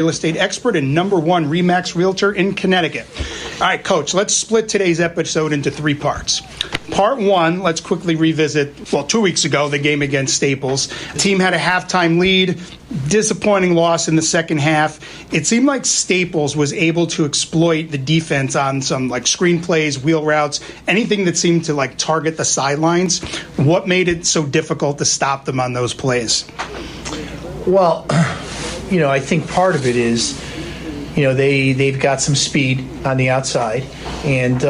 real estate expert and #1 RE/MAX realtor in Connecticut. All right, Coach, let's split today's episode into 3 parts. Part 1, let's quickly revisit, 2 weeks ago, the game against Staples. The team had a halftime lead, disappointing loss in the second half. It seemed like Staples was able to exploit the defense on some screen plays, wheel routes, anything that seemed to target the sidelines. What made it so difficult to stop them on those plays? Well, I think part of it is, they've got some speed on the outside, and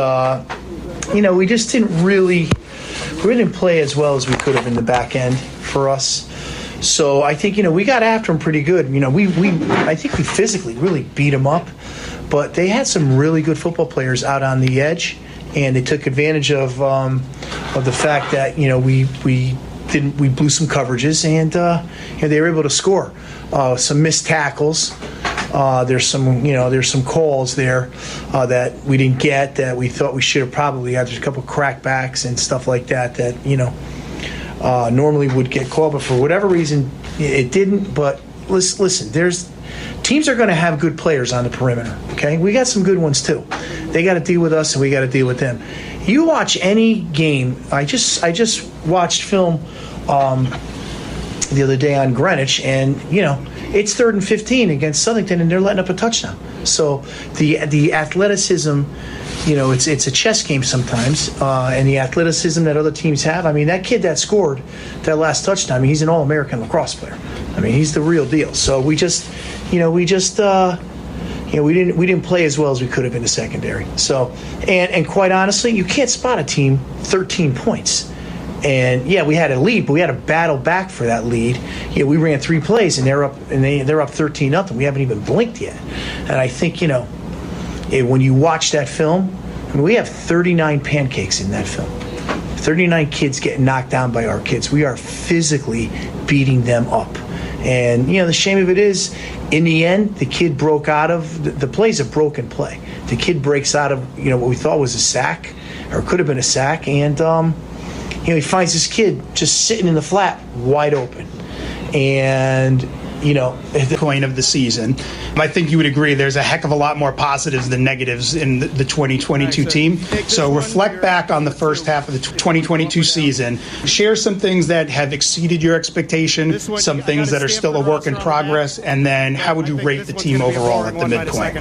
we just we didn't play as well as we could have in the back end for us. So I think we got after them pretty good. I think we physically really beat them up, but they had some really good football players out on the edge, and they took advantage of the fact that we blew some coverages, and they were able to score. Some missed tackles. There's some calls there that we didn't get that we thought we should have probably had. There's a couple crackbacks and stuff like that normally would get called, but for whatever reason it didn't. But listen, teams are going to have good players on the perimeter. Okay, we got some good ones too. They got to deal with us, and we got to deal with them. You watch any game. I just watched film the other day on Greenwich, and it's 3rd and 15 against Southington, and they're letting up a touchdown. So the athleticism, it's a chess game sometimes, and the athleticism that other teams have. I mean, that kid that scored that last touchdown, he's an All-American lacrosse player. He's the real deal. So we didn't play as well as we could have in the secondary. So and quite honestly, you can't spot a team 13 points. And we had a lead, but we had to battle back for that lead. We ran 3 plays, and they're up 13-0. We haven't even blinked yet. And I think when you watch that film, we have 39 pancakes in that film. 39 kids getting knocked down by our kids. We are physically beating them up. And the shame of it is, in the end, the kid broke out of the play's a broken play. The kid breaks out of what we thought was a sack, or could have been a sack, and he finds this kid just sitting in the flat, wide open. And, at the point of the season, I think you would agree there's a heck of a lot more positives than negatives in the 2022 team. So reflect back on the first half of the 2022 season. Share some things that have exceeded your expectation, some things that are still a work in progress, and then how would you rate the team overall at the midpoint?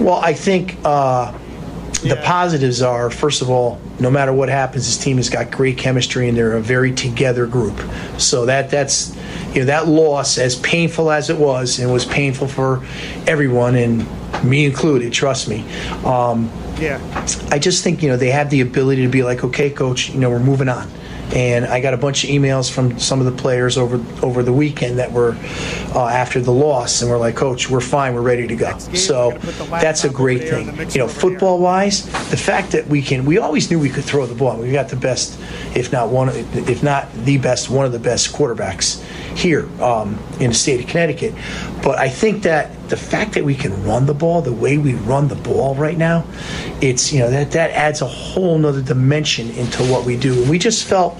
Well, I think the positives are, first of all, no matter what happens, this team has got great chemistry, and they're a very together group. So that's that loss, as painful as it was, and it was painful for everyone, and me included, trust me. I just think they have the ability to be like, okay, coach, we're moving on. And I got a bunch of emails from some of the players over the weekend that were after the loss, and we're like, Coach, we're fine, we're ready to go. So that's a great thing. Football-wise, the fact that we always knew we could throw the ball. We got the best, if not the best, one of the best quarterbacks here in the state of Connecticut. But I think that the fact that we can run the ball the way we run the ball right now, it's that adds a whole nother dimension into what we do. And we just felt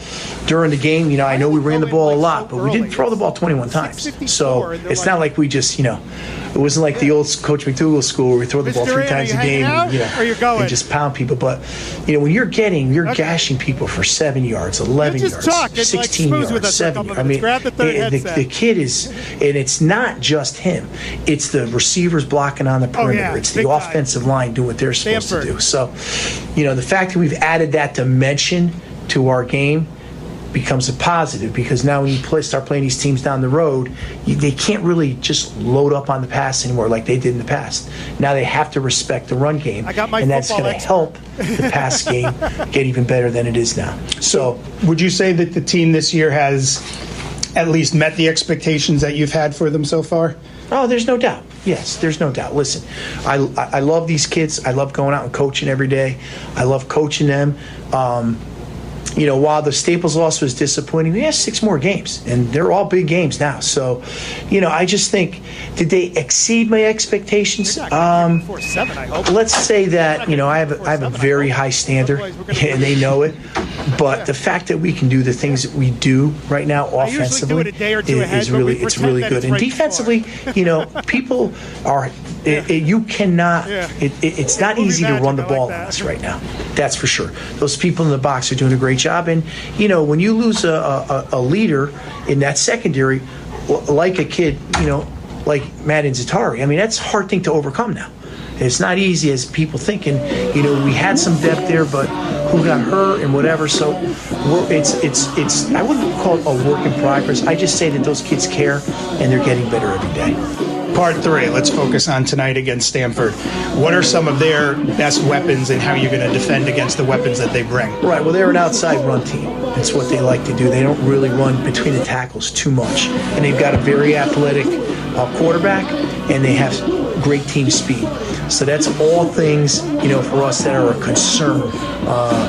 during the game, I know we ran the ball a lot, but we didn't throw the ball 21 times. So it's not like we just, it wasn't like the old Coach McDougal school where we throw the ball 3 times a game and just pound people. But when you're gashing people for 7 yards, 11 yards, 16 yards, 7 yards. The kid is, and it's not just him. It's the receivers blocking on the perimeter. It's the offensive line doing what they're supposed to do. So, the fact that we've added that dimension to our game becomes a positive, because now when you start playing these teams down the road, they can't really just load up on the pass anymore like they did in the past. Now they have to respect the run game, and that's going to help the pass game get even better than it is now. So would you say that the team this year has at least met the expectations that you've had for them so far? Oh, there's no doubt. Yes, there's no doubt. Listen, I love these kids. I love going out and coaching every day. I love coaching them. while the Staples loss was disappointing, we have 6 more games, and they're all big games now. So, I just think, did they exceed my expectations? Let's say that, I have a very high standard, and they know it. But the fact that we can do the things that we do right now offensively is really good. And defensively, people are. You cannot. It's not easy to run the ball on us right now. That's for sure. Those people in the box are doing a great job. And when you lose a leader in that secondary, like a kid, like Madden Zatari, I mean, that's a hard thing to overcome now. It's not easy as people think. And we had some depth there, but who got hurt and whatever. So it's I wouldn't call it a work in progress. I just say that those kids care and they're getting better every day. Part 3, let's focus on tonight against Stamford. What are some of their best weapons and how are you going to defend against the weapons that they bring? Right, well, they're an outside run team. That's what they like to do. They don't really run between the tackles too much. And they've got a very athletic quarterback, and they have great team speed. So that's all things, for us that are a concern,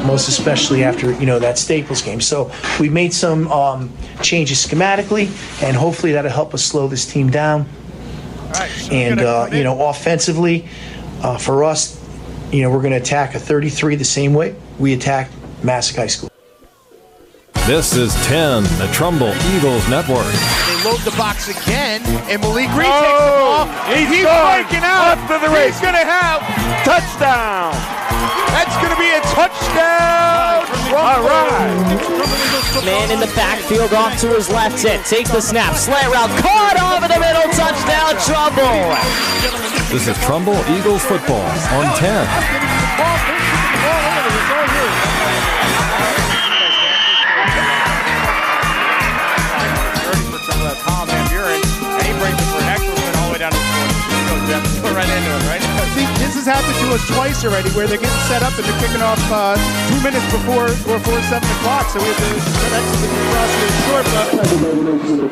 most especially after, that Staples game. So we made some changes schematically, and hopefully that'll help us slow this team down. And, offensively, for us, we're going to attack a 33 the same way we attacked Massac High School. This is 10, the Trumbull Eagles Network. They load the box again, and Malik Reed takes the ball. He's breaking out. After the race. He's going to have touchdown. That's going to be a touchdown. All right. Man in the backfield off to his left hit. Takes the snap. Slant route. Caught over the middle. Touchdown, Trumbull. This is Trumbull Eagles football on 10. Right into it, right? See, this has happened to us twice already, where they're getting set up and they're kicking off 2 minutes before 7 o'clock. So we have to exit the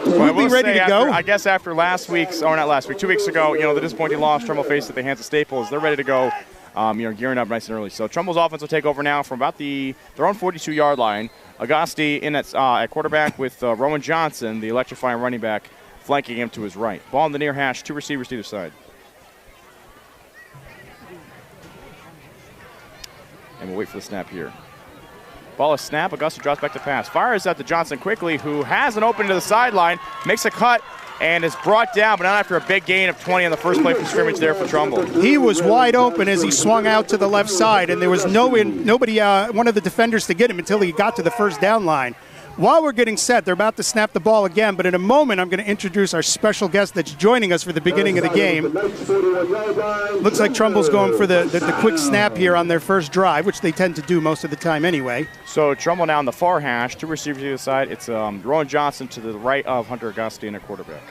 short. We'll be ready to go. I guess after last week's, or not last week, 2 weeks ago, the disappointing loss Trumbull faced at the hands of Staples, they're ready to go. Gearing up nice and early. So Trumbull's offense will take over now from about their own 42-yard line. Agosti in at quarterback with Rowan Johnson, the electrifying running back, flanking him to his right. Ball in the near hash, 2 receivers to either side. And we'll wait for the snap here. Ball is snap. Augusta drops back to pass. Fires out to Johnson quickly, who has an open to the sideline, makes a cut, and is brought down, but not after a big gain of 20 on the first play from scrimmage there for Trumbull. He was wide open as he swung out to the left side, and there was nobody, one of the defenders to get him until he got to the first down line. While we're getting set, they're about to snap the ball again, but in a moment I'm going to introduce our special guest that's joining us for the beginning of the game. Looks like Trumbull's going for the quick snap here on their first drive, which they tend to do most of the time anyway. So Trumbull now on the far hash, 2 receivers to the side. It's Rowan Johnson to the right of Hunter Augusti and a quarterback.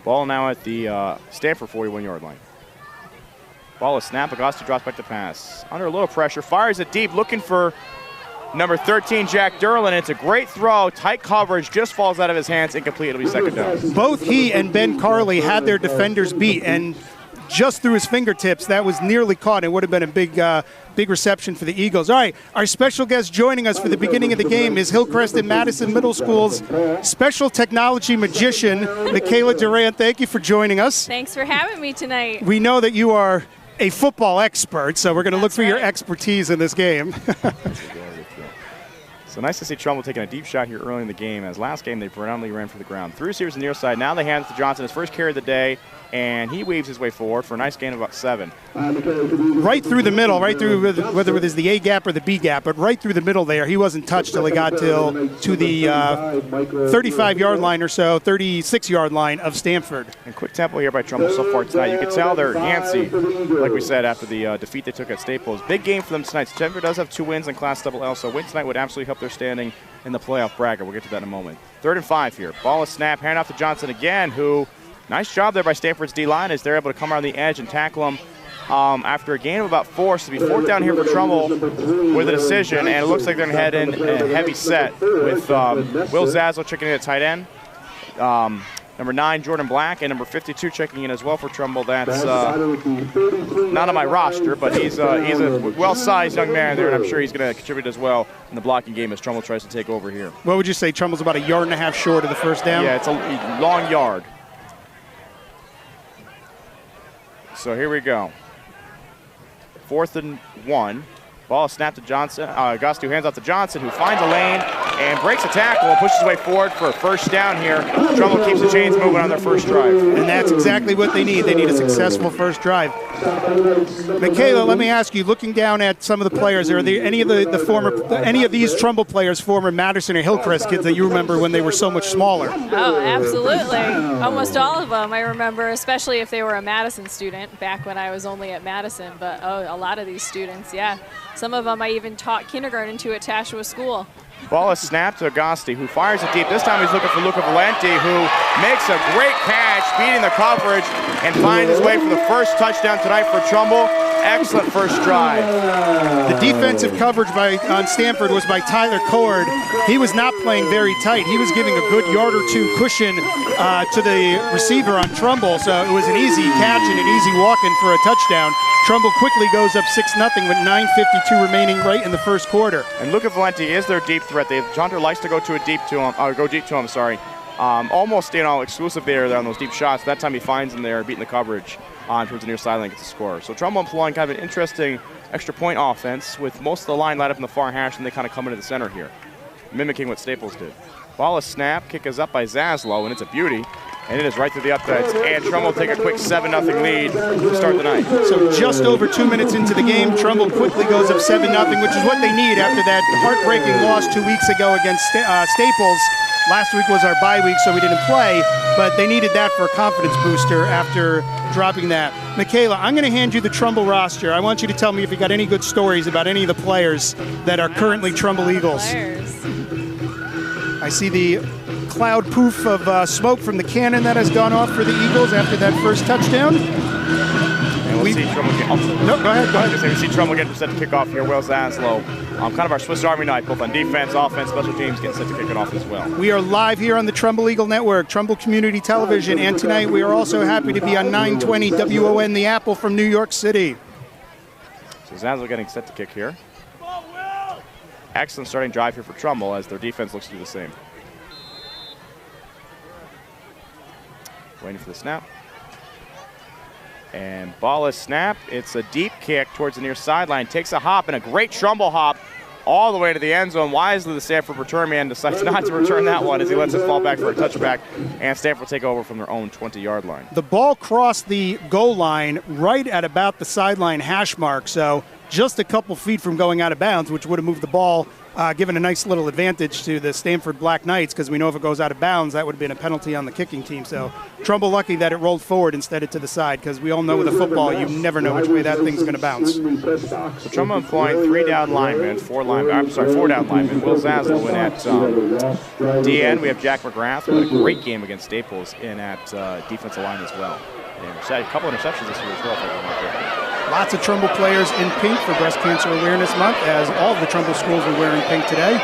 Ball now at the Stamford 41-yard line. Ball is snap. Augusti drops back to pass. Under a little pressure, fires it deep, looking for number 13, Jack Derlin. It's a great throw. Tight coverage. Just falls out of his hands. Incomplete. It'll be second down. Both he and Ben Carley had their defenders beat, and just through his fingertips, that was nearly caught. It would have been a big reception for the Eagles. All right, our special guest joining us for the beginning of the game is Hillcrest and Madison Middle School's special technology magician, Michaela Durant. Thank you for joining us. Thanks for having me tonight. We know that you are a football expert, so we're going to look for your expertise in this game. So nice to see Trumbull taking a deep shot here early in the game, as last game they predominantly ran for the ground. 3 receivers on the near side. Now they hand it to Johnson, his first carry of the day, and he weaves his way forward for a nice gain of about 7. Right through the middle, right through, whether it was the A gap or the B gap, but right through the middle there. He wasn't touched till he got to the 35-yard line or so, 36-yard line of Stamford. And quick tempo here by Trumbull so far tonight. You can tell they're antsy, like we said, after the defeat they took at Staples. Big game for them tonight. Stamford does have 2 wins in Class LL, so a win tonight would absolutely help their standing in the playoff bracket. We'll get to that in a moment. 3rd and 5 here. Ball is snap, hand off to Johnson again, who, nice job there by Stanford's D-line as they're able to come around the edge and tackle him after a gain of about 4. So it'll be 4th down here for Trumbull with a decision, and it looks like they're going to head in a heavy set with Will Zazzle checking in at tight end. Number 9, Jordan Black, and number 52 checking in as well for Trumbull. That's not on my roster, but he's a well-sized young man there, and I'm sure he's going to contribute as well in the blocking game as Trumbull tries to take over here. What would you say? Trumbull's about a yard and a half short of the first down? Yeah, it's a long yard. So here we go. 4th and 1. Ball is snapped to Johnson. Auguste hands off to Johnson, who finds a lane and breaks a tackle and pushes his way forward for a first down here. Trumbull keeps the chains moving on their first drive. And that's exactly what they need. They need a successful first drive. Michaela, let me ask you, looking down at some of the players, are there any of these Trumbull players, former Madison or Hillcrest kids that you remember when they were so much smaller? Oh, absolutely. Almost all of them I remember, especially if they were a Madison student back when I was only at Madison. But, a lot of these students, yeah. Some of them I even taught kindergarten to at Tashua School. Ball is snapped to Auguste, who fires it deep. This time he's looking for Luca Valenti, who makes a great catch, beating the coverage, and finds his way for the first touchdown tonight for Trumbull. Excellent first drive. The defensive coverage on Stamford was by Tyler Cord. He was not playing very tight. He was giving a good yard or two cushion to the receiver on Trumbull, so it was an easy catch and an easy walk-in for a touchdown. Trumbull quickly goes up 6-0 with 9:52 remaining right in the first quarter. And Luca Valenti is their deep threat. Jonter likes to go deep to him. Almost exclusive there on those deep shots. That time he finds him there, beating the coverage towards the near sideline, gets the score. So Trumbull employing kind of an interesting extra point offense with most of the line lined up in the far hash, and they kind of come into the center here, mimicking what Staples did. Ball is snapped, kick is up by Zaslow, and it's a beauty. And it is right through the upcuts. And Trumbull take a quick 7-0 lead to start the night. So just over 2 minutes into the game, Trumbull quickly goes up 7-0, which is what they need after that heartbreaking loss 2 weeks ago against Staples. Last week was our bye week, so we didn't play, but they needed that for a confidence booster after dropping that. Michaela, I'm going to hand you the Trumbull roster. I want you to tell me if you got any good stories about any of the players that are currently Trumbull Eagles. I see the cloud poof of smoke from the cannon that has gone off for the Eagles after that first touchdown. And we'll see Trumbull get. No, go ahead. We see Trumbull getting set to kick off here. Will Zaslow. Kind of our Swiss Army knife, both on defense, offense, special teams, getting set to kick it off as well. We are live here on the Trumbull Eagle Network, Trumbull Community Television, and tonight we are also happy to be on 920 WON The Apple from New York City. So Zaslow getting set to kick here. Excellent starting drive here for Trumbull as their defense looks to do the same. Waiting for the snap. And ball is snapped. It's a deep kick towards the near sideline. Takes a hop and a great Trumbull hop all the way to the end zone. Wisely, the Stamford return man decides not to return that one as he lets it fall back for a touchback. And Stamford will take over from their own 20-yard line. The ball crossed the goal line right at about the sideline hash mark, so just a couple feet from going out of bounds, which would have moved the ball, given a nice little advantage to the Stamford Black Knights, because we know if it goes out of bounds, that would have been a penalty on the kicking team. So Trumbull lucky that it rolled forward instead of to the side, because we all know with a football, you never know which way that thing's going to bounce. So Trumbull employing four down linemen. Will Zaslow in at DN. We have Jack McGrath, who had a great game against Staples in at defensive line as well. And a couple interceptions this year as well, if I remember. Lots of Trumbull players in pink for Breast Cancer Awareness Month, as all of the Trumbull schools were wearing pink today.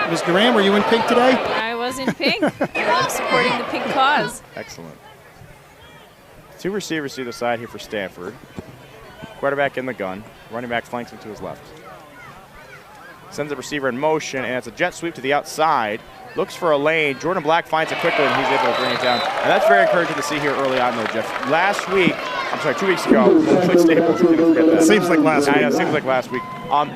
Ms. Duran, were you in pink today? I was in pink. I love supporting the pink cause. Excellent. Two receivers to the side here for Stamford. Quarterback in the gun. Running back flanks him to his left. Sends the receiver in motion, and it's a jet sweep to the outside. Looks for a lane. Jordan Black finds it quickly, and he's able to bring it down. And that's very encouraging to see here early on, though, Jeff. 2 weeks ago, Staples didn't forget that. Seems like last week. I know, it seems like last week.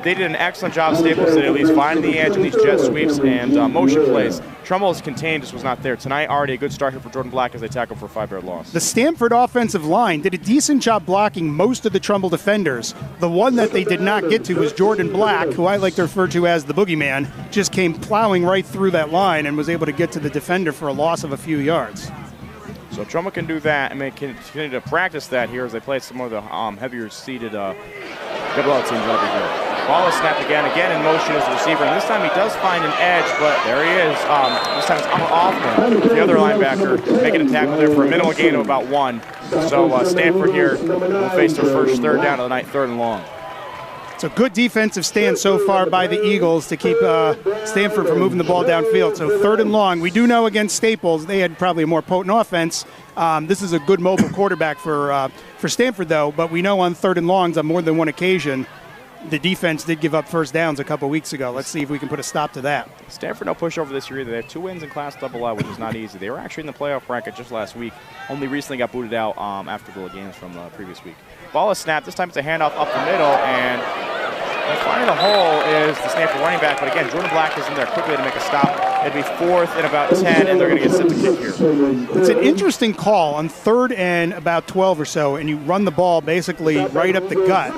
They did an excellent job, Staples did, at least finding the edge in these jet sweeps and motion plays. Trumbull is contained, just was not there. Tonight, already a good start here for Jordan Black as they tackle for a 5-yard loss. The Stamford offensive line did a decent job blocking most of the Trumbull defenders. The one that they did not get to was Jordan Black, who I like to refer to as the boogeyman, just came plowing right through that line and was able to get to the defender for a loss of a few yards. So Trumbull can do that and continue to practice that here as they play some of the heavier-seated double-out teams every day. Ball is snapped again in motion as the receiver, and this time he does find an edge, but there he is. This time it's Hoffman, the other linebacker, making a tackle there for a minimal gain of about 1. So Stamford here will face their first third down of the night, 3rd and long. So good defensive stand so far by the Eagles to keep Stamford from moving the ball downfield. So 3rd and long. We do know against Staples they had probably a more potent offense. This is a good mobile quarterback for Stamford, though. But we know on 3rd and longs on more than one occasion, the defense did give up first downs a couple weeks ago. Let's see if we can put a stop to that. Stanford no pushover this year either. They have 2 wins in Class AA, which is not easy. They were actually in the playoff bracket just last week. Only recently got booted out after the games from the previous week. Ball is snapped. This time it's a handoff up the middle, and finding the hole is the Stanford running back. But again, Jordan Black is in there quickly to make a stop. It'd be 4th and about 10, and they're going to get set to kick here. It's an interesting call on 3rd and about 12 or so, and you run the ball basically right up the gut.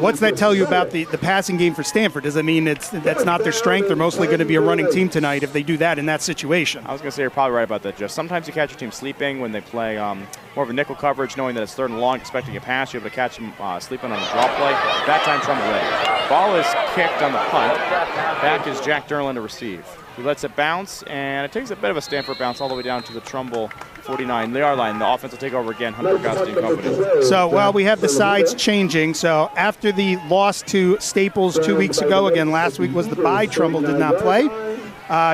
What's that tell you about the passing game for Stanford? Does it mean that's not their strength? They're mostly going to be a running team tonight if they do that in that situation. I was going to say you're probably right about that, Jeff. Sometimes you catch your team sleeping when they play more of a nickel coverage, knowing that it's 3rd and long, expecting a pass. You're able to catch them sleeping on a draw play. That time, Trumbull ready. Ball is kicked on the punt. Back is Jack Derlin to receive. He lets it bounce, and it takes a bit of a Stanford bounce all the way down to the Trumbull 49-yard line. The offense will take over again, Hunter Gusty and company. So, well, we have the sides changing. So after the loss to Staples 2 weeks ago, again, last week was the bye, Trumbull did not play.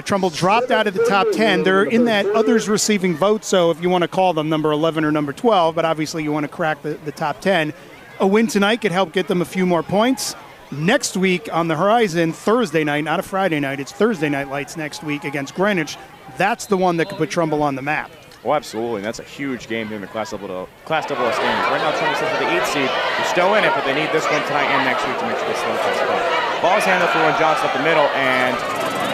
Trumbull dropped out of the top 10. They're in that others receiving vote, so if you want to call them number 11 or number 12, but obviously you want to crack the top 10. A win tonight could help get them a few more points. Next week on the horizon, Thursday night, not a Friday night, it's Thursday night lights next week against Greenwich. That's the one that could put Trumbull on the map. Oh, absolutely. And that's a huge game here in the Class AA standings. Right now, Trumbull sits for the 8th seed. They're still in it, but they need this one tonight and next week to make sure they slow this play. Ball is handled for Ron Johnson up the middle, and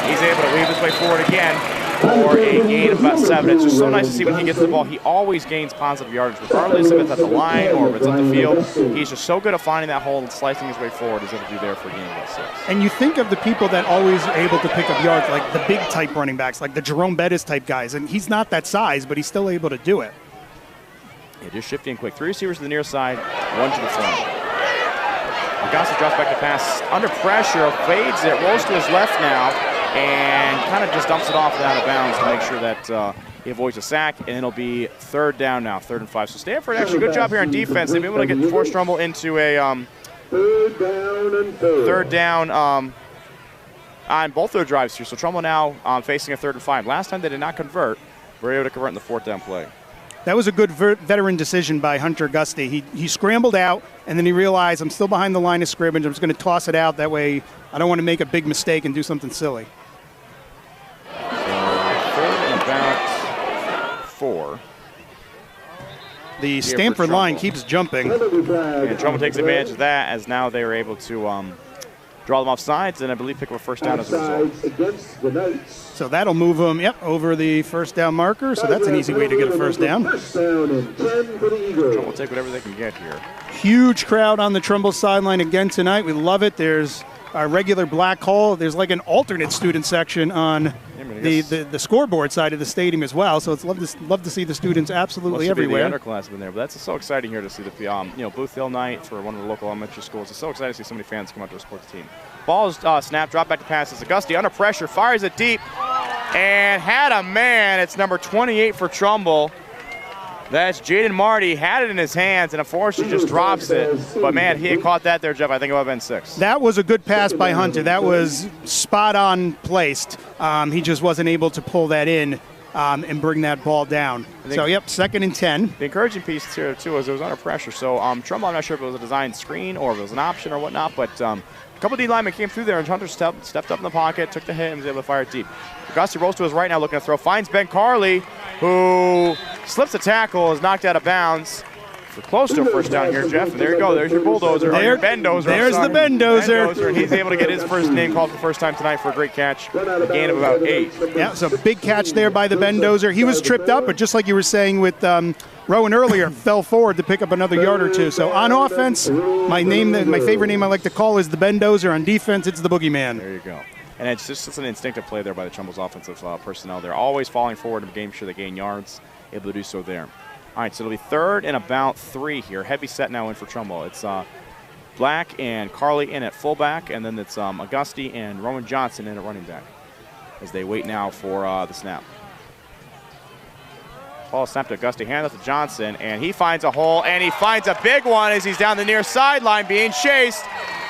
he's able to weave his way forward again for a gain of about 7. It's just so nice to see when he gets the ball. He always gains positive yardage, regardless if it's at the line or if it's at the field. He's just so good at finding that hole and slicing his way forward. He's able to do there for a gain of about 6. And you think of the people that always are able to pick up yards, like the big type running backs, like the Jerome Bettis type guys, and he's not that size, but he's still able to do it. Yeah, just shifty and quick. 3 receivers to the near side, 1 to the front. Agassi drops back to pass under pressure, fades it, rolls to his left now, and kind of just dumps it off and out of bounds to make sure that he avoids a sack, and it'll be 3rd down now, 3rd and 5. So Stanford actually good job here on defense. They've been able to get force Trumbull into a 3rd down on both their drives here. So Trumbull now facing a 3rd and 5. Last time they did not convert. We're able to convert in the 4th down play. That was a good veteran decision by Hunter Gusty. He scrambled out, and then he realized, I'm still behind the line of scrimmage. I'm just going to toss it out. That way I don't want to make a big mistake and do something silly. So 3rd and about 4. The Stanford line keeps jumping. And Trumbull takes advantage of that, as now they are able to draw them off sides, and I believe pick up a first down as a result. So that'll move them, over the first down marker. So that's an easy way to get a first down. Trumbull will take whatever they can get here. Huge crowd on the Trumbull sideline again tonight. We love it. There's a regular black hole. There's like an alternate student section on the scoreboard side of the stadium as well. So it's love to see the students absolutely everywhere. The underclassmen there, but that's so exciting here to see the Booth Hill night for one of the local elementary schools. It's so exciting to see so many fans come out to support the team. Ball is snapped, drop back to pass. It's Augusti under pressure, fires it deep, and had a man. It's number 28 for Trumbull. That's Jaden Marty, had it in his hands, and unfortunately just drops it. But, man, he had caught that there, Jeff. I think it would have been 6. That was a good pass by Hunter. That was spot on placed. He just wasn't able to pull that in and bring that ball down. So, 2nd and 10. The encouraging piece here, too, is it was under pressure. So, Trumbull, I'm not sure if it was a designed screen or if it was an option or whatnot, but a couple D linemen came through there, and Hunter stepped up in the pocket, took the hit, and was able to fire it deep. Augusti rolls to his right now, looking to throw. Finds Ben Carley, who slips a tackle, is knocked out of bounds. We're close to a first down here, Jeff. And there you go. There's your bulldozer. Your Bendozer. There's the Bendozer. And he's able to get his first name called for the first time tonight for a great catch. A gain of about 8. Yeah, so big catch there by the Bendozer. He was tripped up, but just like you were saying with Rowan earlier, fell forward to pick up another yard or 2. So on offense, my favorite name I like to call is the Bendozer. On defense, it's the Boogeyman. There you go. And it's an instinctive play there by the Trumbull's offensive personnel. They're always falling forward and making sure they gain yards, able to do so there. All right, so it'll be 3rd and about 3 here. Heavy set now in for Trumbull. It's Black and Carley in at fullback, and then it's Augusti and Rowan Johnson in at running back as they wait now for the snap. Ball snapped to Augusti, hand off to Johnson, and he finds a hole, and he finds a big one as he's down the near sideline being chased.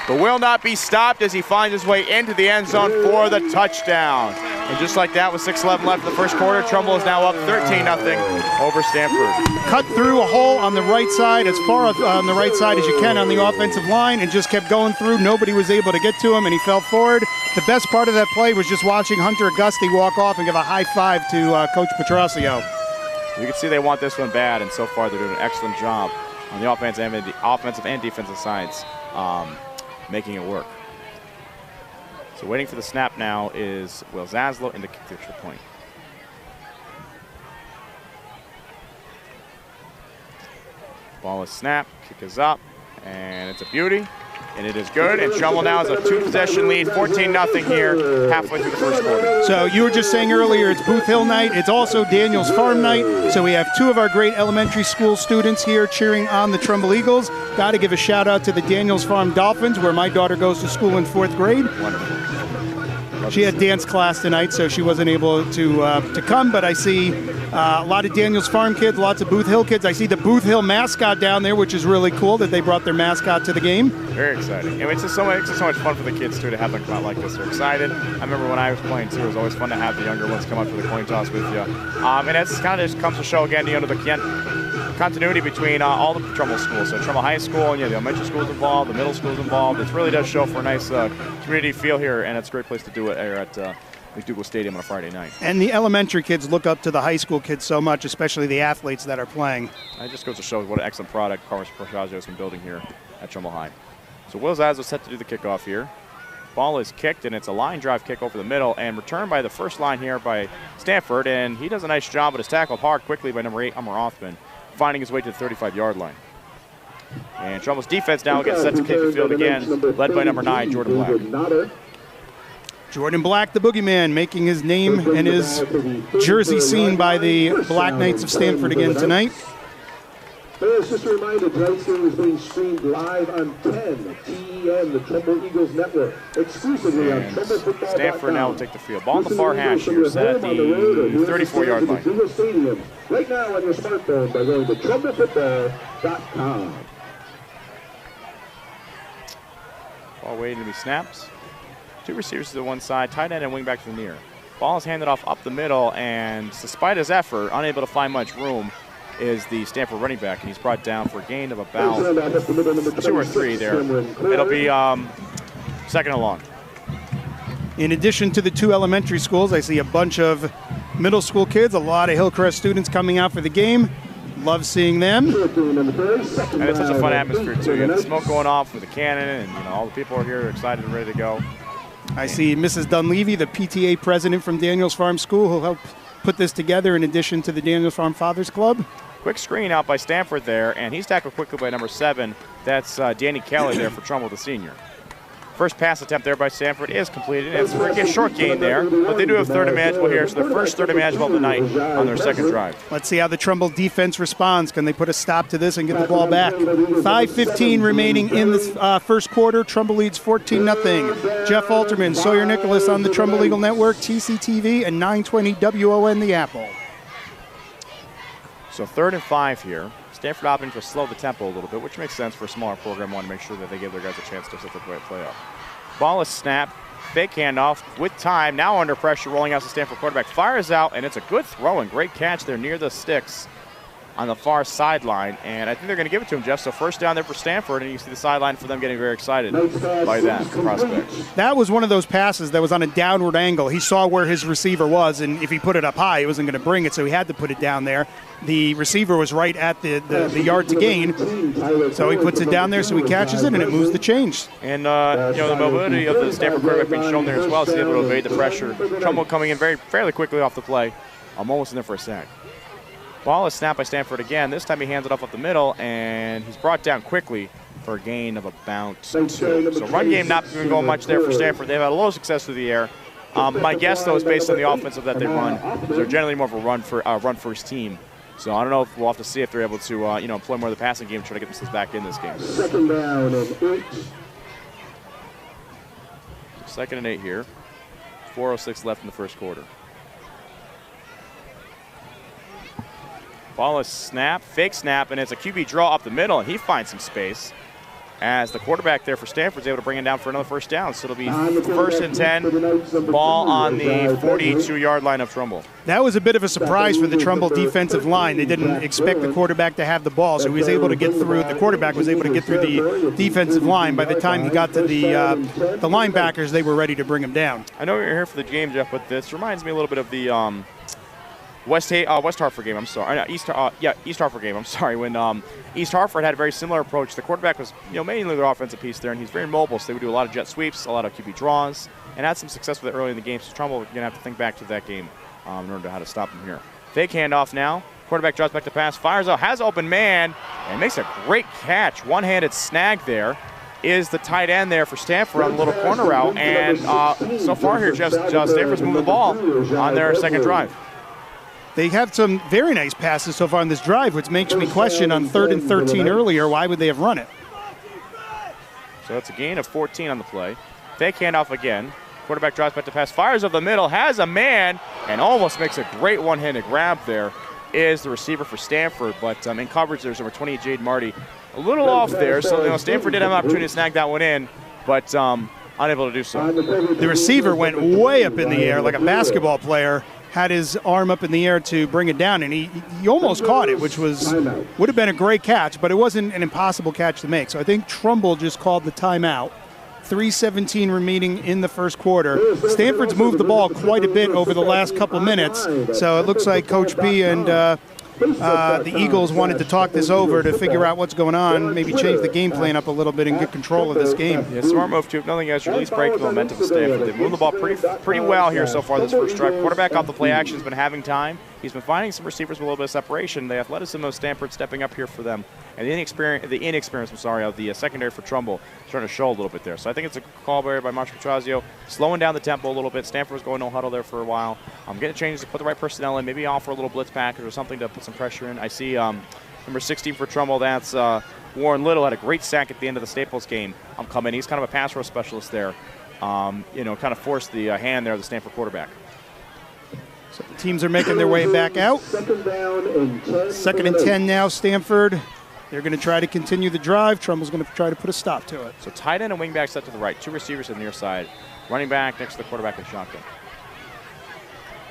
but will not be stopped as he finds his way into the end zone for the touchdown. And just like that, with 6:11 left in the first quarter, Trumbull is now up 13-0 over Stamford. Cut through a hole on the right side, as far on the right side as you can on the offensive line, and just kept going through. Nobody was able to get to him, and he fell forward. The best part of that play was just watching Hunter Auguste walk off and give a high five to Coach Petrosio. You can see they want this one bad, and so far they're doing an excellent job on the offensive and defensive sides, making it work. So waiting for the snap now is Will Zaslow in the kick the extra point. Ball is snapped, kick is up, and it's a beauty. And it is good, and Trumbull now has a 2-possession lead, 14-0 here, halfway through the first quarter. So you were just saying earlier it's Booth Hill night. It's also Daniels Farm night. So we have two of our great elementary school students here cheering on the Trumbull Eagles. Got to give a shout out to the Daniels Farm Dolphins, where my daughter goes to school in 4th grade. Wonderful. She had dance class tonight, so she wasn't able to come, but I see a lot of Daniels Farm kids, lots of Booth Hill kids. I see the Booth Hill mascot down there, which is really cool that they brought their mascot to the game. Very exciting. And it's just so much fun for the kids, too, to have them come out like this. They're excited. I remember when I was playing, too, it was always fun to have the younger ones come up for the coin toss with you. And that's kind of just comes to show, again, the continuity between all the Trumbull schools. So Trumbull High School, the elementary school's involved, the middle school's involved. It really does show for a nice community feel here, and it's a great place to do it here at McDougal Stadium on a Friday night. And the elementary kids look up to the high school kids so much, especially the athletes that are playing. It just goes to show what an excellent product Carlos Portaggio has been building here at Trumbull High. So Will Zaslow set to do the kickoff here. Ball is kicked, and it's a line drive kick over the middle and returned by the first line here by Stamford, and he does a nice job, but is tackled hard quickly by number 8, Umar Othman, finding his way to the 35-yard line. And Trumbull's defense now gets set to kick the field again, led by number 9, Jordan Black. Jordan Black, the boogeyman, making his name and his jersey seen by the Black Knights of Stamford again tonight. Just a reminder, tonight's game is being streamed live on 10 TEN, the Trumbull Eagles Network, exclusively on TrumbullFootball.com. Stanford now will take the field. Ball on the far hash here, set at the 34-yard line. Stadium right now on your smartphone by going to TrumbullFootball.com. Ball waiting to be snapped. Two receivers to the one side, tight end and wing back to the near. Ball is handed off up the middle, and despite his effort, unable to find much room, is the Stamford running back, and he's brought down for a gain of about 2 or 3 there. It'll be second and long. In addition to the two elementary schools, I see a bunch of middle school kids, a lot of Hillcrest students coming out for the game. Love seeing them. And it's such a fun atmosphere, too. You have the smoke going off with the cannon, and all the people are here excited and ready to go. I see Mrs. Dunleavy, the PTA president from Daniels Farm School, who helped put this together in addition to the Daniels Farm Fathers Club. Quick screen out by Stamford there, and he's tackled quickly by number 7. That's Danny Kelly there for Trumbull, the senior. First pass attempt there by Stamford is completed. It's a short gain there, but they do have third and manageable here. So their first third and manageable of the night on their second drive. Let's see how the Trumbull defense responds. Can they put a stop to this and get the ball back? 5:15 remaining in the first quarter. Trumbull leads 14-0. Jeff Alterman, Sawyer Nicholas on the Trumbull Eagle Network, TCTV, and 920 WON The Apple. So 3rd and 5 here. Stanford opting to slow the tempo a little bit, which makes sense for a smaller program. Want to make sure that they give their guys a chance to set the play up. Ball is snapped. Fake handoff with time. Now under pressure, rolling out the Stanford quarterback. Fires out, and it's a good throw and great catch there near the sticks on the far sideline. And I think they're going to give it to him, Jeff. So first down there for Stanford, and you see the sideline for them getting very excited by that prospect. That was one of those passes that was on a downward angle. He saw where his receiver was, and if he put it up high, he wasn't going to bring it, so he had to put it down there. The receiver was right at the yard to gain, so he puts it down there, so he catches it, and it moves the chains. And the mobility of the Stanford quarterback being shown there as well, so he's able to evade the pressure. Trumbull coming in fairly quickly off the play. I'm almost in there for a sack. Ball is snapped by Stanford again. This time he hands it off up the middle, and he's brought down quickly for a gain of about 2. So run game not been going much there for Stanford. They've had a little success through the air. My guess, though, is based on the offensive that they run. They're generally more of a run-first team. So I don't know if we'll have to see if they're able to, employ more of the passing game and try to get themselves back in this game. 2nd down and 8. 2nd and 8 here. 4:06 left in the first quarter. Ball is snap, fake snap, and it's a QB draw up the middle, and he finds some space. as the quarterback there for Stanford is able to bring it down for another first down. So it'll be 1st and 10, ball on the 42-yard line of Trumbull. That was a bit of a surprise for the Trumbull defensive line. They didn't expect the quarterback to have the ball, so he was able to get through. The quarterback was able to get through the defensive line. By the time he got to the linebackers, they were ready to bring him down. I know you're here for the game, Jeff, but this reminds me a little bit of the West Hartford game. I'm sorry, no, East Hartford game. I'm sorry. When East Hartford had a very similar approach, the quarterback was mainly the offensive piece there, and he's very mobile. So they would do a lot of jet sweeps, a lot of QB draws, and had some success with it early in the game. So Trumbull going to have to think back to that game in order to how to stop him here. Fake handoff now. Quarterback draws back to pass, fires out, has open man, and makes a great catch. One-handed snag there. Is the tight end there for Stamford on the little corner route, and so far here, Jeff, Stanford's moving the ball on their second drive. They have some very nice passes so far on this drive, which makes me question on 3rd and 13 earlier, why would they have run it? So it's a gain of 14 on the play. Fake handoff again. Quarterback drives back to pass, fires up the middle, has a man, and almost makes a great one-handed grab there. Is the receiver for Stanford, but in coverage there's number 28, Jade Marty. A little off there, so Stanford did have an opportunity to snag that one in, but unable to do so. The receiver went way up in the air like a basketball player, had his arm up in the air to bring it down, and he almost caught it, which would have been a great catch, but it wasn't an impossible catch to make. So I think Trumbull just called the timeout. 3:17 remaining in the first quarter. Stanford's moved the ball quite a bit over the last couple minutes, so it looks like Coach B and the Eagles wanted to talk this over to figure out what's going on, maybe change the game plan up a little bit and get control of this game. Yeah, smart move, too. If nothing else, at least break the momentum of Stanford. They've moved the ball pretty well here so far this first drive. Quarterback off the play action has been having time. He's been finding some receivers with a little bit of separation. The athleticism of Stanford stepping up here for them. And the inexperience of the secondary for Trumbull starting to show a little bit there. So I think it's a call by Marshall Petrazio, slowing down the tempo a little bit. Stanford was going no huddle there for a while. Getting changes to put the right personnel in, maybe offer a little blitz package or something to put some pressure in. I see number 16 for Trumbull, that's Warren Little, had a great sack at the end of the Staples game. Coming. He's kind of a pass rush specialist there. Kind of forced the hand there of the Stanford quarterback. So the teams are making their way back out. 2nd and 10 now, Stanford. They're going to try to continue the drive. Trumbull's going to try to put a stop to it. So tight end and wing back set to the right. 2 receivers to the near side. Running back next to the quarterback in shotgun.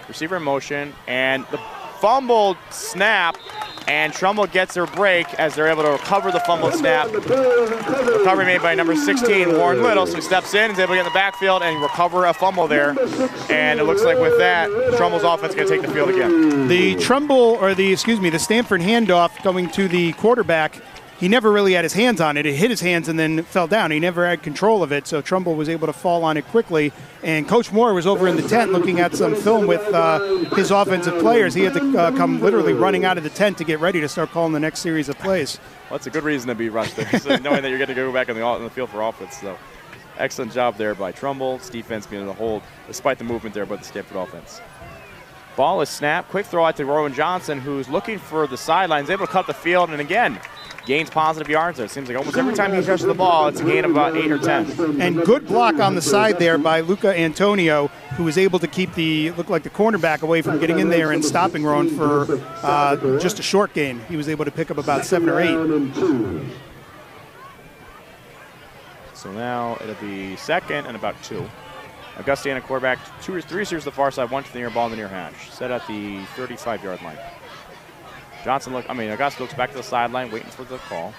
Receiver in motion, and the fumbled snap, and Trumbull gets their break as they're able to recover the fumbled snap. Recovery made by number 16, Warren Little, so he steps in, is able to get in the backfield and recover a fumble there. And it looks like with that, Trumbull's offense is going to take the field again. The Stanford handoff going to the quarterback, he never really had his hands on it. It hit his hands and then fell down. He never had control of it, so Trumbull was able to fall on it quickly. And Coach Moore was over in the tent looking at some film with his offensive players. He had to come literally running out of the tent to get ready to start calling the next series of plays. Well, that's a good reason to be rushed there, so knowing that you're going to go back on the field for offense. So excellent job there by Trumbull's defense being able to hold despite the movement there by the Stanford offense. Ball is snapped. Quick throw out to Rowan Johnson, who's looking for the sidelines, able to cut the field, and again, gains positive yards there. It seems like almost every time he touches the ball, it's a gain of about 8 or 10. And good block on the side there by Luca Antonio, who was able to keep the cornerback away from getting in there and stopping Rowan for just a short gain. He was able to pick up about 7 or 8. So now it'll be 2nd and about 2. Augustana quarterback, 3 receivers to the far side, 1 to the near ball in the near hash. Set at the 35-yard line. Augusta looks back to the sideline, waiting for the call.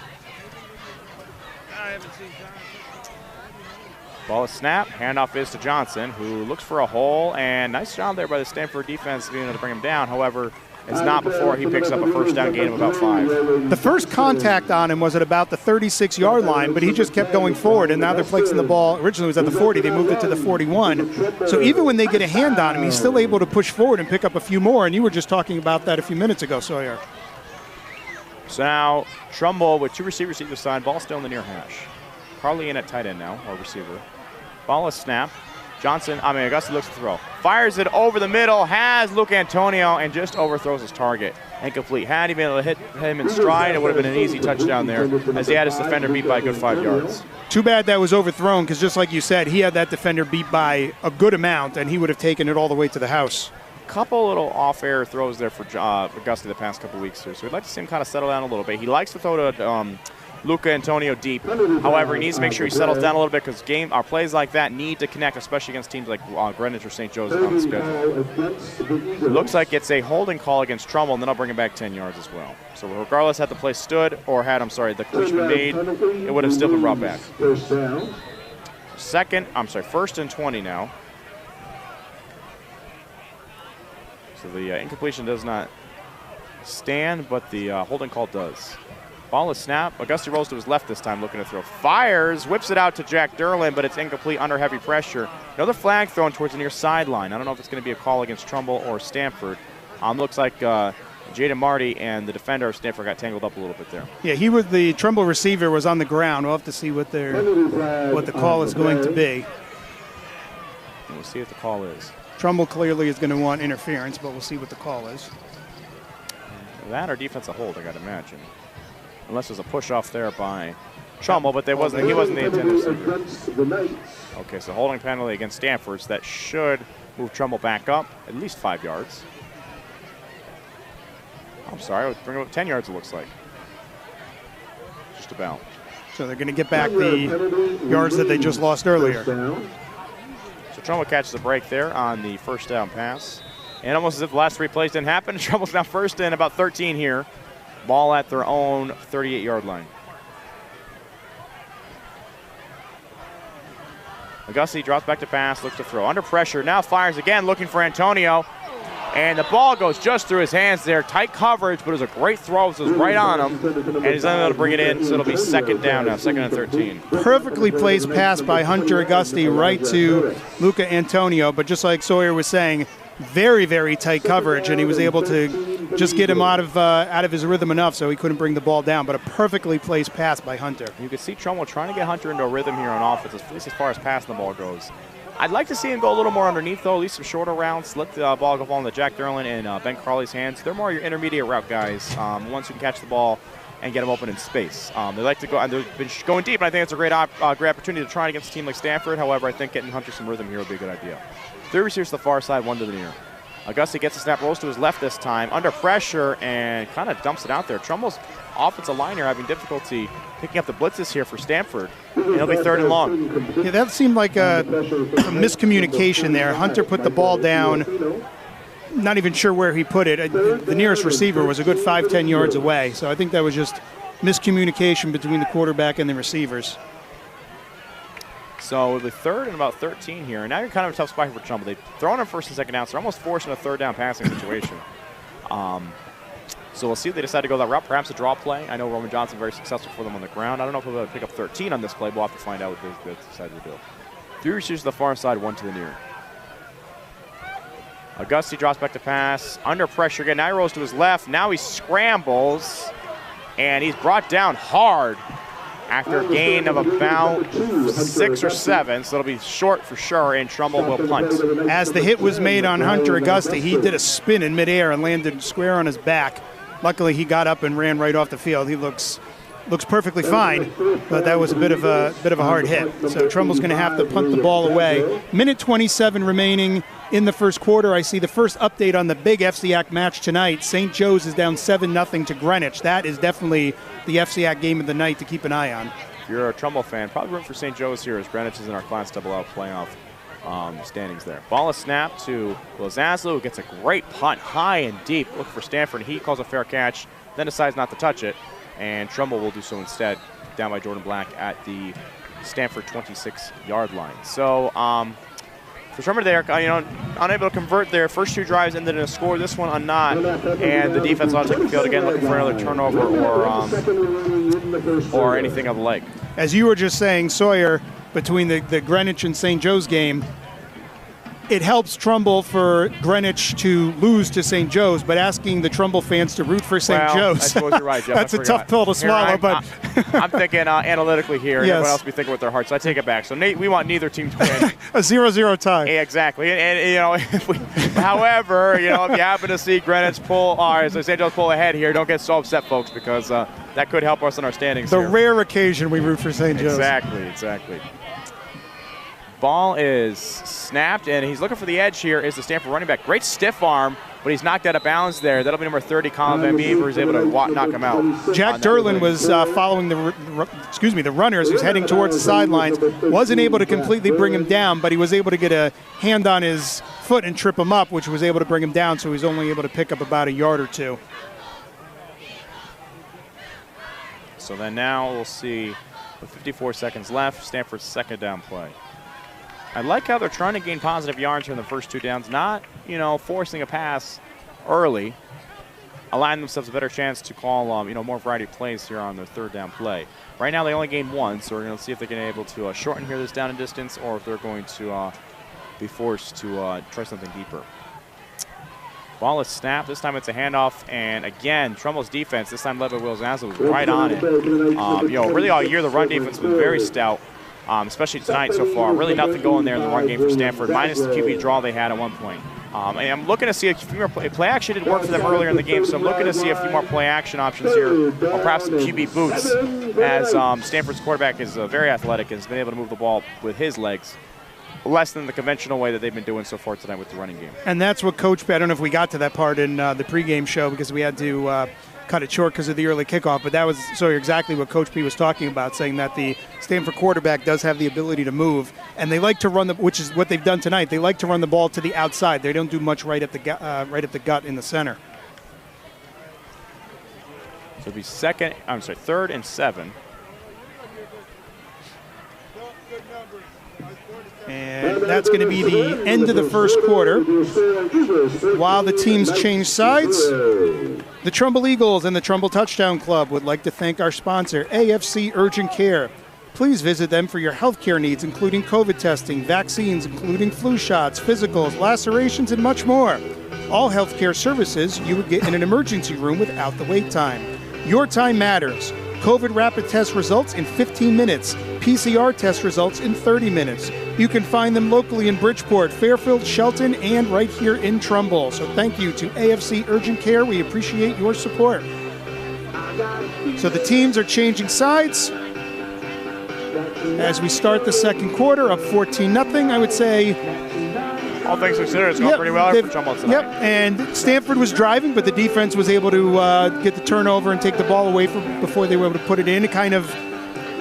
Ball is snapped. Handoff is to Johnson, who looks for a hole, and nice job there by the Stanford defense being able to bring him down. However, it's not before he picks up a first down gain of about 5. The first contact on him was at about the 36-yard line, but he just kept going forward, and now they're placing the ball. Originally it was at the 40. They moved it to the 41. So even when they get a hand on him, he's still able to push forward and pick up a few more, and you were just talking about that a few minutes ago, Sawyer. So now Trumbull with 2 receivers either side. Ball still in the near hash. Carly in at tight end now, or receiver. Ball is snapped. Augusta looks to throw. Fires it over the middle, has Luke Antonio, and just overthrows his target. Incomplete. Had he been able to hit him in stride, it would have been an easy touchdown there, as he had his defender beat by a good 5 yards. Too bad that was overthrown, because just like you said, he had that defender beat by a good amount, and he would have taken it all the way to the house. Couple little off-air throws there for Augusta the past couple weeks here, so we'd like to see him kind of settle down a little bit. He likes to throw to Luca Antonio deep. However, he needs to make sure he settles down a little bit because our plays like that need to connect, especially against teams like Greenwich or St. Joseph on the schedule. It looks like it's a holding call against Trumbull, and then I'll bring him back 10 yards as well. So regardless, had the play stood or had, the completion been made, it would have still been brought back. First and 20 now. So the incompletion does not stand, but the holding call does. Ball is snapped. Auguste rolls to his left this time, looking to throw. Fires, whips it out to Jack Derlin, but it's incomplete under heavy pressure. Another flag thrown towards the near sideline. I don't know if it's going to be a call against Trumbull or Stamford. Looks like Jaden Marty and the defender of Stamford got tangled up a little bit there. Yeah, the Trumbull receiver was on the ground. We'll have to see what the call is going to be. And we'll see what the call is. Trumbull clearly is going to want interference, but we'll see what the call is. That or defensive hold, I got to imagine. Unless there's a push off there by Trumbull, but he wasn't the intended receiver. Okay, so holding penalty against Stamford, so that should move Trumbull back up at least 5 yards. I'm sorry, I would bring him up 10 yards, it looks like. Just about. So they're going to get back the yards that they just lost earlier. So Trumbull catches a break there on the first down pass. And almost as if the last 3 plays didn't happen, Trumbull's now first and about 13 here. Ball at their own 38-yard line. Auguste drops back to pass, looks to throw. Under pressure, now fires again, looking for Antonio. And the ball goes just through his hands there. Tight coverage, but it was a great throw. It was right on him. And he's unable to bring it in, so it'll be second down now, second and 13. Perfectly placed pass by Hunter Auguste right to Luca Antonio. But just like Sawyer was saying, very, very tight coverage, and he was able to just get him out of his rhythm enough so he couldn't bring the ball down. But a perfectly placed pass by Hunter. You can see Trumbull trying to get Hunter into a rhythm here on offense, at least as far as passing the ball goes. I'd like to see him go a little more underneath, though, at least some shorter routes. Let the ball go into Jack Derlin and Ben Crawley's hands. They're more your intermediate route guys, ones who can catch the ball and get them open in space. They like to go, and they've been going deep, and I think it's a great opportunity to try against a team like Stamford. However, I think getting Hunter some rhythm here would be a good idea. 3 receivers to the far side, 1 to the near. Auguste gets the snap, rolls to his left this time, under pressure, and kind of dumps it out there. Trumbull's offensive line here having difficulty picking up the blitzes here for Stamford, and it'll be 3rd and long. Yeah, that seemed like a miscommunication there. Hunter put the ball down, not even sure where he put it. The nearest receiver was a good 5-10 yards away, so I think that was just miscommunication between the quarterback and the receivers. So it'll be 3rd and about 13 here. And now you're kind of a tough spot for Trumbull. They've thrown on 1st and 2nd down, so they're almost forcing a 3rd down passing situation. So we'll see if they decide to go that route, perhaps a draw play. I know Roman Johnson very successful for them on the ground. I don't know if he'll be able to pick up 13 on this play. We'll have to find out what they decide to do. 3 receivers to the far side, 1 to the near. Auguste drops back to pass. Under pressure again. Now he rolls to his left. Now he scrambles. And he's brought down hard after a gain of about 6 or 7, so it'll be short for sure, and Trumbull will punt. As the hit was made on Hunter Auguste, he did a spin in midair and landed square on his back. Luckily, he got up and ran right off the field. He looks perfectly fine, but that was a bit of a hard hit. So Trumbull's going to have to punt the ball away. Minute 27 remaining in the first quarter. I see the first update on the big FCAC match tonight. St. Joe's is down 7-0 to Greenwich. That is definitely the FCAC game of the night to keep an eye on. If you're a Trumbull fan, probably room for St. Joe's here as Greenwich is in our Class AA playoff standings there. Ball is snapped to Lozazlo, who gets a great punt high and deep. Look for Stanford. He calls a fair catch, then decides not to touch it, and Trumbull will do so instead, down by Jordan Black at the Stanford 26-yard line. So for Trumbull there, unable to convert their first 2 drives, ended in a score. This one on not, and the defense will take the field again, looking for another turnover or anything of the like. As you were just saying, Sawyer, between the Greenwich and St. Joe's game, it helps Trumbull for Greenwich to lose to St. Joe's, but asking the Trumbull fans to root for St. Joe's. I suppose you're right, Jeff. That's a tough pill to swallow. I'm thinking analytically here, and yes. Everyone else will be thinking with their hearts. So I take it back. So Nate, we want neither team to win. A 0-0 tie. Yeah, exactly. And however, if you happen to see Greenwich pull, St. Joe's pull ahead here, don't get so upset, folks, because that could help us in our standings. The here. rare occasion we root for St. Joe's. Exactly. Ball is snapped, and he's looking for the edge here. Is the Stanford running back. Great stiff arm, but he's knocked out of bounds there. That'll be number 30, Colin Van Beaver, who's able to knock him out. Jack Derlin was following the runners who's heading towards the sidelines. Wasn't able to completely bring him down, but he was able to get a hand on his foot and trip him up, which was able to bring him down, so he's only able to pick up about a yard or two. So then now we'll see with 54 seconds left, Stanford's second down play. I like how they're trying to gain positive yards here in the first 2 downs, not, forcing a pass early, allowing themselves a better chance to call, more variety of plays here on their third down play. Right now they only gained 1, so we're going to see if they can be able to shorten here this down and distance, or if they're going to be forced to try something deeper. Ball is snapped. This time it's a handoff, and again, Trumbull's defense, this time led by Will Zaza, was right on it. Really all year the run defense has been very stout. Especially tonight so far. Really nothing going there in the run game for Stanford, minus the QB draw they had at one point. And I'm looking to see a few more play action didn't work for them earlier in the game, so I'm looking to see a few more play action options here, or perhaps some QB boots, as Stanford's quarterback is very athletic and has been able to move the ball with his legs, less than the conventional way that they've been doing so far tonight with the running game. And that's what Coach P, I don't know if we got to that part in the pregame show because we had to cut it short because of the early kickoff, but that was exactly what Coach P was talking about, saying that the Stanford quarterback does have the ability to move, and they like to run which is what they've done tonight. They like to run the ball to the outside. They don't do much right at the gut in the center. So it'll be third and 7. And that's going to be the end of the first quarter. While the teams change sides, the Trumbull Eagles and the Trumbull Touchdown Club would like to thank our sponsor, AFC Urgent Care. Please visit them for your health care needs, including COVID testing, vaccines, including flu shots, physicals, lacerations, and much more. All health care services you would get in an emergency room without the wait time. Your time matters. COVID rapid test results in 15 minutes. PCR test results in 30 minutes. You can find them locally in Bridgeport, Fairfield, Shelton, and right here in Trumbull. So thank you to AFC Urgent Care. We appreciate your support. So the teams are changing sides. As we start the second quarter, up 14-0, I would say. All things considered, it's going pretty well for Trumbull tonight. Yep, and Stanford was driving, but the defense was able to get the turnover and take the ball away before they were able to put it in. A kind of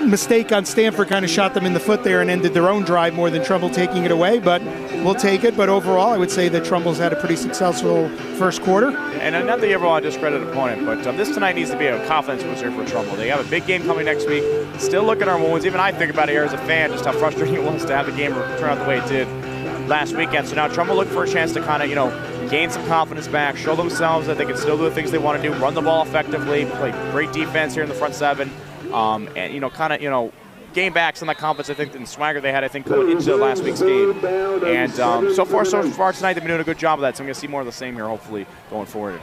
mistake on Stanford kind of shot them in the foot there and ended their own drive more than Trumbull taking it away, but we'll take it. But overall, I would say that Trumbull's had a pretty successful first quarter. And not that you ever want to discredit an opponent, but this tonight needs to be a confidence booster for Trumbull. They have a big game coming next week. Still look at our wounds. Even I think about it here as a fan, just how frustrating it was to have the game turn out the way it did last weekend. So now Trumbull look for a chance to kind of, gain some confidence back, show themselves that they can still do the things they want to do, run the ball effectively, play great defense here in the front seven, and, gain back some of that confidence, I think, and swagger they had, going into last week's game. And so far tonight, they've been doing a good job of that, so I'm going to see more of the same here, hopefully, going forward.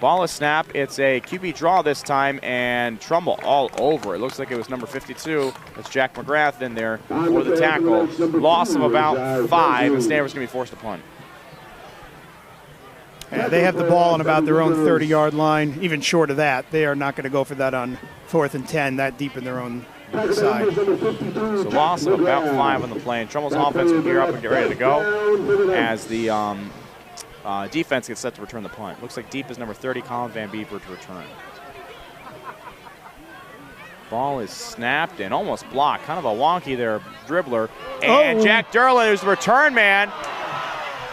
Ball is snapped. It's a QB draw this time, and Trumbull all over. It looks like it was number 52. That's Jack McGrath in there for the tackle. Loss of about 5, and Stanford's going to be forced to punt. Yeah, they have the ball on about their own 30-yard line. Even short of that, they are not going to go for that on 4th and 10, that deep in their own side. So loss of about 5 on the play. And Trumbull's offense will gear up and get ready to go as the defense gets set to return the punt. Looks like deep is number 30, Colin Van Beaver, to return. Ball is snapped and almost blocked. Kind of a wonky there, dribbler. And Jack Derlin, who's the return man,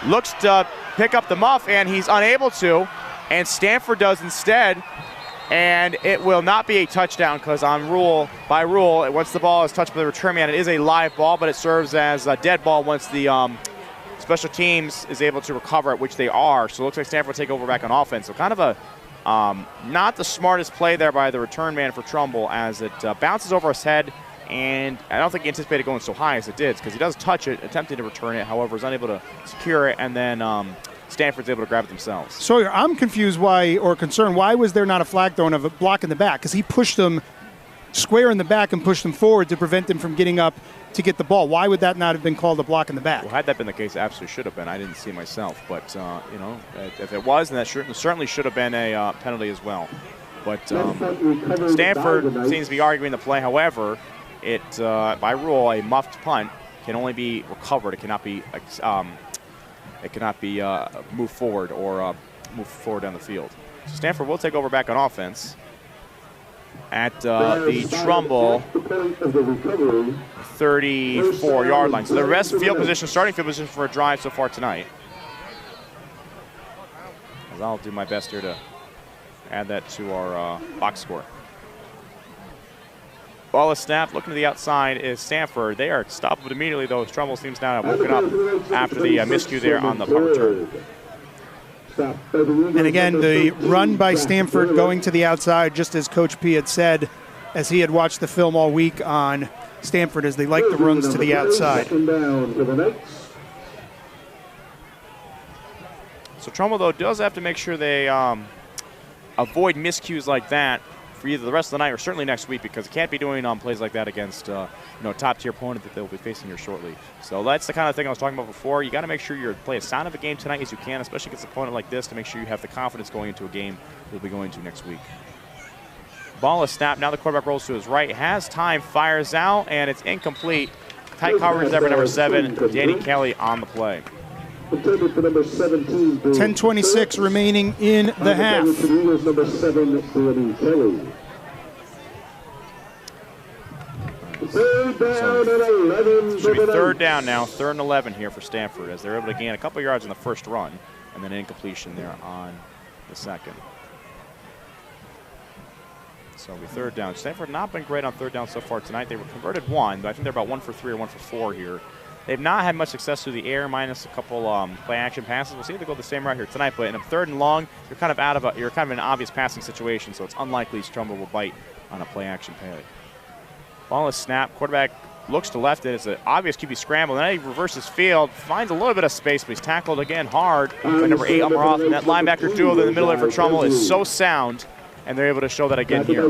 looks to pick up the muff, and he's unable to. And Stanford does instead. And it will not be a touchdown because by rule, once the ball is touched by the return man, it is a live ball, but it serves as a dead ball once the special teams is able to recover it, which they are. So it looks like Stanford will take over back on offense. So kind of a not the smartest play there by the return man for Trumbull as it bounces over his head. And I don't think he anticipated going so high as it did because he does touch it, attempting to return it, however, is unable to secure it, and then Stanford's able to grab it themselves. Sawyer, I'm confused concerned. Why was there not a flag thrown of a block in the back? Because he pushed them square in the back and pushed them forward to prevent them from getting up to get the ball. Why would that not have been called a block in the back? Well, had that been the case, it absolutely should have been. I didn't see myself. But, if it was, then that certainly should have been a penalty as well. But Stanford seems to be arguing the play. However, it, by rule, a muffed punt can only be recovered. It cannot be moved forward or moved forward down the field. So Stamford will take over back on offense at the Trumbull 34-yard line. So the best field position, starting field position for a drive so far tonight. As I'll do my best here to add that to our box score. Ball is snapped. Looking to the outside is Stamford. They are stopped immediately, though. Trumbull seems to have woken up after the miscue there on the punt return. And again, the run by Stamford going to the outside, just as Coach P had said, as he had watched the film all week on Stamford, as they like the runs to the outside. So Trumbull, though, does have to make sure they avoid miscues like that for either the rest of the night or certainly next week, because it can't be doing plays like that against top-tier opponent that they'll be facing here shortly. So that's the kind of thing I was talking about before. You got to make sure you play as sound of a game tonight as you can, especially against an opponent like this, to make sure you have the confidence going into a game you'll be going to next week. Ball is snapped. Now the quarterback rolls to his right, has time, fires out, and it's incomplete. Tight coverage there for number 7, Danny Kelly on the play. 10:26 remaining in the half. So should be third down now, 3rd and 11 here for Stamford, as they're able to gain a couple yards in the first run and then an incompletion there on the second. So it'll be 3rd down. Stamford not been great on 3rd down so far tonight. They were converted 1, but I think they're about 1 for 3 or 1 for 4 here. They've not had much success through the air, minus a couple play-action passes. We'll see if they go the same route here tonight. But in a 3rd and long, you're kind of in an obvious passing situation, so it's unlikely Trumbull will bite on a play-action play. Ball is snapped. Quarterback looks to left. It's an obvious QB scramble. Then he reverses field, finds a little bit of space, but he's tackled again hard by number 8, Umar. And that linebacker duo in the middle there for Trumbull is so sound, and they're able to show that again here.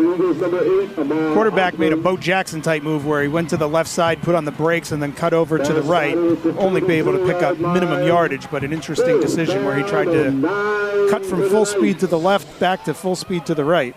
Quarterback made a Bo Jackson type move where he went to the left side, put on the brakes, and then cut over to the right. Only be able to pick up minimum yardage, but an interesting decision where he tried to cut from full speed to the left back to full speed to the right.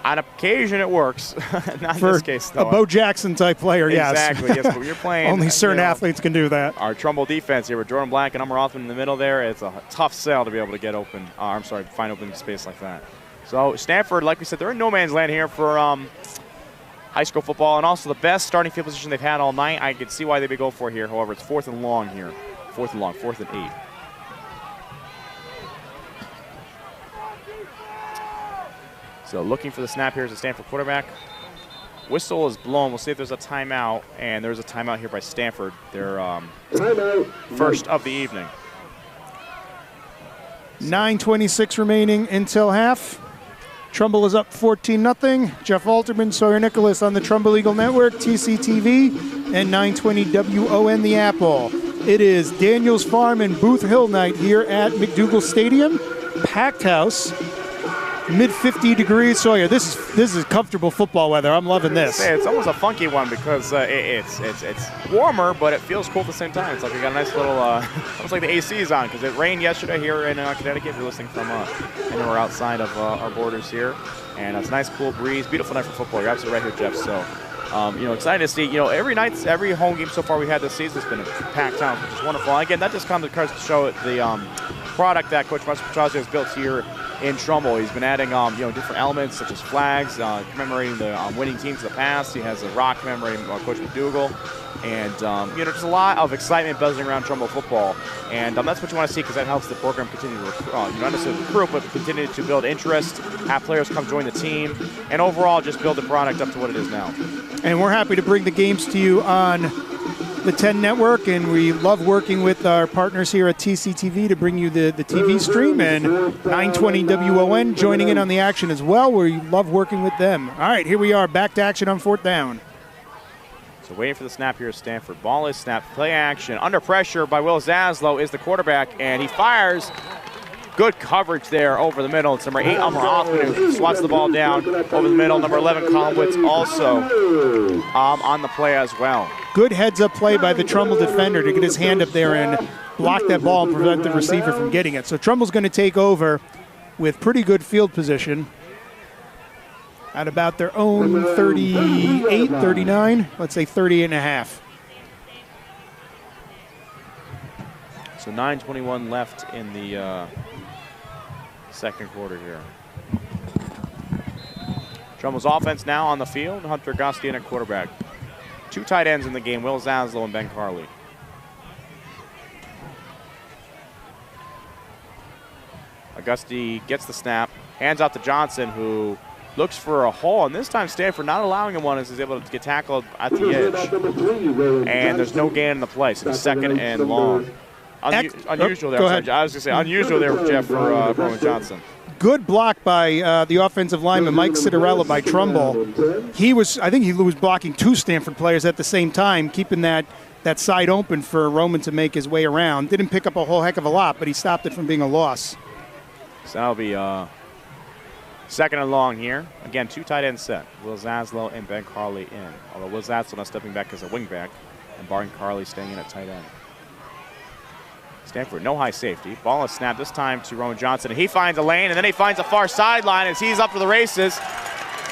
On occasion, it works. Not For in this case, though. A Bo Jackson type player, exactly, yes. But when you're playing, only certain athletes can do that. Our Trumbull defense here with Jordan Black and Umar Othman in the middle there, it's a tough sell to be able to get open. Find open space like that. So Stamford, like we said, they're in no man's land here for high school football, and also the best starting field position they've had all night. I can see why they'd be going for here. However, it's 4th and long here. 4th and long, 4th and 8. So looking for the snap here is the Stamford quarterback. Whistle is blown. We'll see if there's a timeout, and there's a timeout here by Stamford. Their first of the evening. 9:26 remaining until half. Trumbull is up 14-0. Jeff Alterman, Sawyer Nicholas on the Trumbull Eagle Network, TCTV, and 920 WON The Apple. It is Daniels Farm and Booth Hill night here at McDougal Stadium. Packed house. Mid-50 degrees. Sawyer, this is comfortable football weather. I'm loving this. It's almost a funky one because it's warmer, but it feels cool at the same time. It's like we got a nice little, almost like the AC is on, because it rained yesterday here in Connecticut. If you're listening from anywhere outside of our borders here, and it's a nice cool breeze. Beautiful night for football. You're absolutely right here, Jeff. So, excited to see. Every home game so far we had this season has been a packed house, which is wonderful. And again, that just comes to show the product that Coach Petrozzi has built here in Trumbull. He's been adding different elements such as flags commemorating the winning teams of the past. He has a rock commemorating Coach McDougal, and there's a lot of excitement buzzing around Trumbull football, and that's what you want to see, because that helps the program continue to not necessarily recruit, but continue to build interest, have players come join the team, and overall just build the product up to what it is now. And we're happy to bring the games to you on the 10 Network, and we love working with our partners here at TCTV to bring you the TV stream, and 920 WON joining in on the action as well. We love working with them. All right, here we are, back to action on 4th down. So waiting for the snap here at Stamford. Ball is snapped, play action, under pressure by Will Zaslow is the quarterback, and he fires. Good coverage there over the middle. It's number 8, Umar Othman, who swats the ball down over the middle. Number 11, Colwitz, also on the play as well. Good heads-up play by the Trumbull defender to get his hand up there and block that ball and prevent the receiver from getting it. So Trumbull's going to take over with pretty good field position at about their own 38, 39, let's say 38 and a half. So 9:21 left in the second quarter here. Trumbull's offense now on the field. Hunter Gustian at quarterback. 2 tight ends in the game, Will Zaslow and Ben Carley. Augusti gets the snap, hands out to Johnson, who looks for a hole, and this time Stanford not allowing him one as he's able to get tackled at the edge. And there's no gain in the play, so 2nd and long. Unusual there. I was going to say unusual there, Jeff, for Rowan Johnson. Good block by the offensive lineman, Mike Citarella, by Trumbull. I think he was blocking 2 Stanford players at the same time, keeping that side open for Roman to make his way around. Didn't pick up a whole heck of a lot, but he stopped it from being a loss. So that'll be 2nd and long here. Again, 2 tight ends set. Will Zaslow and Ben Carley in. Although Will Zaslow now stepping back as a wingback, and Barton Carley staying in at tight end. Stanford, no high safety. Ball is snapped this time to Rowan Johnson, and he finds a lane, and then he finds a far sideline as he's up for the races.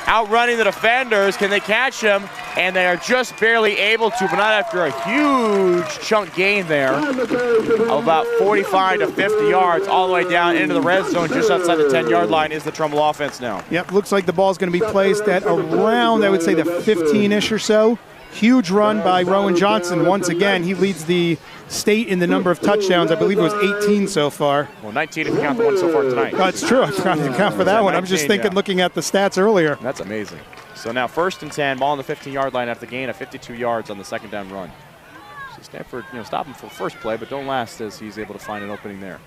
Outrunning the defenders. Can they catch him? And they are just barely able to, but not after a huge chunk gain there of about 45 to 50 yards all the way down into the red zone just outside the 10-yard line is the Trumbull offense now. Yep, looks like the ball's going to be placed at around, I would say, the 15-ish or so. Huge run by Rowan Johnson. Once again, he leads the state in the number of touchdowns. I believe it was 18 so far. Well, 19 if you count the one so far tonight. That's true. I forgot to count for that one. 19, I'm just thinking, looking at the stats earlier. That's amazing. So now 1st and 10, ball on the 15-yard line after the gain of 52 yards on the 2nd down run. So Stanford, stop him for the first play, but don't last as he's able to find an opening there.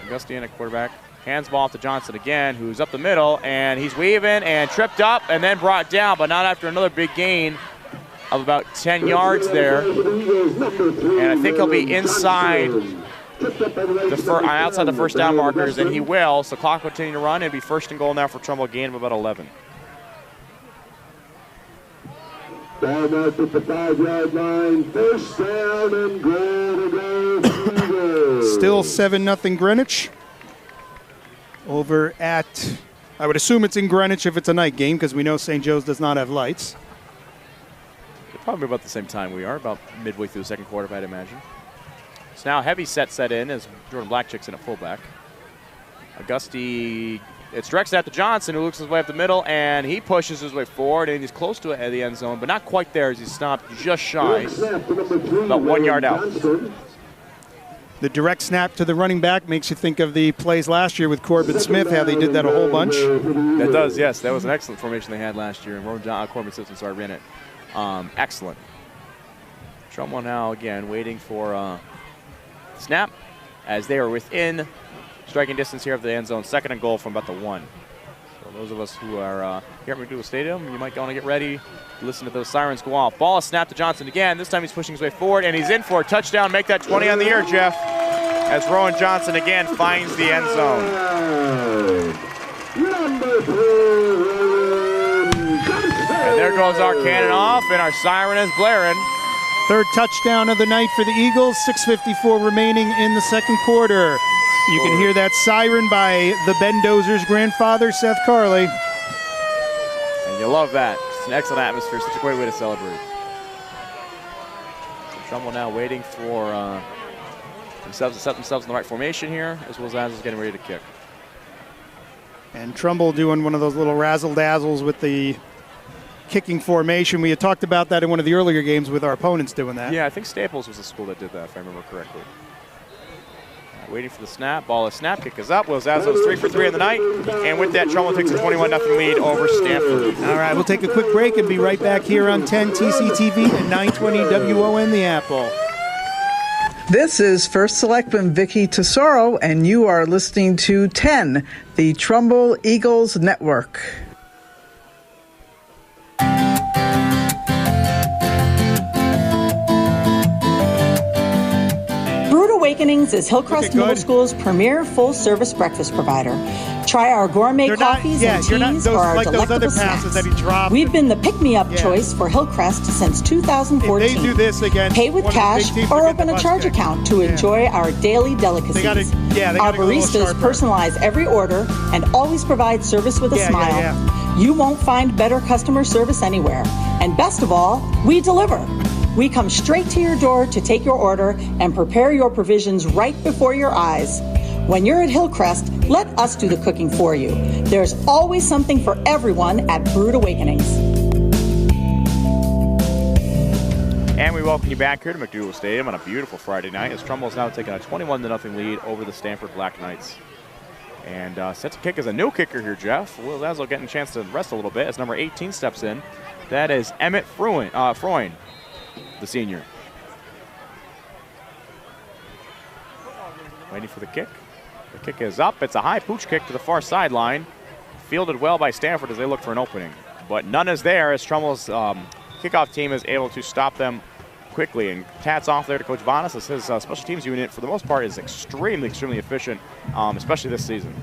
Augustian at quarterback. Hands ball to Johnson again, who's up the middle, and he's weaving and tripped up and then brought down, but not after another big gain of about 10 yards there. And I think he'll be inside outside the 1st down markers, and he will. So clock will continue to run. It'll be 1st and goal now for Trumbull, gain of about 11. Ball marked at the 5-yard line. 1st down and goal to go. Still 7-0 Greenwich. Over at, I would assume it's in Greenwich if it's a night game, because we know St. Joe's does not have lights. They're probably about the same time we are, about midway through the second quarter, I'd imagine. So now heavy set in as Jordan Blackchick's in at fullback. Augusti, it's directed at to Johnson, who looks his way up the middle, and he pushes his way forward, and he's close to it at the end zone, but not quite there as he's stopped just shy, about 1 yard out. The direct snap to the running back makes you think of the plays last year with Corbin Smith, how they did that a whole bunch. That does, yes. That was an excellent formation they had last year, and Corbin Smith ran it. Excellent. Trumbull now, again, waiting for snap as they are within striking distance here of the end zone. 2nd and goal from about the 1. So those of us who are here at McDougal Stadium, you might want to get ready. Listen to those sirens go off. Ball is snapped to Johnson again. This time he's pushing his way forward, and he's in for a touchdown. Make that 20 on the year, Jeff. As Rowan Johnson again finds the end zone. And there goes our cannon off, and our siren is blaring. 3rd touchdown of the night for the Eagles. 6:54 remaining in the second quarter. You can hear that siren by the Bendozer's grandfather, Seth Carley. And you love that. It's an excellent atmosphere. Such a great way to celebrate. So Trumbull now waiting for themselves to set themselves in the right formation here, as well as is getting ready to kick. And Trumbull doing one of those little razzle-dazzles with the kicking formation. We had talked about that in one of the earlier games with our opponents doing that. Yeah, I think Staples was the school that did that, if I remember correctly. Waiting for the snap. Ball is snapped. Kick is up. Will Zaslow is 3 for 3 in the night. And with that, Trumbull takes a 21-0 lead over Stanford. All right, we'll take a quick break and be right back here on 10 TCTV and 920 WON The Apple. This is First Selectman Vicky Tesoro, and you are listening to 10, the Trumbull Eagles Network. Awakenings is Hillcrest Middle School's premier full-service breakfast provider. Try our gourmet coffees and teas or our delectable snacks. We've been the pick-me-up choice for Hillcrest since 2014. They do this again. Pay with cash or open a charge account to enjoy our daily delicacies. Our baristas personalize every order and always provide service with a smile. You won't find better customer service anywhere. And best of all, we deliver. We come straight to your door to take your order and prepare your provisions right before your eyes. When you're at Hillcrest, let us do the cooking for you. There's always something for everyone at Brewed Awakenings. And we welcome you back here to McDougal Stadium on a beautiful Friday night as Trumbull is now taking a 21-0 lead over the Stamford Black Knights. And set to kick is a new kicker here, Jeff. Will Laszlo getting a chance to rest a little bit as number 18 steps in. That is Emmett Freund, the senior. Waiting for the kick. The kick is up. It's a high pooch kick to the far sideline. Fielded well by Stamford as they look for an opening. But none is there as Trumbull's kickoff team is able to stop them quickly. And hats off there to Coach Vanas as his special teams unit, for the most part, is extremely efficient, especially this season.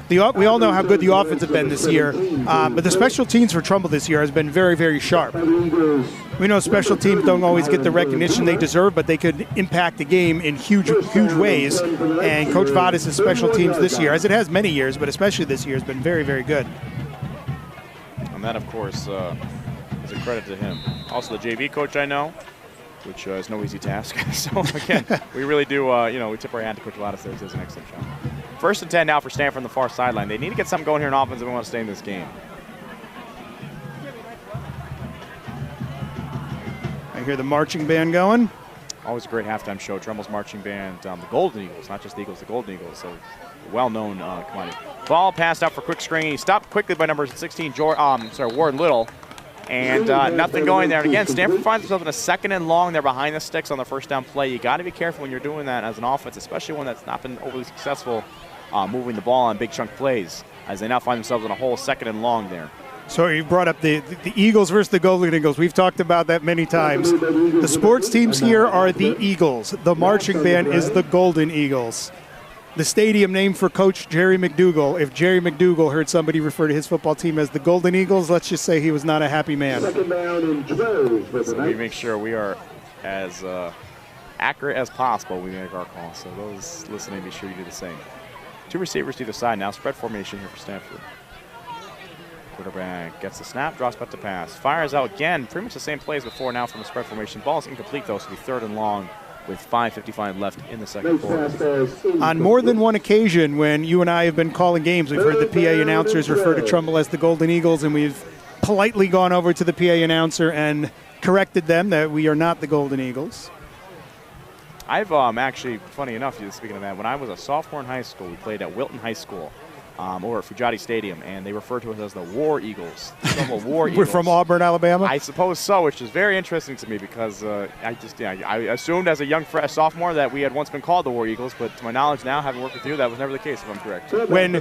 We all know how good the offense has been this year, but the special teams for Trumbull this year has been very, very sharp. We know special teams don't always get the recognition they deserve, but they could impact the game in huge ways. And Coach Vadas' special teams this year, as it has many years, but especially this year, has been very, very good. And that, of course, is a credit to him. Also, the JV coach I know, which is no easy task. So, again, we really do, we tip our hand to Coach Vadas there. He does an excellent job. 1st and 10 now for Stamford on the far sideline. They need to get something going here in offense if we want to stay in this game. I hear the marching band going. Always a great halftime show. Trumbull's marching band, the Golden Eagles, not just the Eagles, the Golden Eagles. So well-known commodity. Ball passed out for quick screen. He stopped quickly by number 16, Ward Little. And nothing going there. And again, Stamford finds themselves in a 2nd and long. They're behind the sticks on the first down play. You got to be careful when you're doing that as an offense, especially one that's not been overly successful moving the ball on big chunk plays, as they now find themselves in a whole 2nd and long there. So you brought up the Eagles versus the Golden Eagles. We've talked about that many times. The sports teams here are the Eagles. The marching band is the Golden Eagles. The stadium named for Coach Jerry McDougal. If Jerry McDougal heard somebody refer to his football team as the Golden Eagles, let's just say he was not a happy man. So we make sure we are as accurate as possible when we make our calls. So those listening, be sure you do the same. 2 receivers to either side now. Spread formation here for Stamford. Quarterback gets the snap, drops back to pass. Fires out again, pretty much the same plays before now from the spread formation. Ball is incomplete, though, so it'll be 3rd and long with 5:55 left in the second quarter. On more than one occasion when you and I have been calling games, we've heard the PA announcers refer to Trumbull as the Golden Eagles, and we've politely gone over to the PA announcer and corrected them that we are not the Golden Eagles. I've actually, funny enough, speaking of that, when I was a sophomore in high school, we played at Wilton High School over at Fujati Stadium, and they referred to us as the War Eagles. The War Eagles. We're from Auburn, Alabama? I suppose so, which is very interesting to me because I assumed as a young sophomore that we had once been called the War Eagles, but to my knowledge now, having worked with you, that was never the case, if I'm correct. When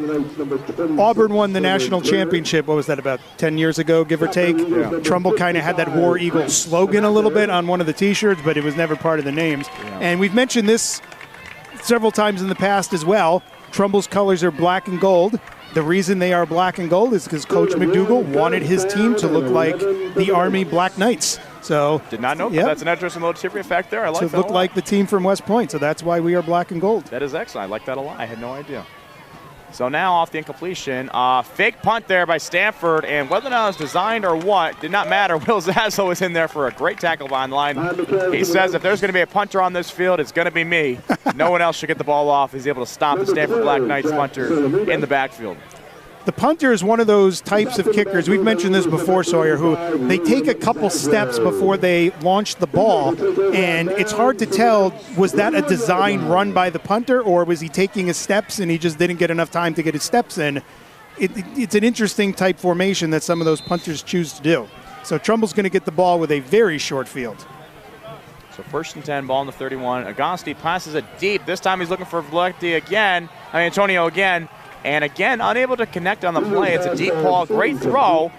Auburn won the national championship, what was that, about 10 years ago, give or take? Yeah. Trumbull kind of had that War Eagles slogan a little bit on one of the T-shirts, but it was never part of the names. Yeah. And we've mentioned this several times in the past as well. Trumbull's colors are black and gold. The reason they are black and gold is because Coach McDougal wanted his team to look like the Army Black Knights. So did not know. Yep. That's an interesting little trivia fact there. I like that. So it looked like the team from West Point, so that's why we are black and gold. That is excellent. I like that a lot. I had no idea. So now off the incompletion, fake punt there by Stamford, and whether or not it was designed or what, did not matter. Will Zazzle was in there for a great tackle behind the line. He says if there's going to be a punter on this field, it's going to be me. No one else should get the ball off. He's able to stop the Stamford Black Knights punter in the backfield. The punter is one of those types of kickers, we've mentioned this before, Sawyer, who they take a couple steps before they launch the ball, and it's hard to tell, was that a design run by the punter, or was he taking his steps and he just didn't get enough time to get his steps in? It's an interesting type formation that some of those punters choose to do. So Trumbull's going to get the ball with a very short field. So 1st and 10, ball in the 31. Agosti passes it deep. This time he's looking for Antonio again. And again, unable to connect on the play. It's a deep ball, great throw.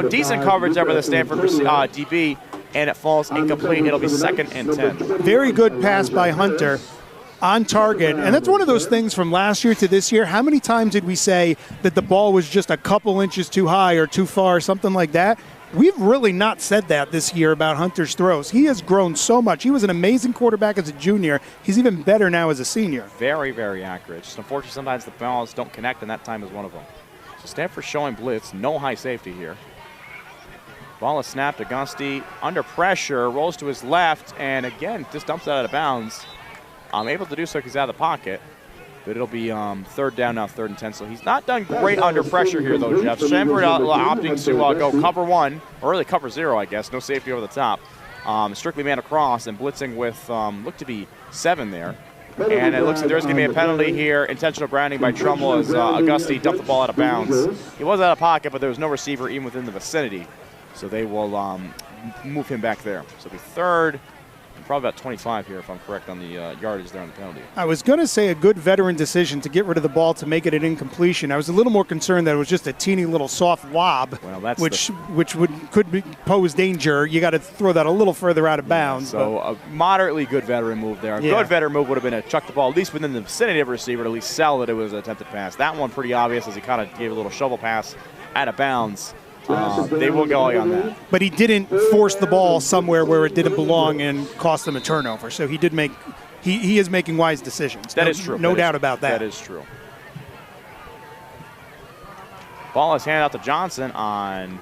Decent coverage there by the Stamford DB, and it falls incomplete. It'll be 2nd and 10. Very good pass by Hunter on target. And that's one of those things from last year to this year. How many times did we say that the ball was just a couple inches too high or too far, something like that? We've really not said that this year about Hunter's throws. He has grown so much. He was an amazing quarterback as a junior. He's even better now as a senior. Very, very accurate. Just unfortunately, sometimes the balls don't connect, and that time is one of them. So Stanford showing blitz. No high safety here. Ball is snapped. Augusti under pressure, rolls to his left, and again, just dumps it out of bounds. Able to do so because he's out of the pocket. But it'll be third down now, 3rd and 10. So he's not done great under pressure here, though, Jeff. Stamford opting to go cover 1, or really cover 0, I guess. No safety over the top. Strictly man across and blitzing with, looked to be 7 there. And it looks like there's going to be a penalty here. Intentional grounding by Trumbull as Augusti dumped the ball out of bounds. He was out of pocket, but there was no receiver even within the vicinity. So they will move him back there. So it'll be 3rd. Probably about 25 here, if I'm correct on the yardage there on the penalty. I was going to say a good veteran decision to get rid of the ball to make it an incompletion. I was a little more concerned that it was just a teeny little soft lob, well, which could pose danger. You got to throw that a little further out of bounds. So a moderately good veteran move there. A good veteran move would have been to chuck the ball at least within the vicinity of a receiver to at least sell that it was an attempted pass. That one pretty obvious as he kind of gave a little shovel pass out of bounds. They will go on that. But he didn't force the ball somewhere where it didn't belong and cost them a turnover. So he did make he is making wise decisions. That is true. No doubt about that. That is true. Ball is handed out to Johnson on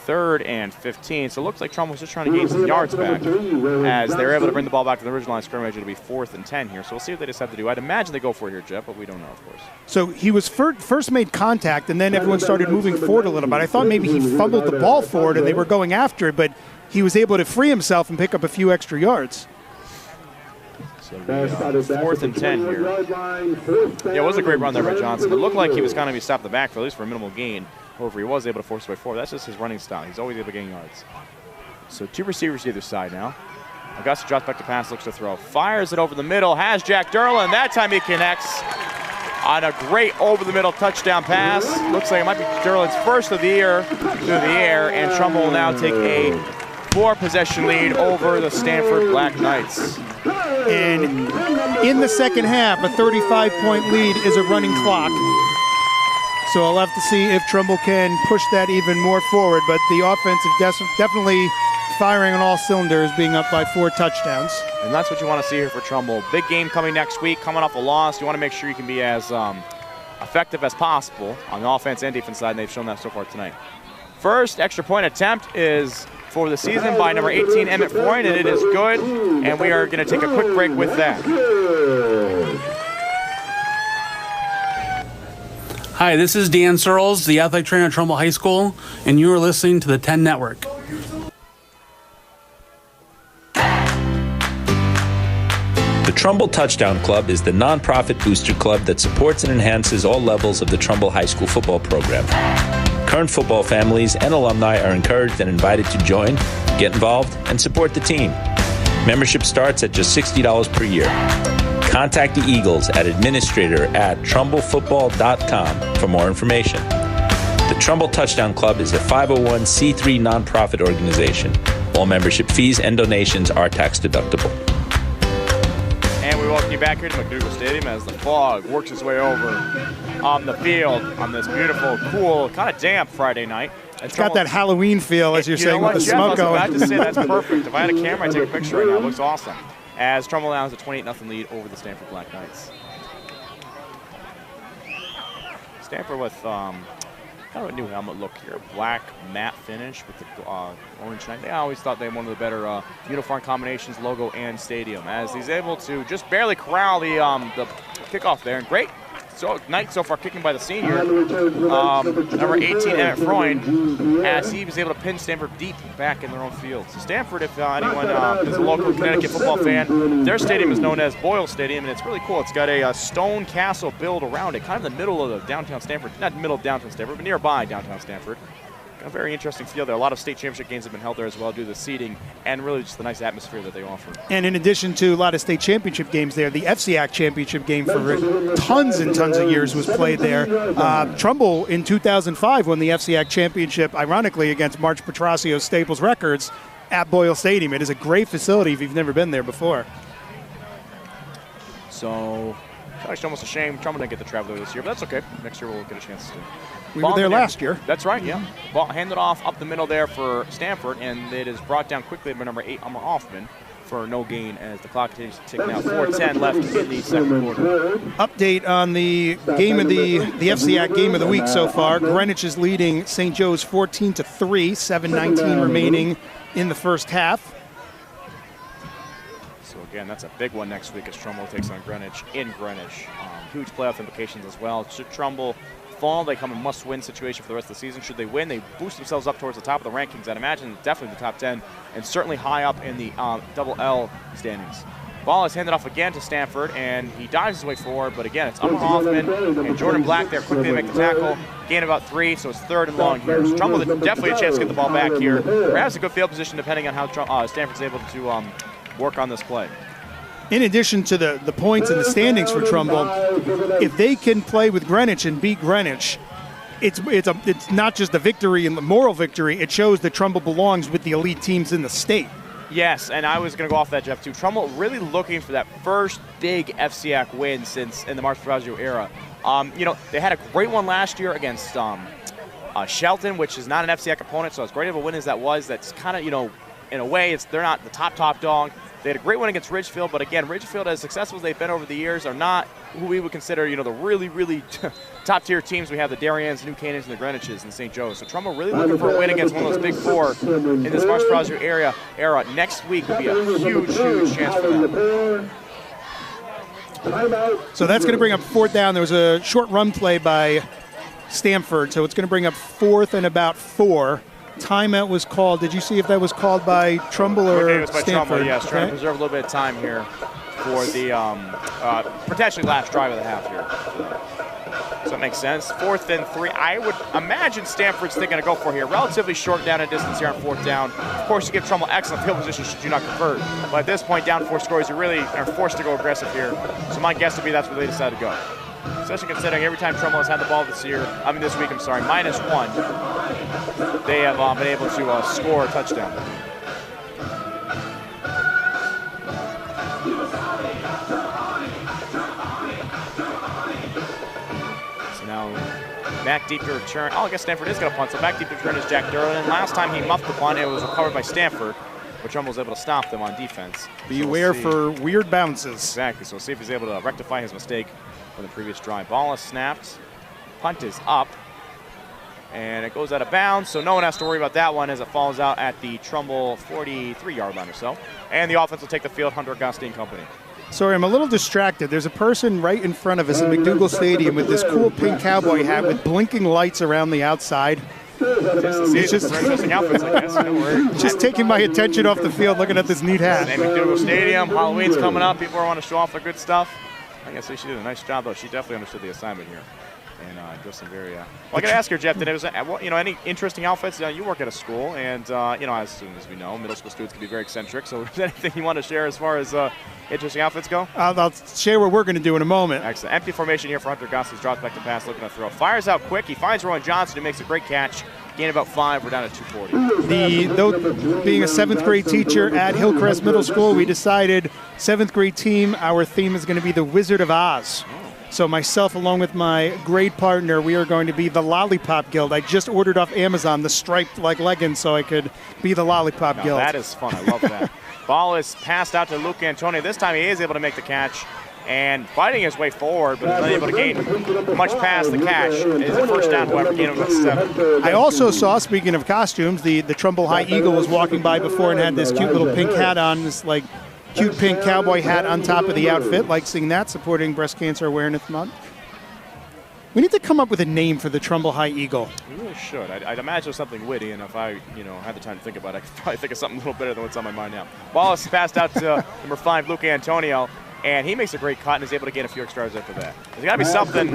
3rd and 15. So it looks like Trumbull was just trying to gain some yards back as they're able to bring the ball back to the original line of scrimmage. It'll be 4th and 10 here. So we'll see what they decide to do. I'd imagine they go for it here, Jeff, but we don't know, of course. So he was first made contact, and then everyone started moving forward a little bit. I thought maybe he fumbled the ball forward and they were going after it, but he was able to free himself and pick up a few extra yards. So 4th and 10 here. Yeah, it was a great run there by Johnson. It looked like he was going to be stopped in the back for at least for a minimal gain. However, he was able to force his way forward. That's just his running style. He's always able to gain yards. So 2 receivers either side now. Augusta drops back to pass, looks to throw. Fires it over the middle, has Jack Derlin. That time he connects on a great over-the-middle touchdown pass. Looks like it might be Derlin's first of the year through the air, and Trumbull will now take a 4-possession lead over the Stamford Black Knights. And in the second half, a 35-point lead is a running clock. So I'll have to see if Trumbull can push that even more forward. But the offense is definitely firing on all cylinders, being up by 4 touchdowns. And that's what you want to see here for Trumbull. Big game coming next week, coming off a loss. You want to make sure you can be as effective as possible on the offense and defense side, and they've shown that so far tonight. First extra point attempt is for the season by number 18, Emmett Freund, and it is good. And we are going to take a quick break with that. Hi, this is Dan Searles, the athletic trainer at Trumbull High School, and you are listening to the 10 Network. The Trumbull Touchdown Club is the nonprofit booster club that supports and enhances all levels of the Trumbull High School football program. Current football families and alumni are encouraged and invited to join, get involved, and support the team. Membership starts at just $60 per year. Contact the Eagles at administrator@trumbullfootball.com for more information. The Trumbull Touchdown Club is a 501c3 nonprofit organization. All membership fees and donations are tax deductible. And we welcome you back here to McDougal Stadium as the fog works its way over on the field on this beautiful, cool, kind of damp Friday night. It's got that Halloween feel, as you're saying, with the smoke going. I was about to say, that's perfect. If I had a camera, I'd take a picture right now. It looks awesome. As Trumbull now has a 28-0 lead over the Stamford Black Knights. Stamford with kind of a new helmet look here. Black matte finish with the orange knight. They always thought they had one of the better uniform combinations, logo and stadium, as he's able to just barely corral the kickoff there. And great Knight so far kicking by the senior. Number 18, Emmett Freund, as he was able to pin Stamford deep back in their own field. So Stamford, if anyone is a local Connecticut football fan, their stadium is known as Boyle Stadium, and it's really cool. It's got a stone castle built around it, kind of in the middle of the downtown Stamford, not middle of downtown Stamford, but nearby downtown Stamford. A very interesting field there. A lot of state championship games have been held there as well due to the seating and really just the nice atmosphere that they offer. And in addition to a lot of state championship games there, the FCAC championship game for tons and tons of years was played there. Trumbull in 2005 won the FCAC championship, ironically, against March Petrasio's Staples Records at Boyle Stadium. It is a great facility if you've never been there before. So, it's actually almost a shame Trumbull didn't get the traveler this year, but that's okay. Next year we'll get a chance to. We were there last year. That's right, yeah. Ball handed off up the middle there for Stamford, and it is brought down quickly by number 8, Elmer Hoffman. for no gain as the clock continues to tick now. 4:10 left in the second quarter. Update on the game of the FCAC game of the week so far. Greenwich is leading St. Joe's 14-3, 7:19 remaining in the first half. So again, that's a big one next week as Trumbull takes on Greenwich in Greenwich. Huge playoff implications as well. Should Trumbull fall, they come a must-win situation for the rest of the season. Should they win, they boost themselves up towards the top of the rankings. I'd imagine definitely the top 10 and certainly high up in the double L standings. Ball is handed off again to Stamford, and he dives his way forward, but again, it's Upper Hoffman and Jordan Black there quickly to make the tackle. Gain about 3, so it's 3rd and long here. So Trumbull definitely a chance to get the ball back here. Perhaps a good field position depending on how Stanford's able to work on this play. In addition to the points and the standings for Trumbull, if they can play with Greenwich and beat Greenwich, it's not just a victory and the moral victory. It shows that Trumbull belongs with the elite teams in the state. Yes, and I was going to go off that, Jeff, too. Trumbull really looking for that first big FCAC win since in the Mark Frazio era. They had a great one last year against Shelton, which is not an FCAC opponent, so as great of a win as that was, that's kind of, in a way, they're not the top dog. They had a great one against Ridgefield, but again, Ridgefield, as successful as they've been over the years, are not who we would consider, the really, really top-tier teams. We have the Darians, the New Canaans, and the Greenwiches, and St. Joe's. So Trumbull really looking for a win against one of those big four in this Marsh Frazio era. Next week would be a huge, huge chance for them. So that's going to bring up 4th down. There was a short run play by Stamford, so it's going to bring up 4th and about 4. Timeout was called. Did you see if that was called by Trumbull or it was by Stamford? Trumbull, yes. Trying to preserve a little bit of time here for the potentially last drive of the half here. So that makes sense. 4th and 3. I would imagine Stanford's thinking to go for here. Relatively short down in distance here on 4th down. Of course, you give Trumbull excellent field position should you not convert. But at this point, down 4 scores, you really are forced to go aggressive here. So my guess would be that's where they decided to go. Especially considering every time Trumbull has had the ball this week, -1, they have been able to score a touchdown. So now back deep to return. I guess Stanford is going to punt, so back deep to return is Jack Durlin. And last time he muffed the punt, it was recovered by Stanford, but Trumbull was able to stop them on defense. Beware for weird bounces. Exactly, so we'll see if he's able to rectify his mistake from the previous drive. Ball is snapped, punt is up, and it goes out of bounds, so no one has to worry about that one as it falls out at the Trumbull 43-yard line or so. And the offense will take the field, Hunter Augustine Company. Sorry, I'm a little distracted. There's a person right in front of us at McDougal Stadium with this cool pink cowboy hat with blinking lights around the outside. It's just interesting outfits, I guess. Just taking my attention off the field, looking at this neat hat. And McDougal Stadium, Halloween's coming up. People want to show off their good stuff. I guess she did a nice job, though. She definitely understood the assignment here. And dressed in very. Well, I got to ask her, Jeff, did it was any interesting outfits? You work at a school, and as soon as we know, middle school students can be very eccentric. So, is there anything you want to share as far as interesting outfits go? I'll share what we're going to do in a moment. Excellent. Empty formation here for Hunter Gossett. Drops back to pass, looking to throw. Fires out quick. He finds Rowan Johnson, who makes a great catch. Gain about 5. We're down at 240. Though being a 7th grade teacher at Hillcrest Middle School, we decided 7th grade team, our theme is going to be the Wizard of Oz. So myself, along with my grade partner, we are going to be the Lollipop Guild. I just ordered off Amazon the striped leggings so I could be the Lollipop Guild. That is fun. I love that. Ball is passed out to Luke Antonio. This time he is able to make the catch and fighting his way forward, but is unable to gain much past the catch. It is a first down, however, gain of about 7. I also saw, speaking of costumes, the Trumbull High Eagle was walking by before and had this cute little pink hat on, this cute pink cowboy hat on top of the outfit. Like seeing that, supporting Breast Cancer Awareness Month. We need to come up with a name for the Trumbull High Eagle. We really should. I'd imagine something witty, and if I, had the time to think about it, I could probably think of something a little better than what's on my mind now. Ball is passed out to number 5, Luke Antonio, and he makes a great cut and is able to gain a few extra yards after that. There's got to be something.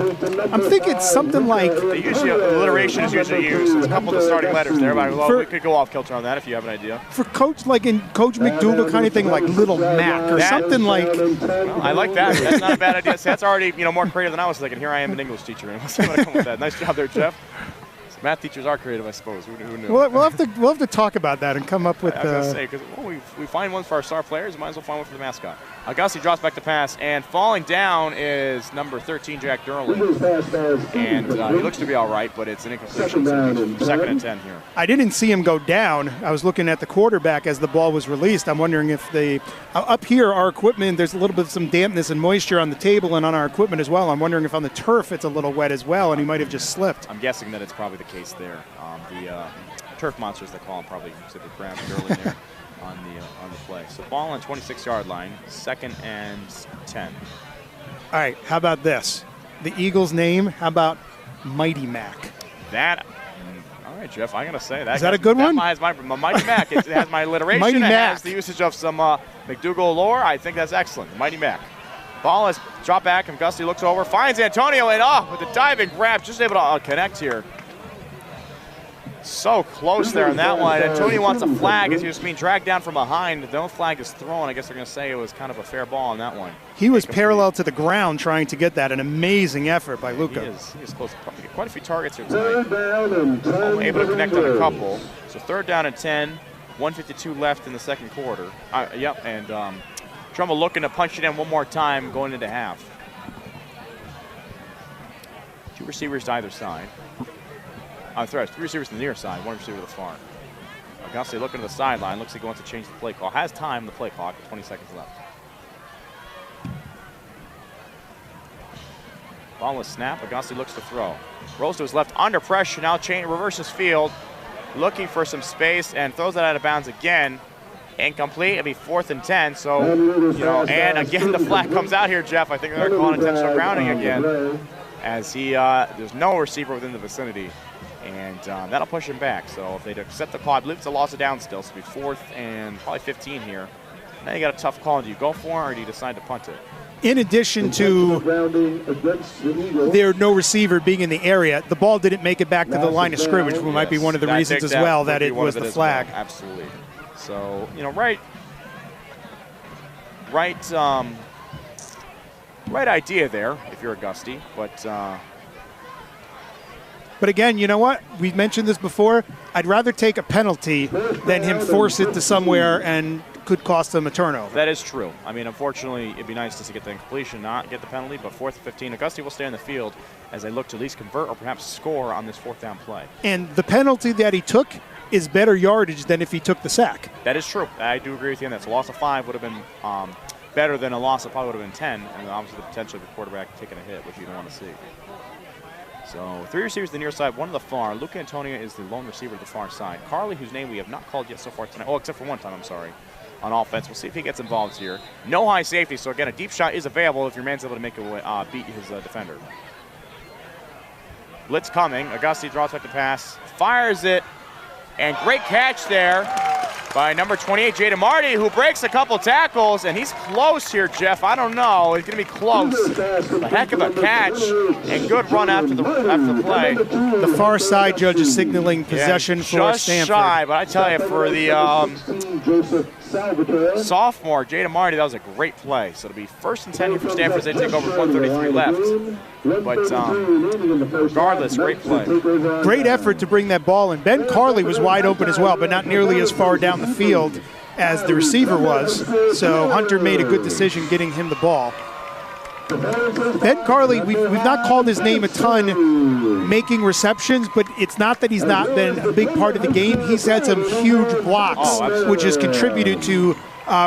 I'm thinking something like. Alliteration is usually used. There's a couple of the starting letters there, but we could go off kilter on that if you have an idea. For Coach, like in Coach McDougal kind of thing, like Little Mac or something like. Well, I like that. That's not a bad idea. So that's already more creative than I was thinking. Here I am, an English teacher, and let's see what I come with that. Nice job there, Jeff. Math teachers are creative, I suppose. Who knew? We'll have to talk about that and come up with. I was going to say, because we find one for our star players, we might as well find one for the mascot. Augusti drops back to pass, and falling down is number 13, Jack Derlin. And he looks to be all right, but it's an incompletion. So second and 10 here. I didn't see him go down. I was looking at the quarterback as the ball was released. I'm wondering if up here, our equipment, there's a little bit of some dampness and moisture on the table and on our equipment as well. I'm wondering if on the turf it's a little wet as well, and he might have just slipped. I'm guessing that it's probably the case there. The turf monsters, they call him, probably grabbed Derlin there. On the play. So ball on 26-yard line, second and 10. All right, how about this? The Eagles' name, how about Mighty Mac? All right, Jeff, I'm going to say that. Is that a good one? That has my Mighty Mac. It has my alliteration. Mighty Mac. Has the usage of some McDougal lore. I think that's excellent. Mighty Mac. Ball is dropped back, and Gusty looks over, finds Antonio, and with a diving grab, just able to connect here. So close there on that one. Antonio wants a flag as he was being dragged down from behind. No flag is thrown. I guess they're going to say it was kind of a fair ball on that one. He was parallel to the ground trying to get that. An amazing effort by Luca. He is close. Quite a few targets here tonight. Able to connect on a couple. So third down and 10. 1:52 left in the second quarter. And Trumbull looking to punch it in one more time going into half. Two receivers to either side. Three receivers to the near side, one receiver to the far. Augusti looking to the sideline. Looks like he wants to change the play call. Has time, the play clock, with 20 seconds left. Ball is snap. Augusti looks to throw. Rolls to his left under pressure. Now reverses field. Looking for some space and throws it out of bounds again. Incomplete. It'll be 4th and 10. So, and again, the flag comes out here, Jeff. I think they're calling intentional grounding again. As there's no receiver within the vicinity. And that'll push him back. So if they'd accept the call, I believe it's a loss of down still. So it'll be 4th and probably 15 here. Now you got a tough call. Do you go for it or do you decide to punt it? In addition to there no receiver being in the area, the ball didn't make it back to the line of scrimmage, which might be one of the reasons as well that it was the flag. Well. Absolutely. So, right idea there if you're Augusti, But again, you know what? We've mentioned this before. I'd rather take a penalty than him force it to somewhere and could cost them a turnover. That is true. I mean, unfortunately, it'd be nice to get the incompletion, not get the penalty, but 4th and 15. Augusti will stay on the field as they look to at least convert or perhaps score on this 4th down play. And the penalty that he took is better yardage than if he took the sack. That is true. I do agree with you on that. So a loss of 5 would have been better than a loss of probably would have been 10, and obviously the potential of the quarterback taking a hit, which you don't want to see. So 3 receivers to the near side, 1 to the far. Luca Antonio is the lone receiver to the far side. Carly, whose name we have not called yet so far tonight. Oh, except for one time, I'm sorry, on offense. We'll see if he gets involved here. No high safety, so again, a deep shot is available if your man's able to make it beat his defender. Blitz coming. Augusti draws back the pass, fires it, and great catch there by number 28, Jaden Marty, who breaks a couple tackles, and he's close here, Jeff. I don't know. He's going to be close. A heck of a catch and good run after the play. The far side judge is signaling possession for Stanford. Just shy, but I tell you, for the sophomore, Jaden Marty, that was a great play. So it'll be 1st and 10 here for Stanford as they take over 1:33 left. But regardless, great play. Great effort to bring that ball in. Ben Carley was wide open as well, but not nearly as far down the field as the receiver was. So Hunter made a good decision getting him the ball. Ben Carley, we've not called his name a ton making receptions, but it's not that he's not been a big part of the game. He's had some huge blocks, which has contributed to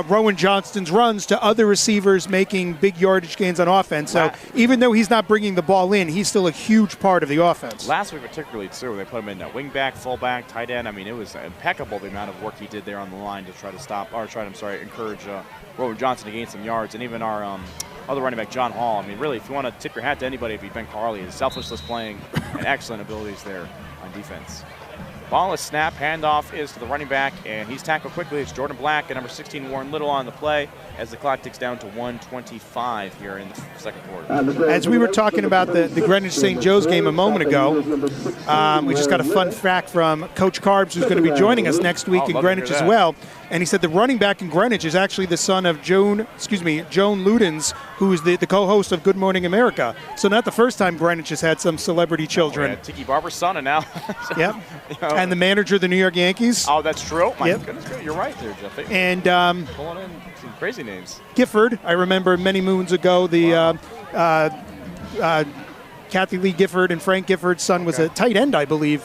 Rowan Johnston's runs to other receivers making big yardage gains on offense. So even though he's not bringing the ball in, he's still a huge part of the offense. Last week particularly, too, they put him in that wing back, fullback, tight end. I mean, it was impeccable the amount of work he did there on the line to try to encourage Rowan Johnson to gain some yards. And even our other running back, John Hall. I mean, really, if you want to tip your hat to anybody, it'd be Ben Carley. His selflessness playing and excellent abilities there on defense. Ball is snap, handoff is to the running back, and he's tackled quickly. It's Jordan Black and number 16, Warren Little on the play as the clock ticks down to 1:25 here in the second quarter. As we were talking about the Greenwich St. Joe's game a moment ago, we just got a fun fact from Coach Carbs, who's going to be joining us next week in Greenwich as well. And he said the running back in Greenwich is actually the son of Joan Ludens, who is the co-host of Good Morning America. So not the first time Greenwich has had some celebrity children. Tiki Barber's son, and now. Yep. And the manager of the New York Yankees. Oh, that's true. My goodness, you're right there, Jeff. And pulling in some crazy names. Gifford, I remember many moons ago, the Kathy Lee Gifford and Frank Gifford's son was a tight end, I believe,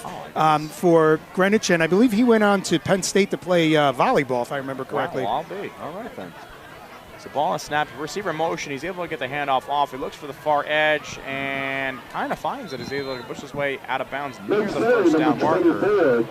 for Greenwich, and I believe he went on to Penn State to play volleyball, if I remember correctly. Wow, I'll be. All right, then. So ball and snap, receiver motion. He's able to get the handoff off. He looks for the far edge and kind of finds it. He's able to push his way out of bounds near the first down marker.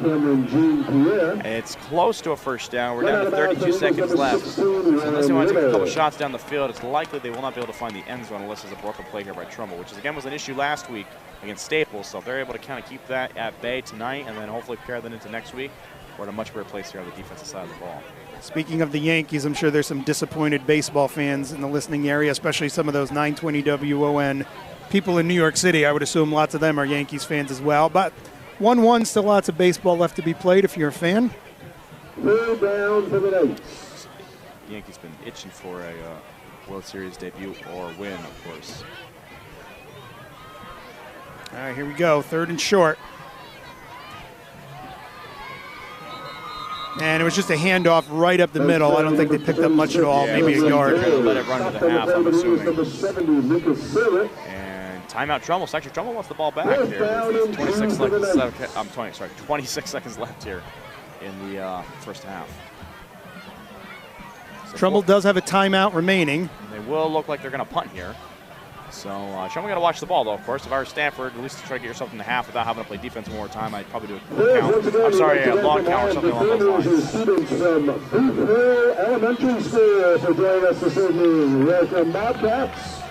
It's close to a first down. We're down to 32 seconds left. So unless they want to take a couple shots down the field, it's likely they will not be able to find the end zone unless there's a broken play here by Trumbull, which is, again, was an issue last week against Staples. So if they're able to kind of keep that at bay tonight and then hopefully carry that into next week, we're in a much better place here on the defensive side of the ball. Speaking of the Yankees, I'm sure there's some disappointed baseball fans in the listening area, especially some of those 920 WON people in New York City. I would assume lots of them are Yankees fans as well. But 1-1, still lots of baseball left to be played if you're a fan. Third down for the Knights. Yankees been itching for a World Series debut or win, of course. All right, here we go. 3rd and short. And it was just a handoff right up the middle. I don't think they picked up much at all, maybe a yard. Let it run to the half, I'm assuming. And timeout Trumbull. Actually, Trumbull wants the ball back here. 26 seconds left here in the first half. So Trumbull does have a timeout remaining. They will look like they're going to punt here. So Trumbull got to watch the ball, though, of course. If I were Stanford, at least to try to get yourself in the half without having to play defense one more time, I'd probably do a long count or something along those lines. Students from Boothville Elementary School for joining us this evening. Welcome, Bobcats.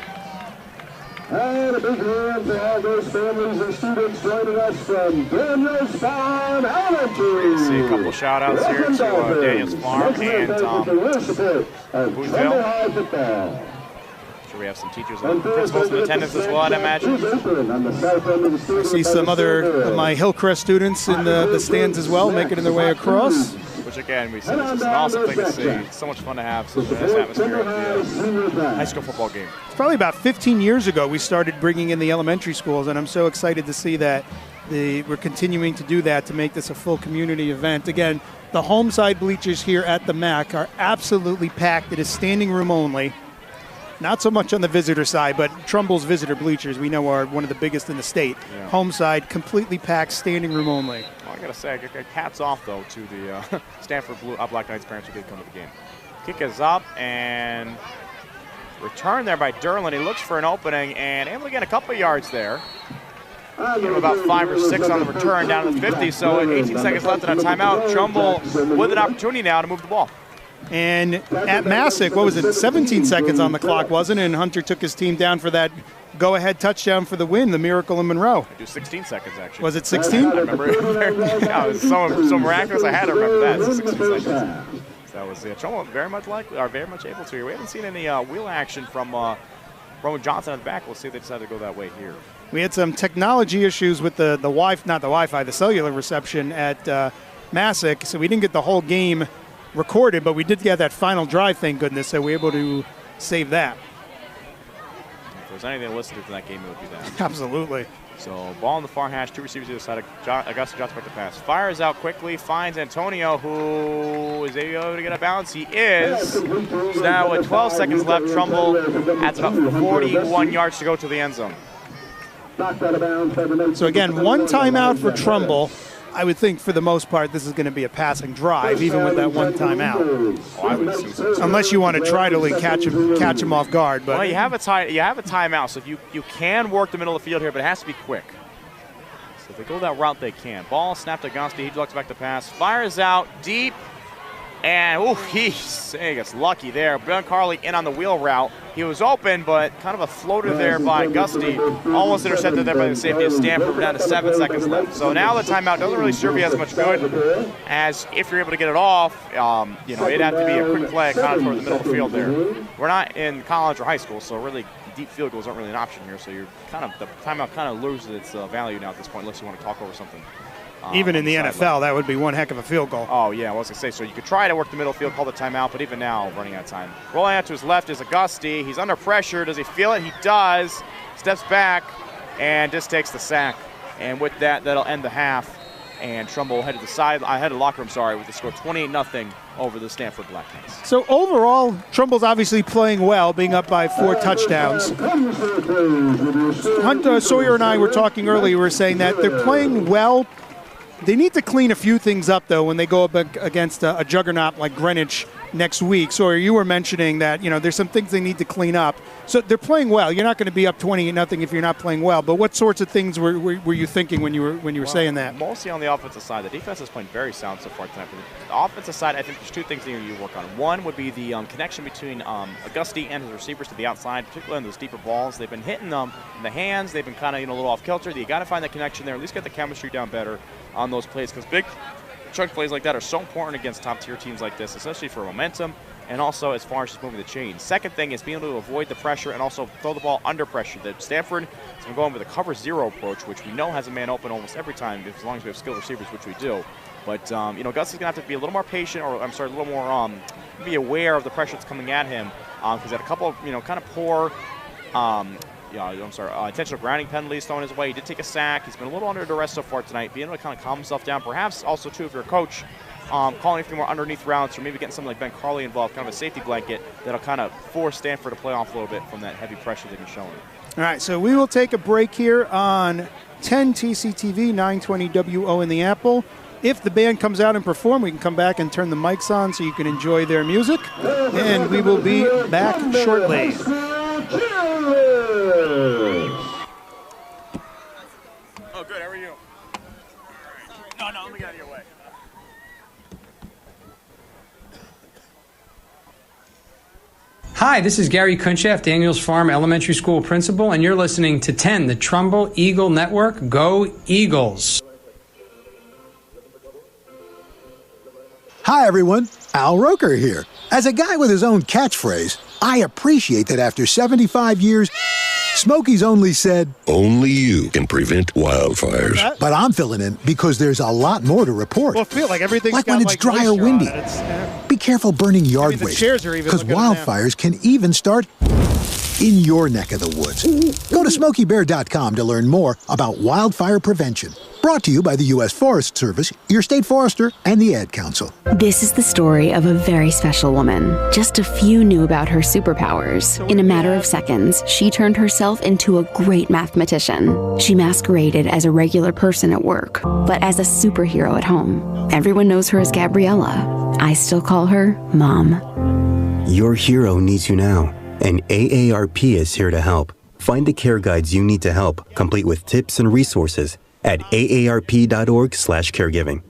And a big hand for all those families and students joining us from Daniels Farm Elementary. See a couple of shout-outs here to Daniels Farm and Boothville. We have some teachers and principals in attendance as well, I'd imagine. I see some other of my Hillcrest students in the stands as well, making their way across. Which, again, we said this is an awesome thing to see. It's so much fun to have such a nice atmosphere at the high school football game. It's probably about 15 years ago we started bringing in the elementary schools, and I'm so excited to see that we're continuing to do that to make this a full community event. Again, the home side bleachers here at the MAC are absolutely packed. It is standing room only. Not so much on the visitor side, but Trumbull's visitor bleachers, we know, are one of the biggest in the state. Yeah. Home side, completely packed, standing room only. Well, I got to say, hats off, though, to the Stamford Black Knights parents who did come to the game. Kick is up, and return there by Derlin. He looks for an opening, and able to get a couple of yards there. About 5 or 6 on the return down to the 50, so 18 seconds left in a timeout. Trumbull with an opportunity now to move the ball. And at Massac, what was it, 17 seconds on the clock, wasn't it? And Hunter took his team down for that go-ahead touchdown for the win, the Miracle in Monroe. I do 16 seconds, actually. Was it 16? I remember it. Yeah, it was so miraculous, I had to remember that. 16 seconds. So that was Trumbull very much able to here. We haven't seen any wheel action from Roman Johnson on the back. We'll see if they decide to go that way here. We had some technology issues with the cellular reception at Massac, so we didn't get the whole game recorded, but we did get that final drive, thank goodness, so we were able to save that. If there's anything to listen to that game, it would be that. Absolutely. So ball on the far hash, 2 receivers either side. Augusta Johnson back to pass. Fires out quickly, finds Antonio, who is able to get a bounce. He is. So now with 12 seconds left, Trumbull adds about 41 yards to go to the end zone. So again, one timeout for Trumbull. I would think for the most part this is going to be a passing drive, even with that one timeout. Oh, I would assume so. Unless you want to try to catch him off guard. But well, you have a timeout, so you can work the middle of the field here, but it has to be quick. So if they go that route, they can. Ball snapped to Gonski. He looks back to pass. Fires out deep. And he gets lucky there. Ben Carley in on the wheel route. He was open, but kind of a floater there by Gusty. Almost intercepted there by the safety of Stanford. We're down to 7 seconds left. So now the timeout doesn't really serve you as much good as if you're able to get it off. It'd have to be a quick play kind of toward the middle of the field there. We're not in college or high school, so really deep field goals aren't really an option here. So the timeout kind of loses its value now at this point, unless you want to talk over something. Even in the NFL, that would be one heck of a field goal. Oh, yeah, I was going to say, so you could try to work the middle field, call the timeout, but even now, running out of time. Rolling out to his left is Augusti. He's under pressure. Does he feel it? He does. Steps back and just takes the sack. And with that, that'll end the half. And Trumbull headed to the locker room, with the score 28-0 over the Stamford Blackheads. So overall, Trumbull's obviously playing well, being up by 4 touchdowns. Hunt Sawyer and I were talking earlier. We were saying that they're playing well. They need to clean a few things up, though, when they go up against a juggernaut like Greenwich next week. Sawyer, you were mentioning that, there's some things they need to clean up. So they're playing well. You're not going to be up 20-0 if you're not playing well. But what sorts of things were you thinking when you were saying that? Mostly on the offensive side. The defense is playing very sound so far tonight. But the offensive side, I think there's 2 things that you work on. One would be the connection between Augusti and his receivers to the outside, particularly on those deeper balls. They've been hitting them in the hands. They've been kind of a little off kilter. You got to find that connection there. At least get the chemistry down better on those plays, because big chunk plays like that are so important against top-tier teams like this, especially for momentum and also as far as just moving the chain. Second thing is being able to avoid the pressure and also throw the ball under pressure. That Stanford has been going with a cover 0 approach, which we know has a man open almost every time, as long as we have skilled receivers, which we do. But, Gus is going to have to be a little more patient, a little more be aware of the pressure that's coming at him, because he had a couple of, kind of poor intentional grounding penalties thrown his way. He did take a sack. He's been a little under duress so far tonight, being able to kind of calm himself down. Perhaps also, too, if you're a coach, calling a few more underneath routes or maybe getting something like Ben Carley involved, kind of a safety blanket that'll kind of force Stanford to play off a little bit from that heavy pressure that he's showing. All right, so we will take a break here on 10 TCTV, 920 WO in the Apple. If the band comes out and perform, we can come back and turn the mics on so you can enjoy their music. And we will be back shortly. Oh, good. How are you? No, let me get out of your way. Hi, this is Gary Kunshaft, Daniels Farm Elementary School Principal, and you're listening to 10, the Trumbull Eagle Network. Go Eagles! Hi, everyone. Al Roker here. As a guy with his own catchphrase, I appreciate that after 75 years, Smokey's only said, "Only you can prevent wildfires." But I'm filling in because there's a lot more to report. Well, I feel like everything's like when it's dry or windy. Be careful burning yard waste, because wildfires can even start in your neck of the woods. Go to SmokeyBear.com to learn more about wildfire prevention. Brought to you by the U.S. Forest Service, your state forester, and the Ad Council. This is the story of a very special woman. Just a few knew about her superpowers. In a matter of seconds, she turned herself into a great mathematician. She masqueraded as a regular person at work, but as a superhero at home. Everyone knows her as Gabriella. I still call her Mom. Your hero needs you now, and AARP is here to help. Find the care guides you need to help, complete with tips and resources at aarp.org/caregiving.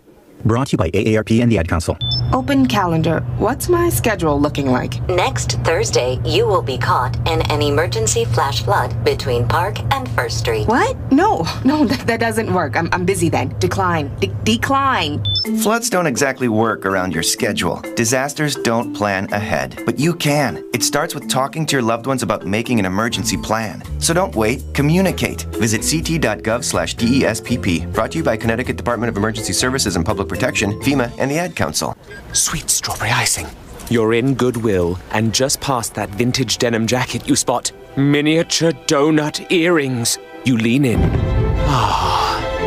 Brought to you by AARP and the Ad Council. Open calendar. What's my schedule looking like? Next Thursday, you will be caught in an emergency flash flood between Park and First Street. What? No, that doesn't work. I'm busy then. Decline. Decline. Floods don't exactly work around your schedule. Disasters don't plan ahead, but you can. It starts with talking to your loved ones about making an emergency plan. So don't wait, communicate. Visit ct.gov/DESPP. Brought to you by Connecticut Department of Emergency Services and Public Protection, FEMA, and the Ad Council. Sweet strawberry icing. You're in Goodwill, and just past that vintage denim jacket you spot miniature donut earrings. You lean in.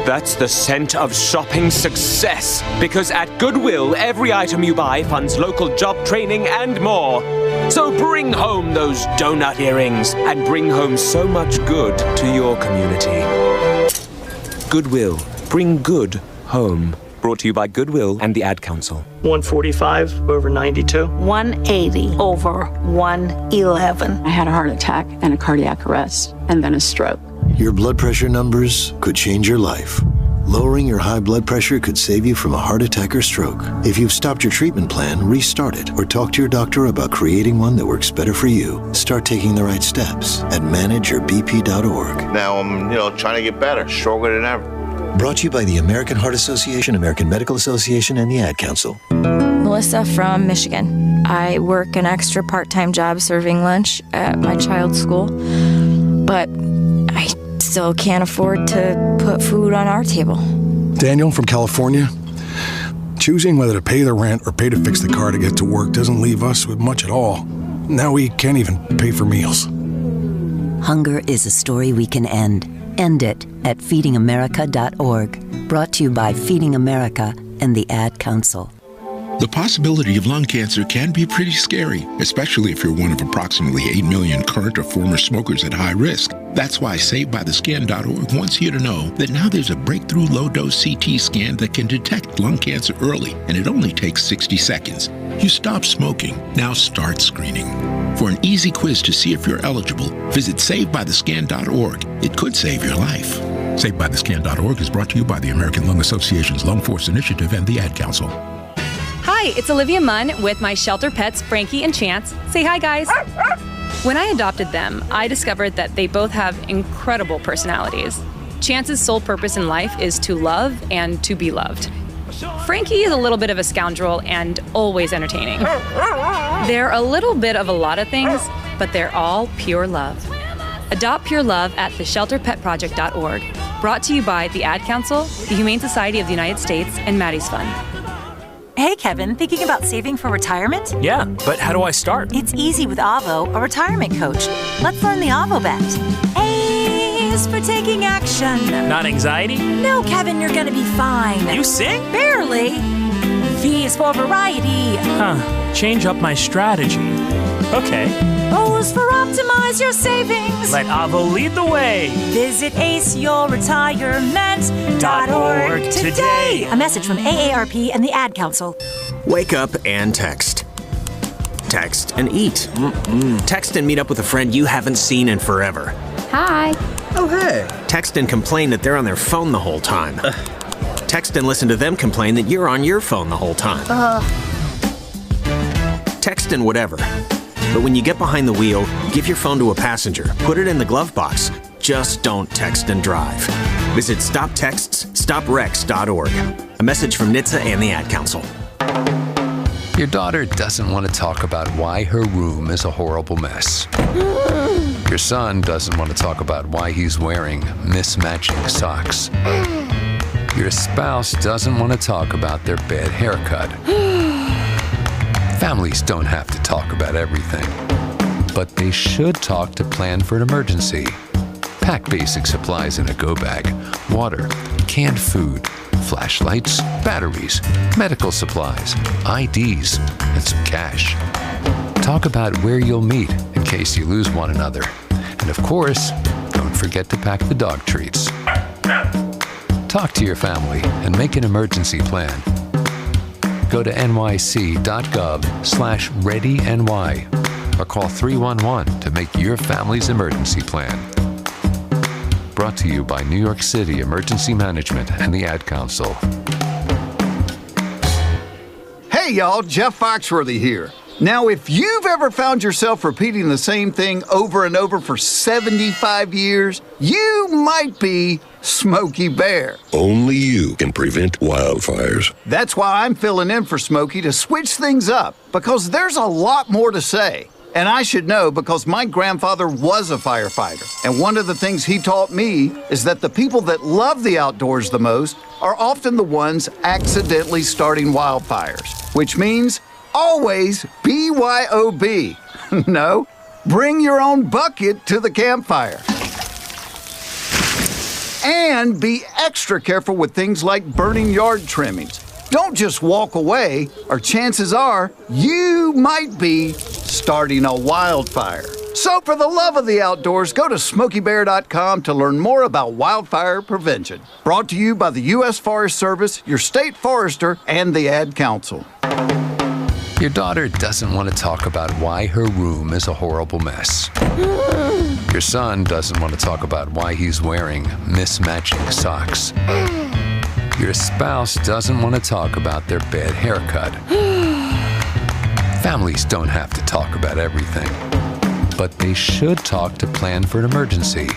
That's the scent of shopping success. Because at Goodwill, every item you buy funds local job training and more. So bring home those donut earrings and bring home so much good to your community. Goodwill. Bring good home. Brought to you by Goodwill and the Ad Council. 145 over 92. 180 over 111. I had a heart attack and a cardiac arrest and then a stroke. Your blood pressure numbers could change your life. Lowering your high blood pressure could save you from a heart attack or stroke. If you've stopped your treatment plan, restart it or talk to your doctor about creating one that works better for you. Start taking the right steps at manageyourbp.org. Now I'm, trying to get better, stronger than ever. Brought to you by the American Heart Association, American Medical Association, and the Ad Council. Melissa from Michigan. I work an extra part-time job serving lunch at my child's school, but I still can't afford to put food on our table. Daniel from California. Choosing whether to pay the rent or pay to fix the car to get to work doesn't leave us with much at all. Now we can't even pay for meals. Hunger is a story we can end. End it at feedingamerica.org. Brought to you by Feeding America and the Ad Council. The possibility of lung cancer can be pretty scary, especially if you're one of approximately 8 million current or former smokers at high risk. That's why SaveByTheScan.org wants you to know that now there's a breakthrough low-dose CT scan that can detect lung cancer early, and it only takes 60 seconds. You stop smoking, now start screening. For an easy quiz to see if you're eligible, visit SaveByTheScan.org. It could save your life. SaveByTheScan.org is brought to you by the American Lung Association's Lung Force Initiative and the Ad Council. Hi, it's Olivia Munn with my shelter pets, Frankie and Chance. Say hi, guys. When I adopted them, I discovered that they both have incredible personalities. Chance's sole purpose in life is to love and to be loved. Frankie is a little bit of a scoundrel and always entertaining. They're a little bit of a lot of things, but they're all pure love. Adopt pure love at theshelterpetproject.org. Brought to you by the Ad Council, the Humane Society of the United States, and Maddie's Fund. Hey, Kevin, thinking about saving for retirement? Yeah, but how do I start? It's easy with Avo, a retirement coach. Let's learn the Avo bet. A is for taking action. Not anxiety? No, Kevin, you're gonna be fine. You sing? Barely. V is for variety. Change up my strategy. Okay. O is for optimize your savings. Let Avo lead the way. Visit aceyourretirement.org today. A message from AARP and the Ad Council. Wake up and text. Text and eat. Text and meet up with a friend you haven't seen in forever. Hi. Oh, hey. Text and complain that they're on their phone the whole time. Text and listen to them complain that you're on your phone the whole time. Text and whatever. But when you get behind the wheel, give your phone to a passenger. Put it in the glove box. Just don't text and drive. Visit StopTextsStopWrecks.org. A message from NHTSA and the Ad Council. Your daughter doesn't want to talk about why her room is a horrible mess. Your son doesn't want to talk about why he's wearing mismatching socks. Your spouse doesn't want to talk about their bad haircut. Families don't have to talk about everything, but they should talk to plan for an emergency. Pack basic supplies in a go bag: water, canned food, flashlights, batteries, medical supplies, IDs, and some cash. Talk about where you'll meet in case you lose one another. And of course, don't forget to pack the dog treats. Talk to your family and make an emergency plan. Go to nyc.gov/readyny or call 311 to make your family's emergency plan. Brought to you by New York City Emergency Management and the Ad Council. Hey y'all, Jeff Foxworthy here. Now, if you've ever found yourself repeating the same thing over and over for 75 years, you might be Smokey Bear. Only you can prevent wildfires. That's why I'm filling in for Smokey to switch things up, because there's a lot more to say. And I should know because my grandfather was a firefighter. And one of the things he taught me is that the people that love the outdoors the most are often the ones accidentally starting wildfires, which means always BYOB. No, bring your own bucket to the campfire. And be extra careful with things like burning yard trimmings. Don't just walk away, or chances are you might be starting a wildfire. So for the love of the outdoors, go to SmokeyBear.com to learn more about wildfire prevention. Brought to you by the U.S. Forest Service, your state forester, and the Ad Council. Your daughter doesn't want to talk about why her room is a horrible mess. Your son doesn't want to talk about why he's wearing mismatching socks. Your spouse doesn't want to talk about their bad haircut. Families don't have to talk about everything, but they should talk to plan for an emergency.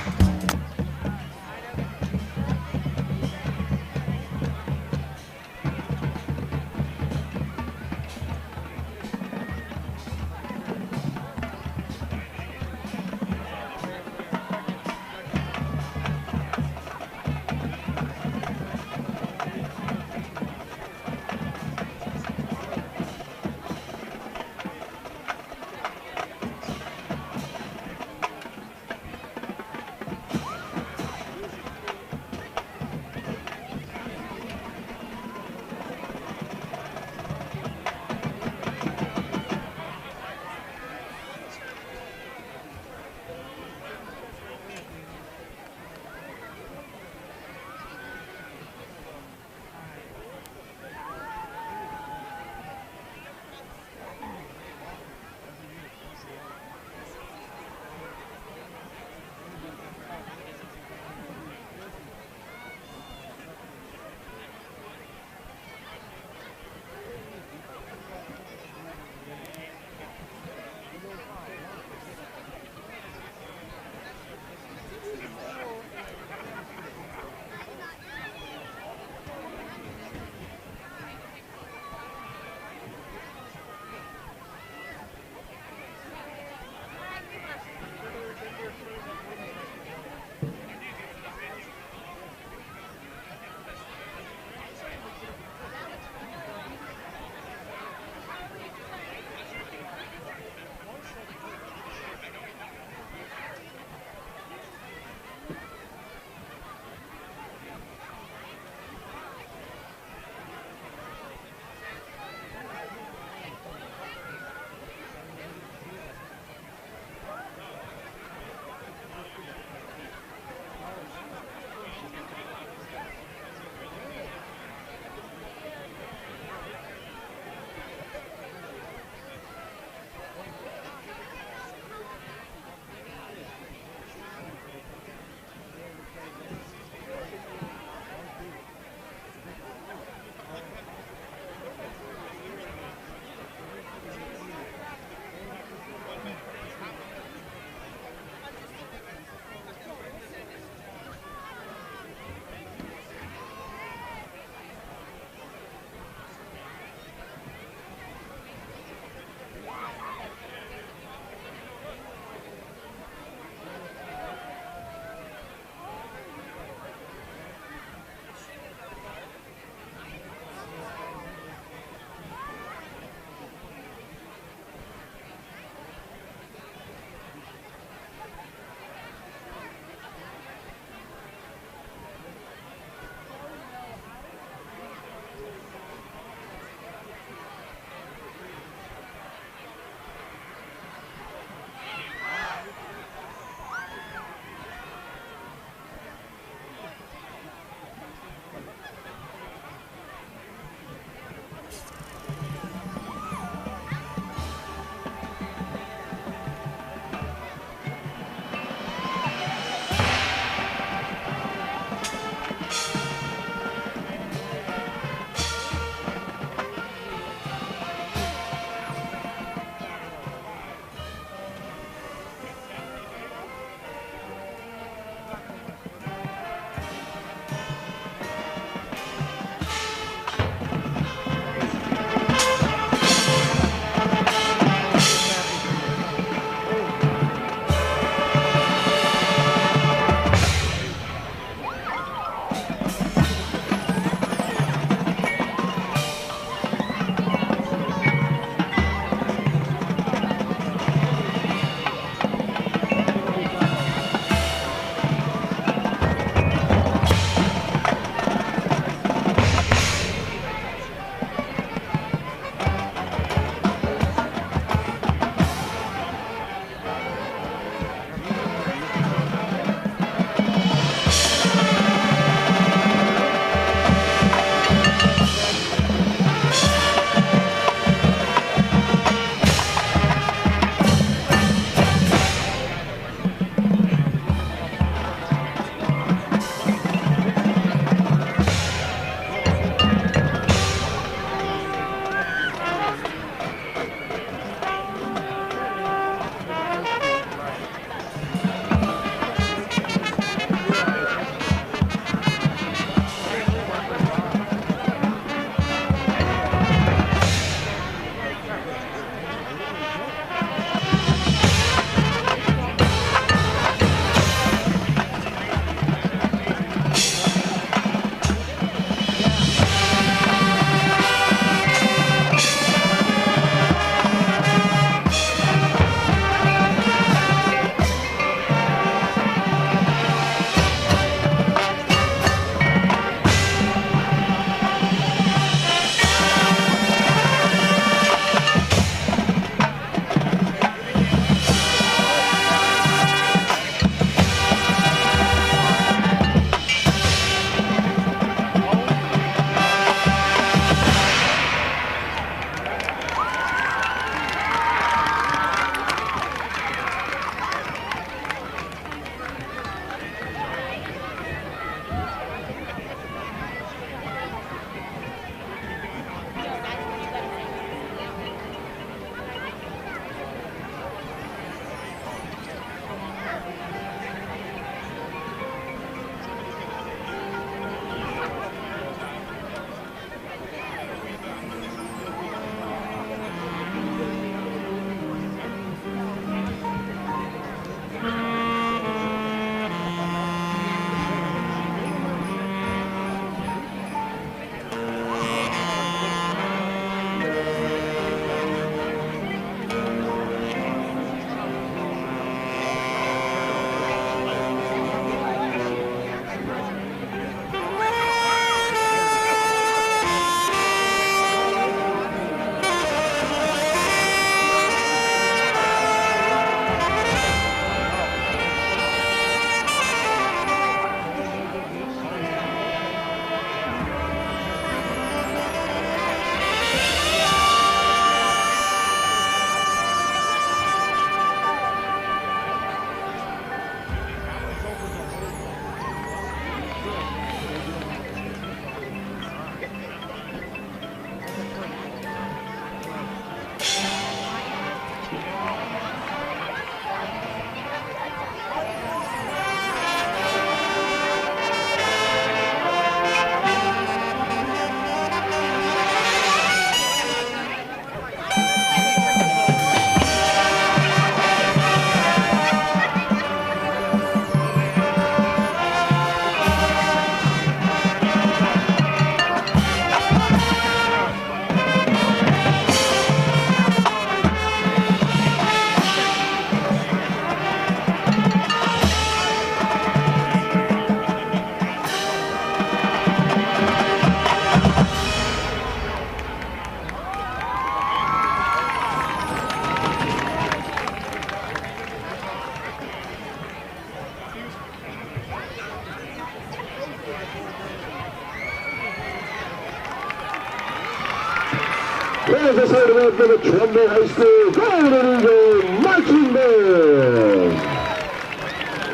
Here's the side of the Trumbull High School Golden Eagle Marching Band.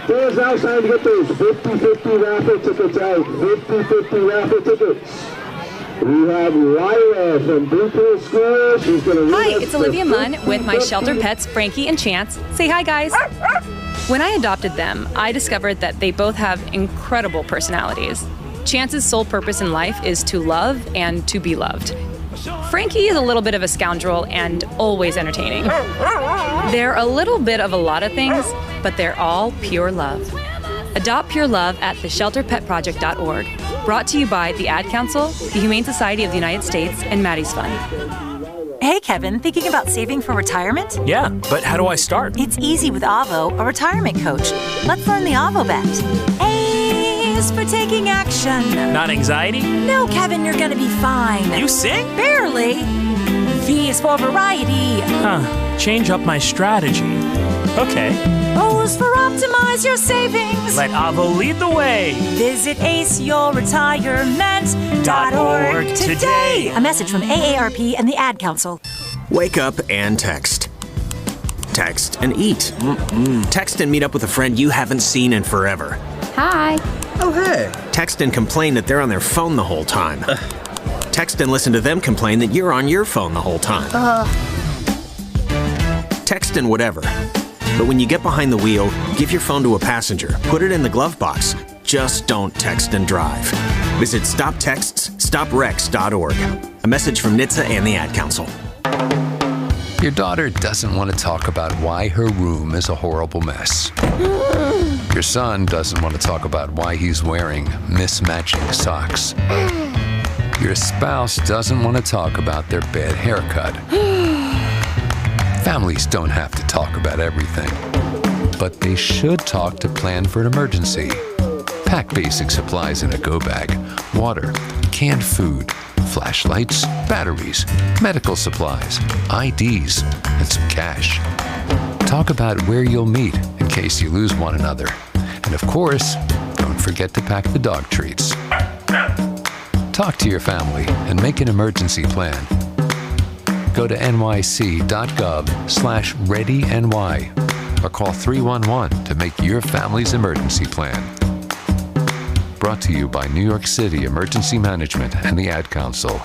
There's now time to get those 50-50 raffle tickets out. 50-50 raffle tickets. We have Lyra from Bluefield School. She's going to Hi, it's Olivia Munn with my shelter pets, Frankie and Chance. Say hi, guys. When I adopted them, I discovered that they both have incredible personalities. Chance's sole purpose in life is to love and to be loved. Frankie is a little bit of a scoundrel and always entertaining. They're a little bit of a lot of things, but they're all pure love. Adopt pure love at theshelterpetproject.org. Brought to you by the Ad Council, the Humane Society of the United States, and Maddie's Fund. Hey, Kevin, thinking about saving for retirement? Yeah, but how do I start? It's easy with Avo, a retirement coach. Let's learn the Avo bet. A is for taking action. Not anxiety? No, Kevin, you're gonna be fine. You sing? Barely. V is for variety. Change up my strategy. Okay. O is for optimize your savings. Let Avo lead the way. Visit aceyourretirement.org today. A message from AARP and the Ad Council. Wake up and text. Text and eat. Text and meet up with a friend you haven't seen in forever. Hi. Oh, hey. Text and complain that they're on their phone the whole time. Text and listen to them complain that you're on your phone the whole time. Text and whatever. But when you get behind the wheel, give your phone to a passenger. Put it in the glove box. Just don't text and drive. Visit StopTextsStopWrecks.org. A message from NHTSA and the Ad Council. Your daughter doesn't want to talk about why her room is a horrible mess. Your son doesn't want to talk about why he's wearing mismatching socks. Your spouse doesn't want to talk about their bad haircut. Families don't have to talk about everything, but they should talk to plan for an emergency. Pack basic supplies in a go bag: water, canned food, flashlights, batteries, medical supplies, IDs, and some cash. Talk about where you'll meet in case you lose one another. And of course, don't forget to pack the dog treats. Talk to your family and make an emergency plan. Go to nyc.gov/readyny or call 311 to make your family's emergency plan. Brought to you by New York City Emergency Management and the Ad Council.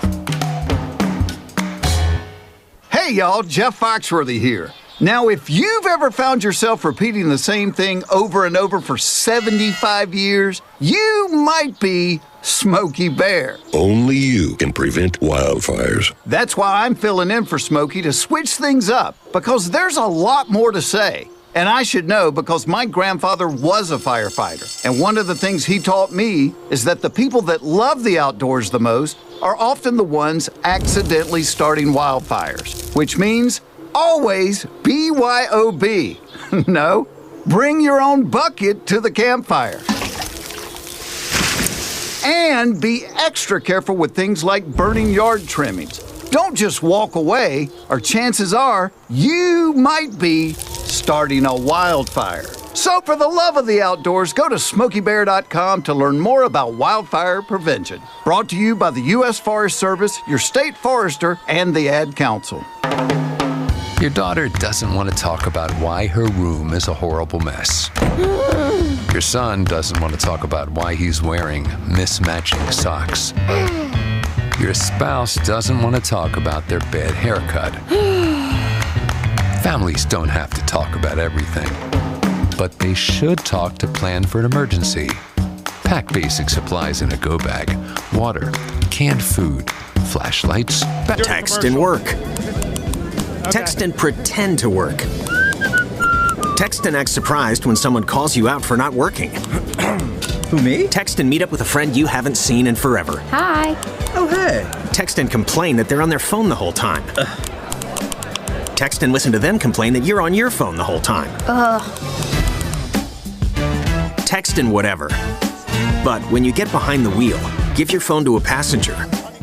Hey y'all, Jeff Foxworthy here. Now, if you've ever found yourself repeating the same thing over and over for 75 years, you might be Smokey Bear. Only you can prevent wildfires. That's why I'm filling in for Smokey to switch things up, because there's a lot more to say. And I should know because my grandfather was a firefighter. And one of the things he taught me is that the people that love the outdoors the most are often the ones accidentally starting wildfires, which means always BYOB. No, bring your own bucket to the campfire. And be extra careful with things like burning yard trimmings. Don't just walk away, or chances are you might be starting a wildfire. So for the love of the outdoors, go to SmokeyBear.com to learn more about wildfire prevention. Brought to you by the U.S. Forest Service, your state forester, and the Ad Council. Your daughter doesn't want to talk about why her room is a horrible mess. Your son doesn't want to talk about why he's wearing mismatching socks. Your spouse doesn't want to talk about their bad haircut. Families don't have to talk about everything, but they should talk to plan for an emergency. Pack basic supplies in a go bag: water, canned food, flashlights. Text and work. Text and pretend to work. Text and act surprised when someone calls you out for not working. Who, me? Text and meet up with a friend you haven't seen in forever. Hi. Oh, hey. Text and complain that they're on their phone the whole time. Text and listen to them complain that you're on your phone the whole time. Text and whatever. But when you get behind the wheel, give your phone to a passenger.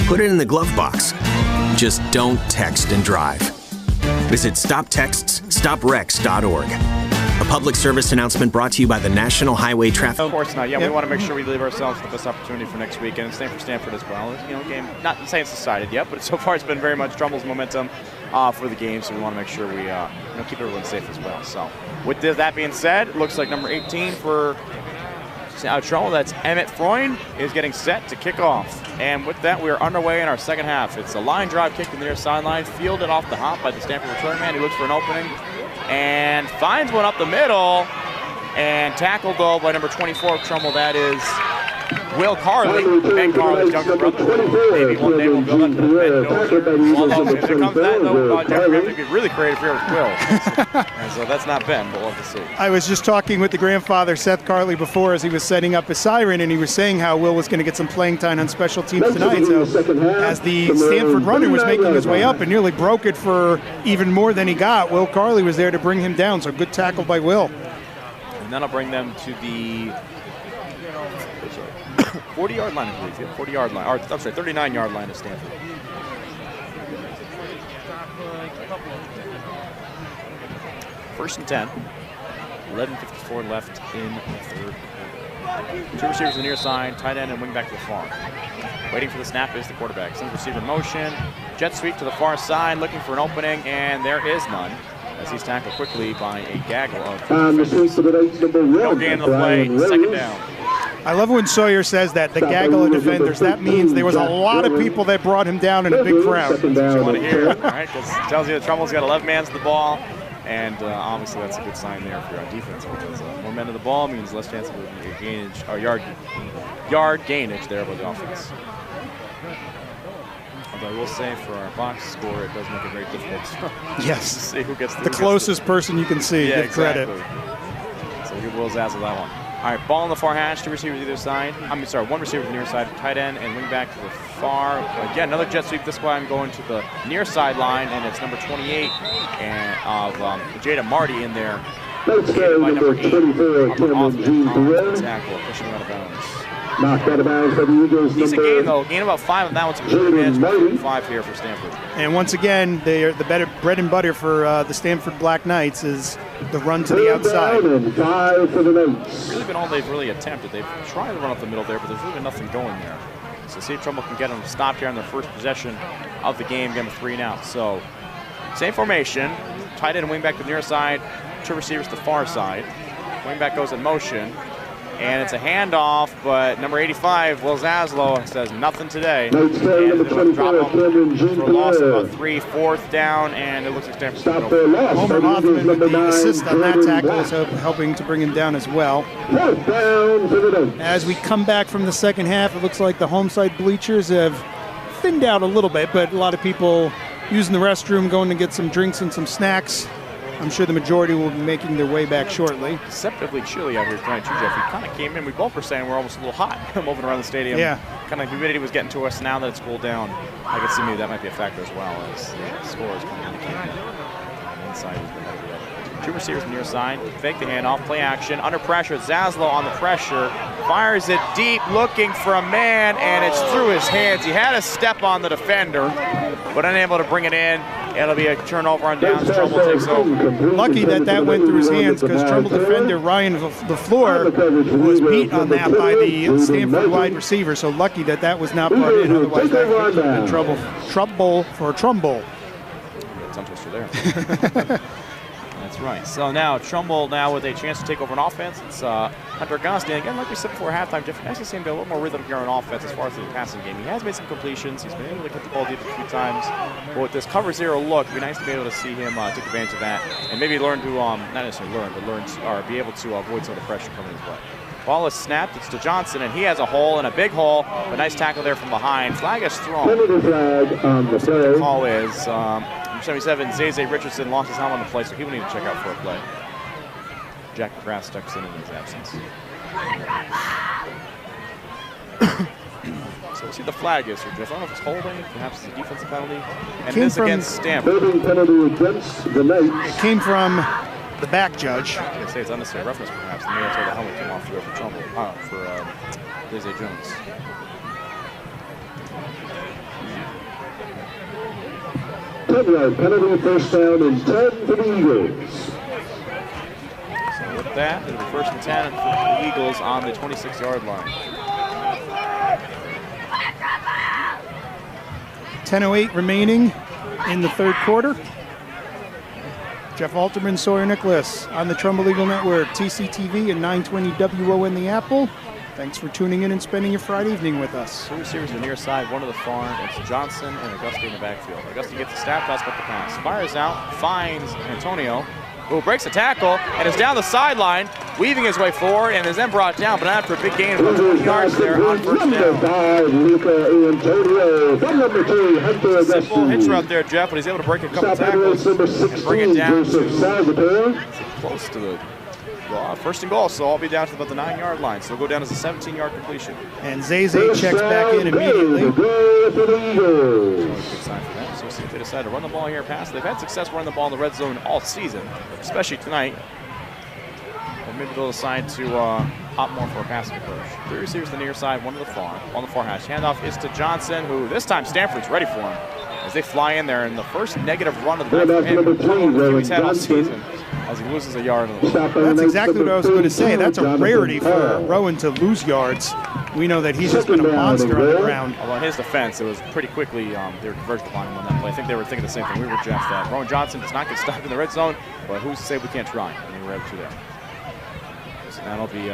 Put it in the glove box. Just don't text and drive. Visit StopTextsStopWrecks.org. A public service announcement brought to you by the National Highway Traffic. Of course not. Yeah, we want to make sure we leave ourselves the best opportunity for next week, and it's same for Stamford as well. You know, game not saying it's decided yet, but so far it's been very much Trumbull's momentum for the game, so we want to make sure we keep everyone safe as well. So, with that being said, it looks like number 18 for Trumbull, that's Emmett Freund, is getting set to kick off. And with that, we are underway in our second half. It's a line drive kick to the near sideline, fielded off the hop by the Stamford return man. He looks for an opening and finds one up the middle, and tackled though by number 24 of Trumbull. That is Will Carley, Ben Carley's younger brother. Maybe one day we'll build up to the Ben Dozier. Although if it comes to that, though, Jeffrey, we have to get really creative here with Will. And so that's not Ben, but we'll have to see. I was just talking with the grandfather, Seth Carley, before as he was setting up his siren, and he was saying how Will was going to get some playing time on special teams tonight. So as the Stamford runner was making his way up and nearly broke it for even more than he got, Will Carley was there to bring him down. So good tackle by Will. And then I'll bring them to the 40-yard line, I believe. Yeah, 40-yard line. Or, I'm sorry, 39-yard line of Stamford. First and 10. 11:54 left in the third quarter. Two receivers on the near side, tight end and wing back to the far. Waiting for the snap is the quarterback. Sends receiver in motion. Jet sweep to the far side, looking for an opening, and there is none, as he's tackled quickly by a gaggle of no gain in the play, second down. I love when Sawyer says that, the gaggle of defenders. That means there was a lot of people that brought him down in a big crowd. That's what you want to hear, right? Because it tells you that Trumbull's got 11 man to the ball, and obviously that's a good sign there for your defense, because more men to the ball means less chance of gainage, or yard gainage there by the offense. Although I will say for our box score, it does make it very difficult yes. to see who gets the closest person you can see. Yeah, give credit. So give Will Zazzle that one. All right, ball on the far hash, two receivers either side. One receiver to the near side, tight end, and wing back to the far. Again, another jet sweep. This time going to the near sideline, and it's number 28 of Jada Marty in there. By number 8, off the tackle, pushing him out of bounds. Knocked out of bounds by the Eagles. Decent gain, though. Gain about 5 of that one's management. 5 here for Stamford. And once again, the better bread and butter for the Stamford Black Knights is the run to the outside. Really been all they've really attempted. They've tried to run up the middle there, but there's really been nothing going there. So see if Trumbull can get them stopped here on their first possession of the game, getting a 3 and out. So same formation, tight end and wing back to the near side, two receivers to the far side. Wing back goes in motion. And it's a handoff, but number 85, Will Zaslow, says nothing today. And they'll drop him for a loss of about 3, 4th down, and it looks like Stanford's going to Homer Hoffman with the assist on that tackle is helping to bring him down as well. As we come back from the second half, it looks like the home side bleachers have thinned out a little bit, but a lot of people using the restroom, going to get some drinks and some snacks. I'm sure the majority will be making their way back shortly. Deceptively chilly out here tonight, too, Jeff. We kind of came in. We both were saying we're almost a little hot moving around the stadium. Yeah. Kind of humidity was getting to us. Now that it's cooled down, I could see maybe that might be a factor as well, as the scores kind of indicate that inside is the better. Two receivers near side. Fake the handoff. Play action. Under pressure. Zaslow on the pressure. Fires it deep, looking for a man, and it's through his hands. He had a step on the defender, but unable to bring it in. It'll be a turnover on downs. Trumbull takes over. Lucky that went through his hands, because Trumbull defender Ryan LaFleur was beat on that by the Stamford wide receiver. So lucky that was not brought in. Otherwise, that would have been trouble for Trumbull. Tongue twister there. That's right. So now Trumbull with a chance to take over an offense. It's Hunter Gostin. Again, like we said before halftime, Jeff has seemed to be a little more rhythm here on offense as far as the passing game. He has made some completions. He's been able to get the ball deep a few times. But with this cover zero look, it'd be nice to be able to see him take advantage of that and maybe learn to, not necessarily learn, but or be able to avoid some of the pressure coming his way. Ball is snapped. It's to Johnson, and he has a hole, and a big hole. A nice tackle there from behind. Flag is thrown. The call is 77, Zay Richardson lost his helmet on the play, so he will need to check out for a play. Jack McGrath steps in his absence. So we'll see the flag is here, Jeff. I don't know if it's holding, perhaps it's a defensive penalty. And this against Stamford. It came from the back judge. They say it's unnecessary roughness, perhaps. And maybe that's why the helmet came off to go for Trumbull, for Zay Jones. Penalty, first down and 10 for the Eagles. with that. It'll be 1st and 10 for the Eagles on the 26-yard line. 10:08 remaining in the third quarter. Jeff Alterman, Sawyer Nicholas on the Trumbull Eagle Network, TCTV and 920 WON The Apple. Thanks for tuning in and spending your Friday evening with us. Two receivers on the near side, one to the far. It's Johnson and Auguste in the backfield. Auguste gets the snap, toss up the pass. Fires out, finds Antonio, who breaks the tackle and is down the sideline, weaving his way forward and is then brought down, but after a big gain of about 20 yards there on first down. Simple hitch route there, Jeff, but he's able to break a couple tackles and bring it down to close to the 1st and goal, so I'll be down to about the 9-yard line. So we'll go down as a 17-yard completion. And Zay checks back in immediately. Good sign for them. So we'll see if they decide to run the ball here, pass. They've had success running the ball in the red zone all season, especially tonight. Or maybe they'll decide to opt more for a passing approach. 3 receivers to the near side, one to the far. On the far hash. Handoff is to Johnson, who this time Stanford's ready for him as they fly in there. And the first negative run of the back for him he's had all season as he loses a yard. That's exactly what I was going to say. That's a rarity for Rowan to lose yards. We know that he's just been a monster on the ground. Although in his defense, it was pretty quickly, they were converged upon him on that play. I think they were thinking the same thing we were, Jeff, that Rowan Johnson does not get stopped in the red zone, but who's to say we can't try? And they were able to there. So that'll be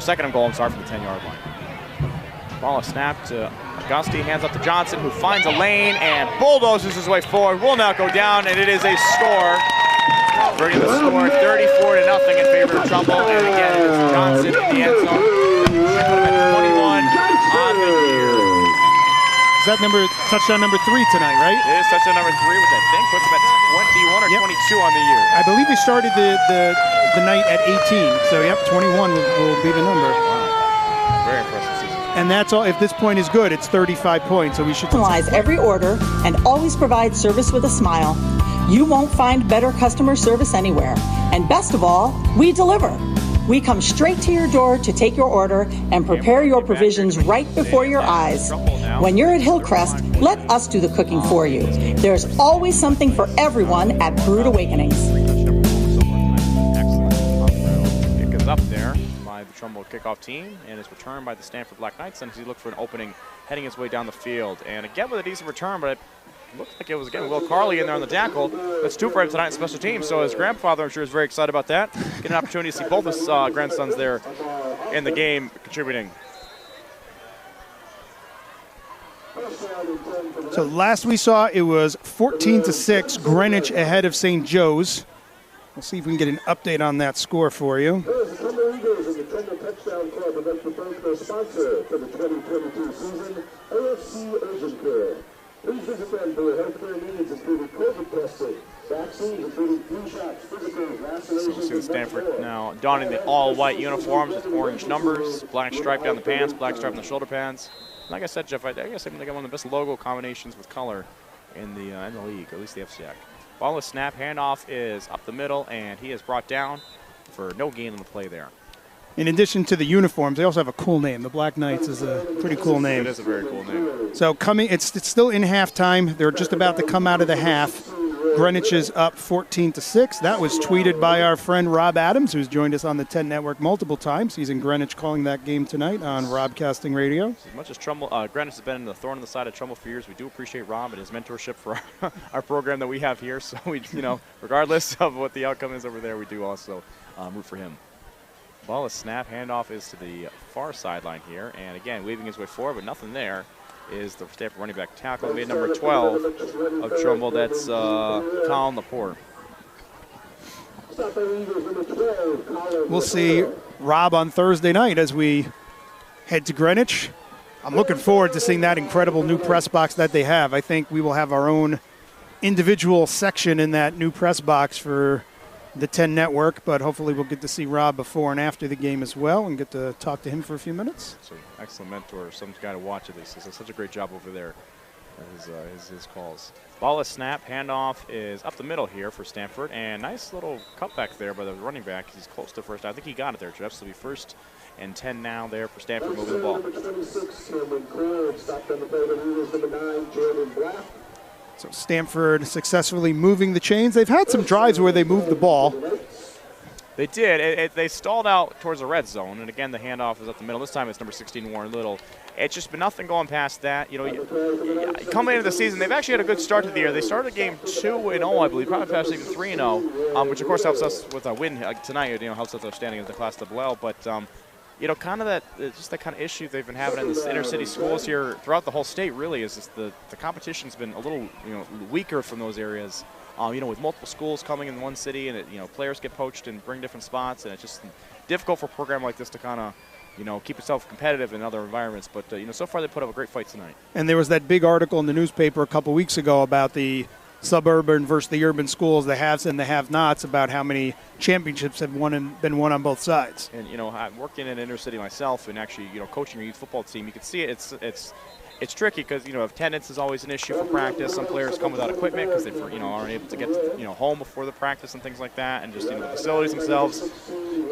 second and goal, for the 10-yard line. Ball is snapped to Auguste, hands up to Johnson, who finds a lane and bulldozes his way forward. Will now go down, and it is a score. Bringing the score 34-0 in favor of Trumbull. And again, it's Johnson in the end zone. Should put him at 21 on the year. Is that touchdown number 3 tonight, right? It is touchdown number 3, which I think puts him at 21 or 22 on the year. I believe he started the night at 18. So, yep, 21 will be the number. Wow. Very impressive season. And that's all. If this point is good, it's 35 points. So we should personalize every order and always provide service with a smile. You won't find better customer service anywhere. And best of all, we deliver. We come straight to your door to take your order and prepare your provisions right before your eyes. When you're at Hillcrest, let us do the cooking for you. There's always something for everyone at Brewed Awakenings. Kick is up there by the Trumbull kickoff team and is returned by the Stamford Black Knights as he looked for an opening heading his way down the field. And again with a decent return, but it looked like it was, again, Will Carley in there on the tackle. That's 2 for him tonight in special teams. So his grandfather, I'm sure, is very excited about that. Get an opportunity to see both his grandsons there in the game contributing. So last we saw, it was 14-6, Greenwich ahead of St. Joe's. We'll see if we can get an update on that score for you. The Trumbull Eagles and the Trumbull Touchdown Club would like to thank their sponsor for the 2022 season, AFC Urgent Care. Please visit them for your healthcare needs, including COVID testing, vaccines, including flu shots, physicals, vaccinations. So we see the Stanford now donning the all-white uniforms with orange numbers, black stripe down the pants, black stripe on the shoulder pads. Like I said, Jeff, I guess they got one of the best logo combinations with color in the league, at least the FCAC. Ball is snap, handoff is up the middle, and he is brought down for no gain on the play there. In addition to the uniforms, they also have a cool name. The Black Knights is a pretty cool name. It is a very cool name. So it's still in halftime. They're just about to come out of the half. Greenwich is up 14-6. That was tweeted by our friend Rob Adams, who's joined us on the 10 Network multiple times. He's in Greenwich calling that game tonight on Robcasting Radio. As much as Greenwich has been the thorn in the side of Trumbull for years, we do appreciate Rob and his mentorship for our program that we have here. So we, regardless of what the outcome is over there, we do also root for him. Ball is snap, handoff is to the far sideline here, and again weaving his way forward, but nothing there. Is the Stanford running back tackle, made number 12 of Trumbull. That's Colin Laporte. We'll see Rob on Thursday night as we head to Greenwich. I'm looking forward to seeing that incredible new press box that they have. I think we will have our own individual section in that new press box for the 10 Network, but hopefully we'll get to see Rob before and after the game as well and get to talk to him for a few minutes. So excellent mentor, some guy to watch at least. He's done such a great job over there. His calls. Ball is snap, handoff is up the middle here for Stanford, and nice little cutback there by the running back. He's close to first. I think he got it there, Jeff. So it'll be 1st and 10 now there for Stanford moving the ball. So Stamford successfully moving the chains. They've had some drives where they moved the ball. They did. They stalled out towards the red zone, and again, the handoff was up the middle. This time it's number 16, Warren Little. It's just been nothing going past that. You know, coming into the season, they've actually had a good start to the year. They started the game 2-0, I believe, probably past even 3-0, which of course helps us with a win tonight. You know, helps us outstanding as the Class AA. But you know, kind of that just that kind of issue they've been having in the inner city schools here throughout the whole state. Really, is just the competition's been a little weaker from those areas. You know, with multiple schools coming in one city, and players get poached and bring different spots, and it's just difficult for a program like this to kind of keep itself competitive in other environments. But so far they put up a great fight tonight. And there was that big article in the newspaper a couple weeks ago about the suburban versus the urban schools, the haves and the have-nots, about how many championships have been won on both sides. And I'm working in inner city myself, and actually coaching your youth football team, you can see it's tricky because attendance is always an issue for practice. Some players come without equipment because they aren't able to get home before the practice and things like that, and just the facilities themselves.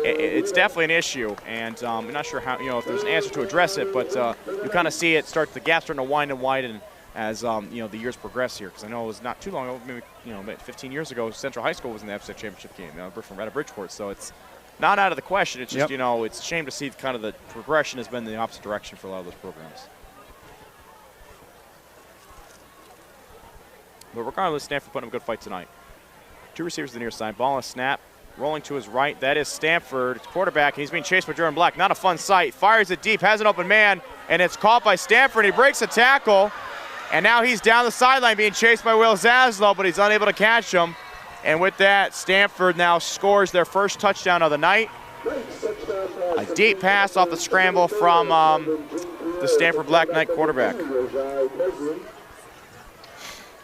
It's definitely an issue, and I'm not sure how if there's an answer to address it, but you kind of see the gap starting to widen as the years progress here. Because I know it was not too long ago, maybe 15 years ago, Central High School was in the FCS championship game from Bridgeport, so it's not out of the question. It's just it's a shame to see kind of the progression has been in the opposite direction for a lot of those programs. But regardless, Stanford putting up a good fight tonight. Two receivers to the near side. Ball and snap. Rolling to his right. That is Stanford. Quarterback. He's being chased by Jordan Black. Not a fun sight. Fires it deep. Has an open man. And it's caught by Stanford. He breaks a tackle. And now he's down the sideline being chased by Will Zaslow, but he's unable to catch him. And with that, Stanford now scores their first touchdown of the night. A deep pass off the scramble from the Stanford Black Knight quarterback.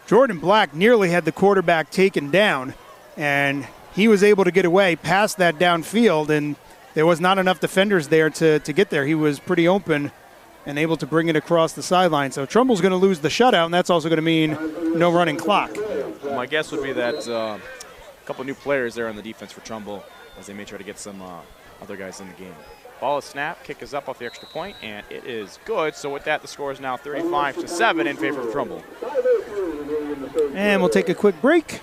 Jordan Black nearly had the quarterback taken down, and he was able to get away past that downfield, and there was not enough defenders there to get there. He was pretty open and able to bring it across the sideline. So Trumbull's going to lose the shutout, and that's also going to mean no running clock. My guess would be that a couple new players there on the defense for Trumbull as they may try to get some other guys in the game. Ball is snapped, kick is up off the extra point, and it is good. So with that, the score is now 35-7 in favor of Trumbull. And we'll take a quick break.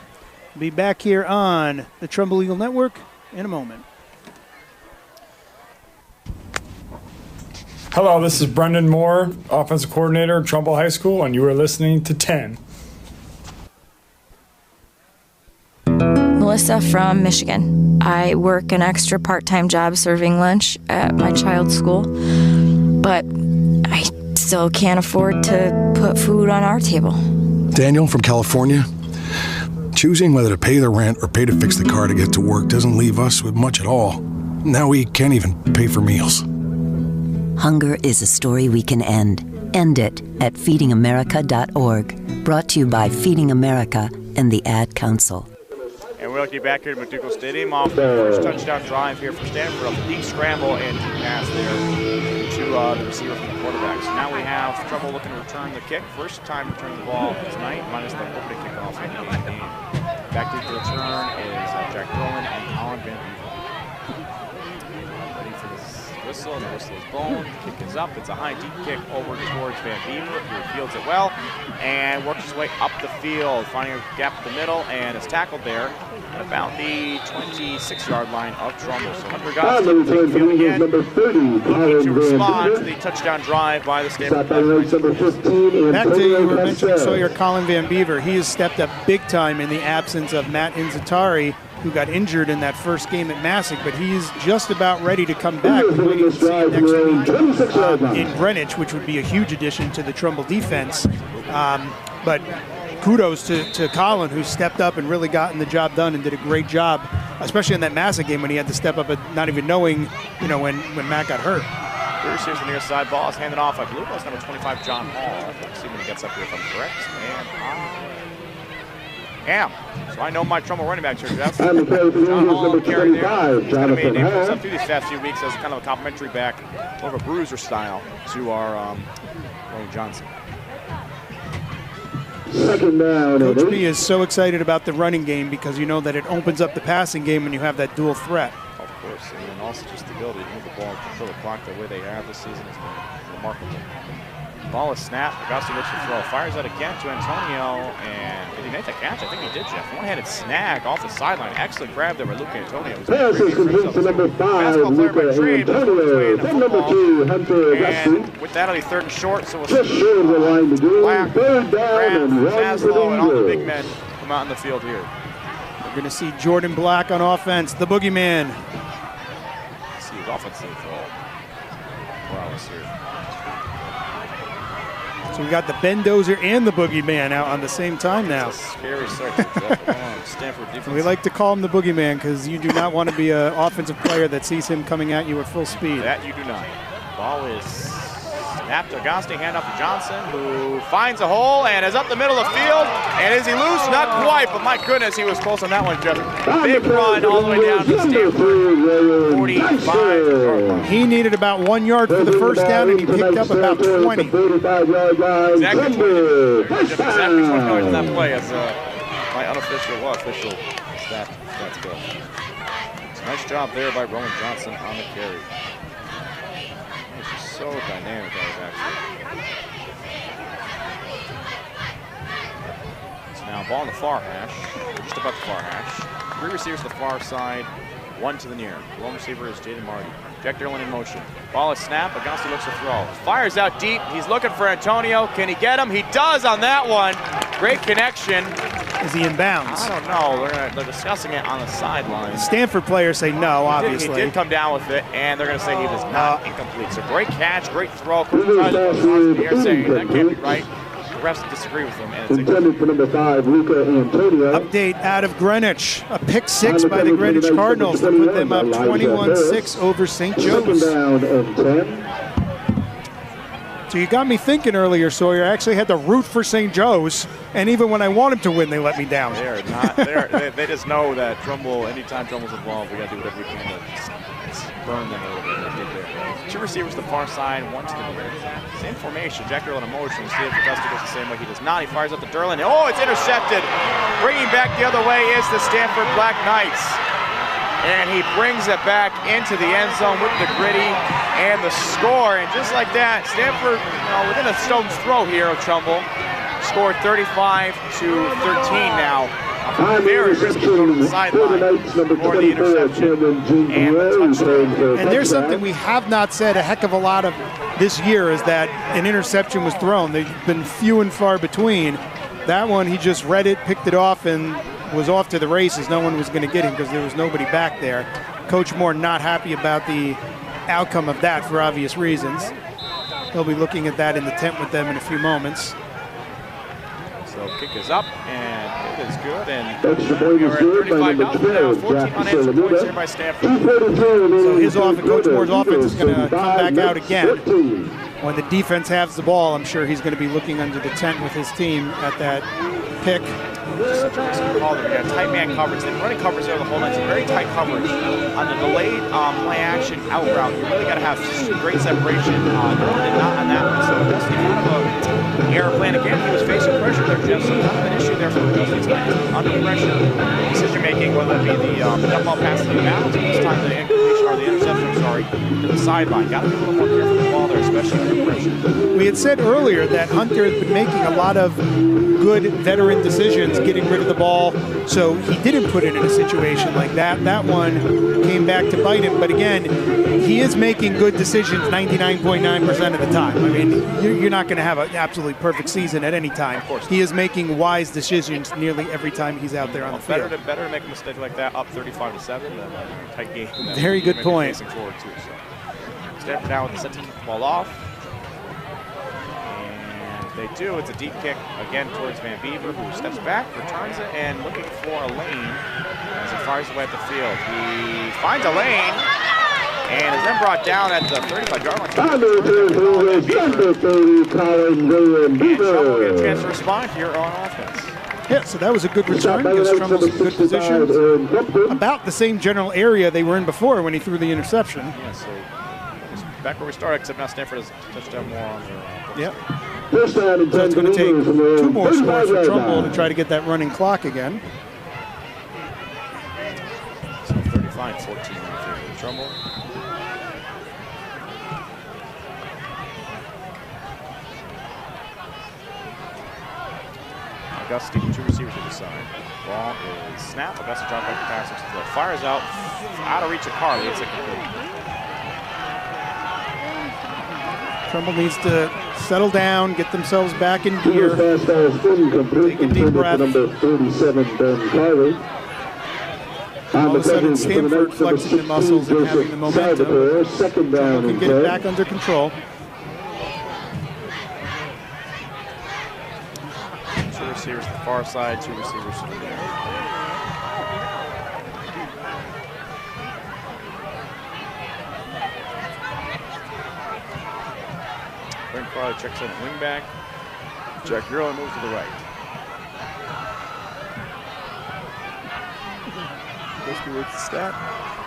Be back here on the Trumbull Eagle Network in a moment. Hello, this is Brendan Moore, offensive coordinator at Trumbull High School, and you are listening to 10. Melissa from Michigan. I work an extra part-time job serving lunch at my child's school, but I still can't afford to put food on our table. Daniel from California. Choosing whether to pay the rent or pay to fix the car to get to work doesn't leave us with much at all. Now we can't even pay for meals. Hunger is a story we can end. End it at feedingamerica.org. Brought to you by Feeding America and the Ad Council. And we're lucky back here at McDougall Stadium off the first touchdown drive here for Stanford. A deep scramble and deep pass there to the receiver from the quarterback. So now we have Trumbull looking to return the kick. First time returning the ball tonight, minus the opening kickoff in the game. Back deep to return is Jack Dillon and Colin Van Beaver. Ready for this whistle, and the whistle is blown. Kick is up. It's a high, deep kick over towards Van Beaver, who fields it well and works his way up the field, finding a gap in the middle, and is tackled there at about the 26-yard line of Trumbull. So Hunter Goss taking the field again, looking to respond to the touchdown drive by the Stanford Black. Back to you were mentioning Sawyer Colin Van Beaver. He has stepped up big time in the absence of Matt Inzatari, who got injured in that first game at Massick, but he's just about ready to come back. We're waiting to see him next week in Greenwich, which would be a huge addition to the Trumbull defense. But kudos to Colin, who stepped up and really gotten the job done and did a great job, especially in that Massick game when he had to step up, not even knowing, when Matt got hurt. Here's the near side ball is handed off. I believe that's number 25, John Hall. Let's see when he gets up here if I'm correct. And so I know my Trumbull running backs here, Jeff. John Hall carry there. He's kind of made a name for himself through these past few weeks as kind of a complimentary back, more of a bruiser style to our Ronnie Johnson. Second down. Coach B is so excited about the running game because you know that it opens up the passing game when you have that dual threat. Of course, and also just the ability to move the ball, control the clock the way they have this season has been remarkable. Ball is snapped. Augusta looks to throw. Fires out again to Antonio. And did he make the catch? I think he did, Jeff. One-handed snag off the sideline. Excellent grab there by Luke Antonio. Pass is complete to number 5, Luca Antonio. From number 2, Hunter Augustine. With that, it'll be 3rd and short. So we'll just see short of the line to do. Black, 3rd down and run for the Maslow, and all the big Eagles. men come out in the field here. We're going to see Jordan Black on offense, the boogeyman. See his offensive prowess here. So we got the Bendozer and the boogeyman out on the same time now. It's a scary section. Stanford defense. We like to call him the boogeyman because you do not want to be an offensive player that sees him coming at you at full speed. That you do not. Ball is snapped to Auguste, hand off to Johnson, who finds a hole and is up the middle of the field. And is he loose? Not quite, but my goodness, he was close on that one, Jeff. Big run all the way down to Stanford. 45. He needed about 1 yard for the first down, and he picked up about 20. Exactly 20. Exactly 20 yards on that play, as my unofficial, official stats go. Nice job there by Roman Johnson on the carry. He's just so dynamic, actually. So now ball on the far hash, just above the far hash. 3 receivers to the far side, 1 to the near. The lone receiver is Jaden Marty. Jack Derlin in motion. Ball is snapped. Auguste looks to throw. Fires out deep. He's looking for Antonio. Can he get him? He does on that one. Great connection. Is he in bounds? I don't know. They're discussing it on the sideline. Stanford players say no, obviously. He did come down with it, and they're going to say he was not incomplete. So great catch, great throw. They're saying that can't be right. The refs disagree with him. And it's intended for number 5, Luca Antonio. Update out of Greenwich. A pick 6 by the Greenwich Cardinals to put them up 21-6 over St. Joe's. Down and 10. So you got me thinking earlier, Sawyer. I actually had to root for St. Joe's, and even when I wanted to win, they let me down. They're not. They just know that Trumbull. Anytime Trumbull's involved, we got to do whatever we can to burn them a little bit. They did there. 2 receivers to the far side, 1 to the near. Same formation. Jack Derlin in motion. See if Auguste goes the same way. He does not. He fires up to Derlin. Oh, it's intercepted. Bringing back the other way is the Stanford Black Knights. And he brings it back into the end zone with the gritty and the score. And just like that, Stanford, within a stone's throw here of Trumbull, scored 35-13 now. Very risky throw to the sideline for the interception and the touchdown. And there's something we have not said a heck of a lot of this year, is that an interception was thrown. They've been few and far between. That one, he just read it, picked it off, and was off to the races. No one was going to get him because there was nobody back there. Coach Moore not happy about the outcome of that for obvious reasons. He'll be looking at that in the tent with them in a few moments. So kick is up, and it is good. And we're at 35 now, 14 unanswered points here by Stanford. So his offense, Coach Moore's offense is going to come back out again. When the defense has the ball, I'm sure he's going to be looking under the tent with his team at that pick. Such a risky call. We got tight man coverage. They've running coverage there the whole night. It's very tight coverage. On the delayed play action out route, you really got to have great separation. Derlin did not on that one. So just kind of an error plan again. He was facing pressure there, Jeff. So kind of an issue there for the Grizzlies. Under pressure, decision making, whether it be the dump ball pass to the balance, or this time the incompletion or the interception, to the sideline. Got to be a little more careful with the ball there, especially under pressure. We had said earlier that Hunter has been making a lot of good veteran decisions, getting rid of the ball, so he didn't put it in a situation like that. That one came back to bite him, but again, he is making good decisions 99.9% of the time. I mean, you're not going to have an absolutely perfect season at any time. Of course. He is making wise decisions nearly every time he's out there on the field. Better to make a mistake like that up 35-7 than a tight game. Very good point. Forward too, so. Stanford now with the set to kick the ball off. They do. It's a deep kick again towards Van Beaver, who steps back, returns it, and looking for a lane as he fires away at the field. He finds a lane and is then brought down at the 35-yard line. And Trumbull get a chance to respond here on offense. Yeah, so that was a good return. Gives Trumbull some good positions. About the same general area they were in before when he threw the interception. Yeah, so back where we started, except now Stanford has touched down more on their Yep. So it's going to take 2 more scores for Trumbull to try to get that running clock again. So 35-14 for Trumbull. Augusta, 2 receivers to the side. Ball is snapped. Augusta dropped back to pass. Fires out of reach of Carly. It's incomplete. Trumbull needs to settle down, get themselves back in gear. Take a deep breath. Number 37, Ben Carly. All of a sudden, Stamford flexing the muscles and having the momentum. Trumbull can get it back under control. 2 receivers to the far side, 2 receivers to the middle. Brent Carly checks in at wing back. Jack Earl moves to the right. Whiskey works the step.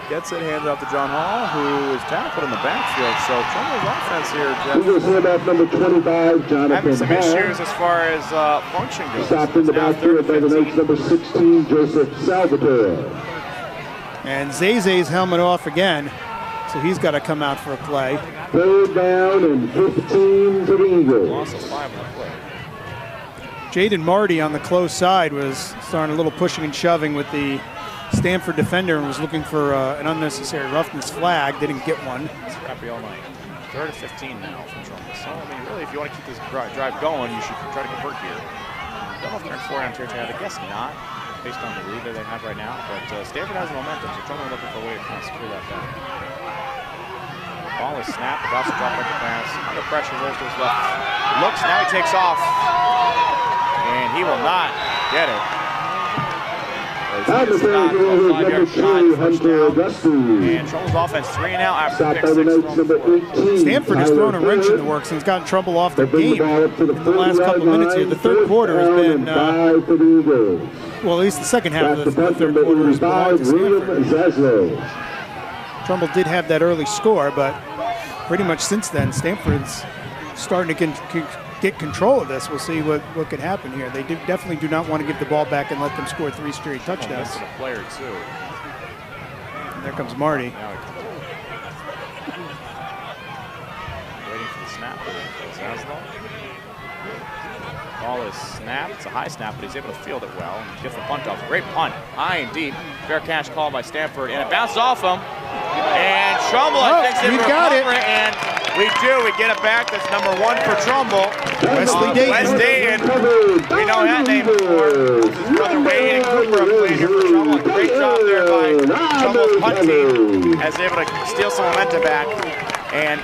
Gets it, hands off to John Hall, who is tackled in the backfield. So Trumbull's offense here, Jeff. Eagles handoff number 25, Jonathan having some Hall. issues as far as function goes. Stopped in the backfield by the number 16, Joseph Salvatore. And Zeze's helmet off again, so he's got to come out for a play. 3rd down and 15 for the Eagles. Loss of 5 on the play. Jaden Marty on the close side was starting a little pushing and shoving with the Stamford defender and was looking for an unnecessary roughness flag. Didn't get one. It's happy all night. 3rd and 15 now from Trumbull. So, I mean, really, if you want to keep this drive going, you should try to convert here. Don't know if they're in 4 down territory. I guess not, based on the lead that they have right now. But Stamford has momentum, so Trumbull looking for a way to kind of secure that back. Ball is snapped. About to drop back the pass. Under pressure, rolls to his left. Looks, now he takes off. And he will not get it. And the number 2, Hunter Auguste. And Trumbull's offense 3 and out after pick 6. Stanford has thrown a wrench in the works and has gotten Trumbull off their game in the last couple of minutes here. The third quarter has been, well, at least the second half of the third quarter has belonged to Stanford. Trumbull did have that early score, but pretty much since then, Stanford's starting to get control of this. We'll see what could happen here. They definitely do not want to give the ball back and let them score 3 straight touchdowns. A player too. And there comes Marty. Waiting for the snap. Ball is snapped. It's a high snap, but he's able to field it well and gets the punt off. Great punt, high and deep. Fair catch call by Stamford, and it bounces off him. And Trumbull, I think, we got it. And we do. We get it back. That's number 1 for Trumbull. Wesley Dayton. Wes Dayton. We know that name before. His brother Wade and Cooper have played here for Trumbull. Great job there by Trumbull's punt team, as able to steal some momentum back and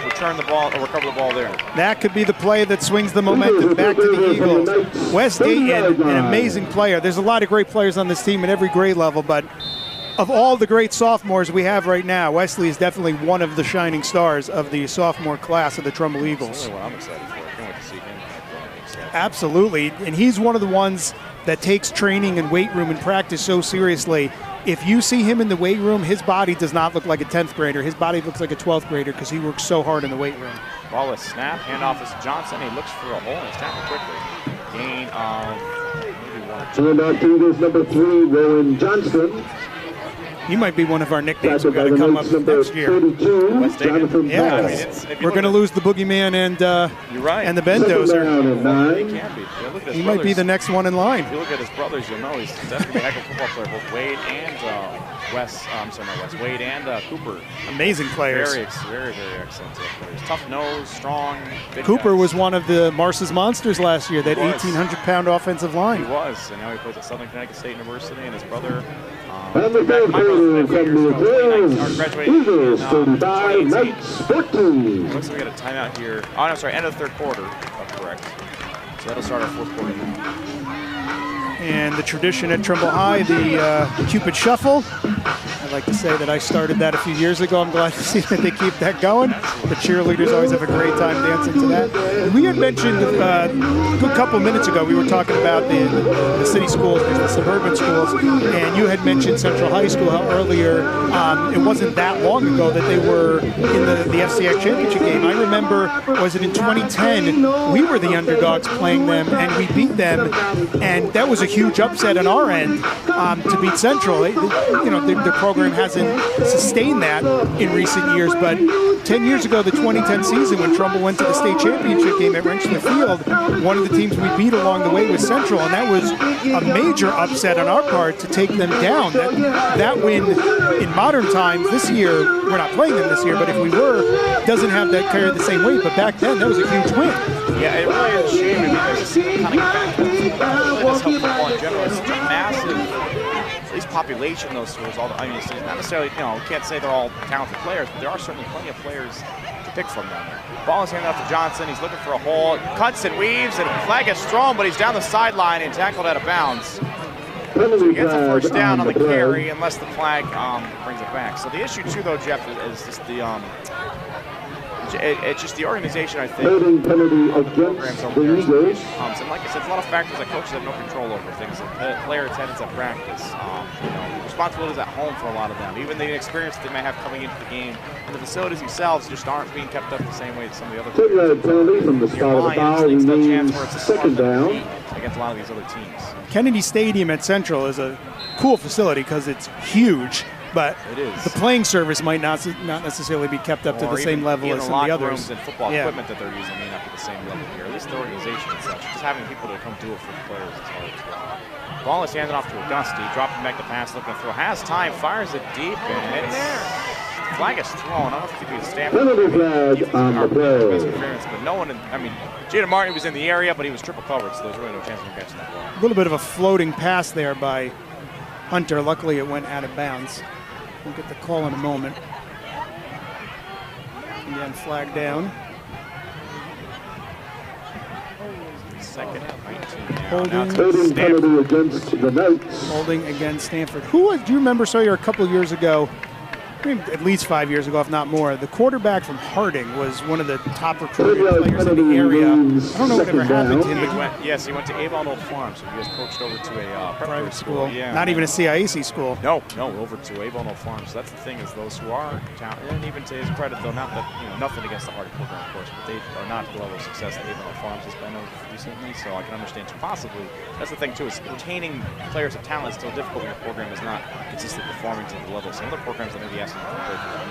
return the ball or recover the ball there. That could be the play that swings the momentum back to the Eagles. Wes Dayton, an amazing player. There's a lot of great players on this team at every grade level, but of all the great sophomores we have right now, Wesley is definitely one of the shining stars of the sophomore class of the Trumbull Eagles. That's really what I'm excited for. I can't wait to see him. Absolutely, and he's one of the ones that takes training and weight room and practice so seriously. If you see him in the weight room, his body does not look like a 10th grader. His body looks like a 12th grader because he works so hard in the weight room. Ball is snapped. Handoff is Johnson. He looks for a hole and it's tackled quickly. Gain of maybe 1 or 2. Handoff to Eagles number 3, Rowan Johnston. He might be one of our nicknames we're going to come up with next year. Yeah, we're going to lose the Boogeyman and the Bendozer. He might be the next one in line. If you look at his brothers, you'll know he's definitely a heck of a football player. Both Wade and Wade and Cooper. Amazing players. Very, very excellent players. Tough nose, strong. Cooper was one of the Marsa's Monsters last year. That 1,800-pound offensive line. He was, and now he plays at Southern Connecticut State University, and his brother. And the third quarter from the Eagles 35, Knights 14. Looks like we got a timeout here. Oh, no, sorry, end of the third quarter. Oh, correct. So that'll start our 4th quarter now. And the tradition at Trumbull High, the Cupid Shuffle. I'd like to say that I started that a few years ago. I'm glad to see that they keep that going. The cheerleaders always have a great time dancing to that. And we had mentioned a good couple minutes ago, we were talking about the city schools, the suburban schools, and you had mentioned Central High School, how earlier, it wasn't that long ago that they were in the FCX championship game. I remember, was it in 2010, we were the underdogs playing them, and we beat them, and that was a huge upset on our end to beat Central. Their program hasn't sustained that in recent years, but 10 years ago, the 2010 season, when Trumbull went to the state championship game at Wrenchler Field, one of the teams we beat along the way was Central, and that was a major upset on our part to take them down. That win in modern times this year, we're not playing them this year, but if we were, doesn't have that carry the same weight. But back then, that was a huge win. Yeah, it really is a shame because kind of get back to football in general. It's such a massive, at least population, those schools. I mean, it's not necessarily, we can't say they're all talented players, but there are certainly plenty of players to pick from down there. Ball is handed off to Johnson. He's looking for a hole. Cuts and weaves, and flag gets thrown, but he's down the sideline and tackled out of bounds. So he gets a first down on the carry unless the flag brings it back. So the issue too, though, Jeff, is just the it's just the organization, I think. Programs over there. And like I said, it's a lot of factors that coaches have no control over. Things like player attendance at practice, responsibilities at home for a lot of them. Even the experience that they may have coming into the game, and the facilities themselves just aren't being kept up the same way as some of the other. Penalty from the start of the foul means second down against a lot of these other teams. Kennedy Stadium at Central is a cool facility because it's huge. But the playing service might not necessarily be kept up to the same level as some of the others. Rooms and football equipment that they're using may not be the same level here. At least the organization and such. Just having people to come do it for the players is hard as well. Ball is handed off to Augusti. Dropping back the pass, looking to throw. Has time, fires it deep, and it's flag is thrown. I don't know if it could be a Stamford. Penalty flag on the play. But no one, Jaden Martin was in the area, but he was triple covered, so there's really no chance of him catching that ball. A little bit of a floating pass there by Hunter. Luckily, it went out of bounds. We'll get the call in a moment. Again, flag down. Second and 19 now. Holding penalty against the Knights. Holding against Stamford. Who do you remember, Sawyer, a couple of years ago, at least 5 years ago, if not more, the quarterback from Harding was one of the top recruited players in the area. I don't know whatever happened to him. He went to Avon Old Farm, so he was coached over to a private school. Yeah, not even a CIAC school. No, over to Avon Old Farm. So that's the thing, is those who are talented, and even to his credit, though, not that, nothing against the Harding program, of course, but they are not the level of success that Avon Old Farms has been of recently, so I can understand too, possibly. That's the thing, too, is retaining players of talent is still difficult when your program is not consistently performing to the level. Some other programs that maybe asking for play for them.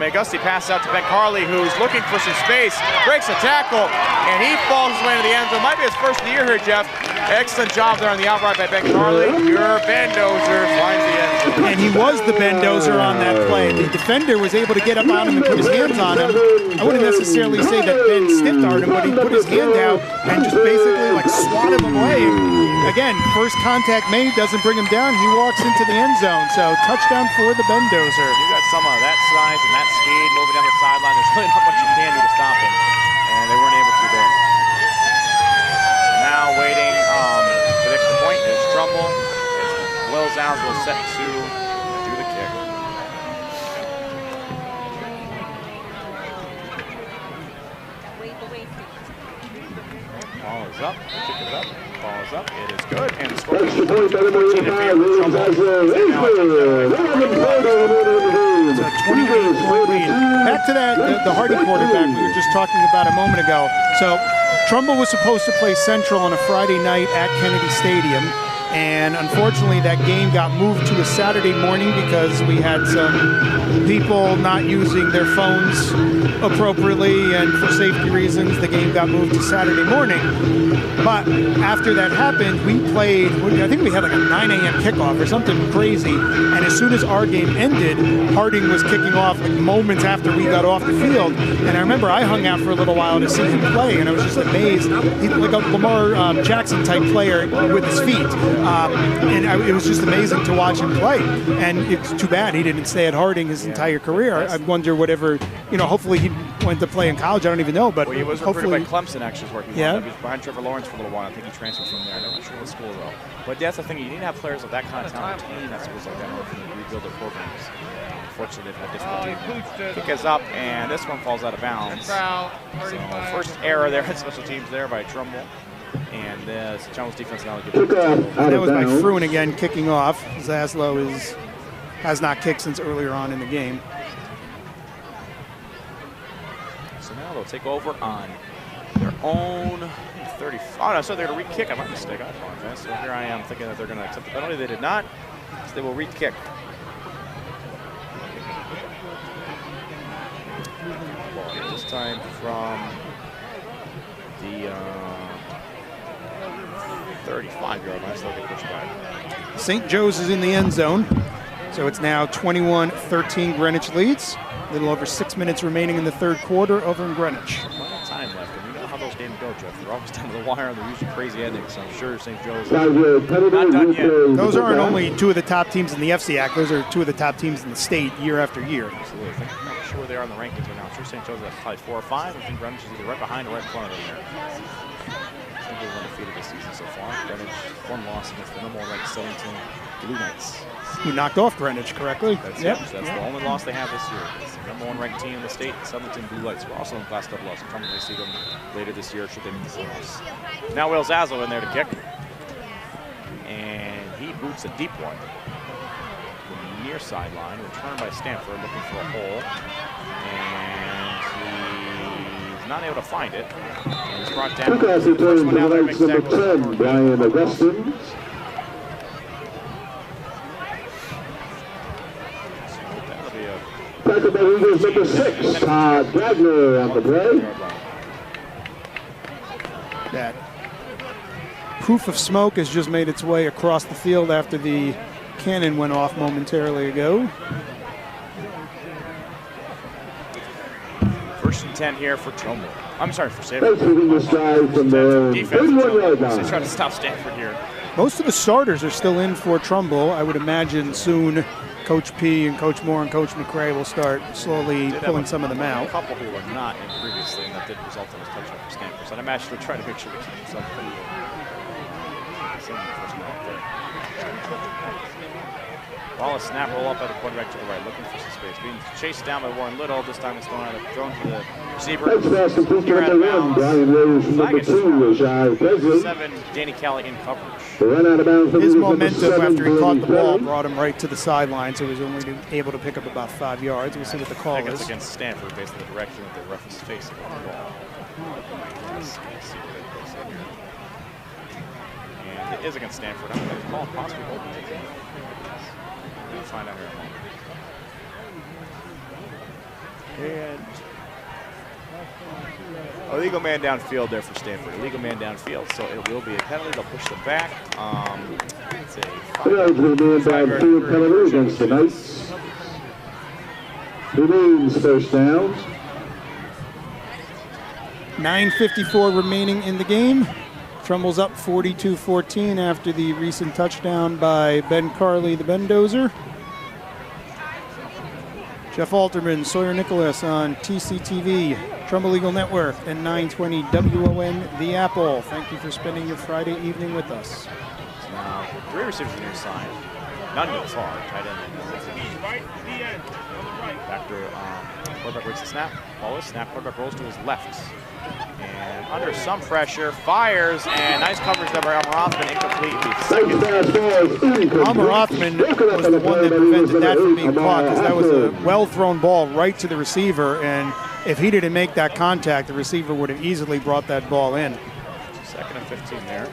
Augusti passes out to Ben Carley, who's looking for some space, breaks a tackle, and he falls his way into the end zone. Might be his first of the year here, Jeff. Excellent job there on the outright by Ben Carley. Your Bendozer finds the end zone. And he was the Bendozer on that play. The defender was able to get up on him and put his hands on him. I wouldn't necessarily say that Ben stiff-armed him, but he put his hand out and just basically swatted him away. Again, first contact made, doesn't bring him down. He walks into the end zone. So touchdown for the Bendozer. You got some of that size and that speed moving down the sideline. There's really not much you can do to stop him, and they weren't able to there. So now waiting for the extra point is Trumbull. It's Will Zalsville set to do the kick. Ball is up, kick is up, ball is up, it is good, and the score is 14 in favor of It's a 28-point lead. Back to that, the Harding quarterback we were just talking about a moment ago. So Trumbull was supposed to play Central on a Friday night at Kennedy Stadium, and unfortunately that game got moved to a Saturday morning because we had some people not using their phones appropriately, and for safety reasons the game got moved to Saturday morning. But after that happened, we played, I think we had like a 9 a.m. kickoff or something crazy, and as soon as our game ended, Harding was kicking off like moments after we got off the field. And I remember I hung out for a little while to see him play, and I was just amazed. He's like a Lamar Jackson type player with his feet. It was just amazing to watch him play. And it's too bad he didn't stay at Harding his entire career. I wonder whatever, hopefully he went to play in college. I don't even know. But he was recruited by Clemson, actually, is where he was. Yeah. He was behind Trevor Lawrence for a little while. I think he transferred from there. I'm not sure what school, though. But that's the thing. You need to have players of that kind of talent retained at schools like that in order for them to rebuild their programs. Unfortunately, they've had difficulty. Kick is up, and this one falls out of bounds. So first error there at special teams there by Trumbull. And Trumbull's defense now gets it. That was by Fruin again, kicking off. Zaslow has not kicked since earlier on in the game. So now they'll take over on their own 30. Oh, no, so they're going to re-kick. I'm my mistake. I apologize. So here I am thinking that they're going to accept the penalty. They did not. So they will re-kick. This time from the 35-yard line. So they'll get pushed back. St. Joe's is in the end zone. So it's now 21-13 Greenwich leads. A little over 6 minutes remaining in the third quarter over in Greenwich. Plenty of time left, and you know how those games go, Jeff. They're always down to the wire, and they're usually crazy endings. So I'm sure St. Joe's not done yet. Those aren't only two of the top teams in the FCAC. Those are two of the top teams in the state year after year. Absolutely. I'm not sure where they are in the rankings right now. I'm sure St. Joe's is probably 4 or 5. I think Greenwich is either right behind or right in front of them there. St. Joe's undefeated this season so far. Greenwich, one loss against the number 1 ranked Stellington Blue Knights. Who knocked off Greenwich correctly. That's the only loss they have this year. It's the number 1 ranked team in the state, Stellington Blue Lights. We're also in Class AA, so I'm going to see them later this year should they make the playoffs. Now Will Zazzle in there to kick. And he boots a deep one. The near sideline, returned by Stamford, looking for a hole. And he's not able to find it. And he's brought down. First one down there makes tackle. 10, Brian Augustine. Tackle by Eagles number 6, Todd Gagner on the play. That proof of smoke has just made its way across the field after the cannon went off momentarily ago. 1st and 10 here for Trumbull. I'm sorry, for Stamford. Defense from the 31-yard line. They're trying to stop Stamford here. Most of the starters are still in for Trumbull. I would imagine soon Coach P and Coach Moore and Coach McRae will start slowly pulling some of them out. A couple who were not in previously, and that did result in a touchdown for Stanford. So I'd imagine they're trying to make sure they keep this up. Wallace snap roll up at the quarterback to the right, looking for some space. Being chased down by Warren Little. This time it's thrown to the receiver. Here out of bounds. Flag is 7, Danny Kelly in coverage. His momentum after he caught the ball brought him right to the sideline, so he was only able to pick up about 5 yards. We'll see what the call is. It's against Stanford based on the direction that the ref is facing on the ball. And it is against Stanford. I'm going to call possibly open. We'll find out here in a moment. And illegal man downfield there for Stanford. Illegal man downfield, so it will be a penalty. They'll push them back. It's a 5-yard penalty against the Knights. Remains first down. 9:54 remaining in the game. Trumbull's up 42-14 after the recent touchdown by Ben Carley, the Bendozer. Jeff Alterman, Sawyer Nicholas on TCTV, Trumbull Eagle Network, and 920 WON The Apple. Thank you for spending your Friday evening with us. Now, 3 receivers on the near side. None to the far. Tight end. After quarterback waits the snap. Ball is snap. Quarterback rolls to his left. And under some pressure, fires, and nice coverage there by Almer Rothman, incomplete. Almer Rothman was the one that prevented that from being caught, because that was a well-thrown ball right to the receiver, and if he didn't make that contact, the receiver would have easily brought that ball in. 2nd and 15 there.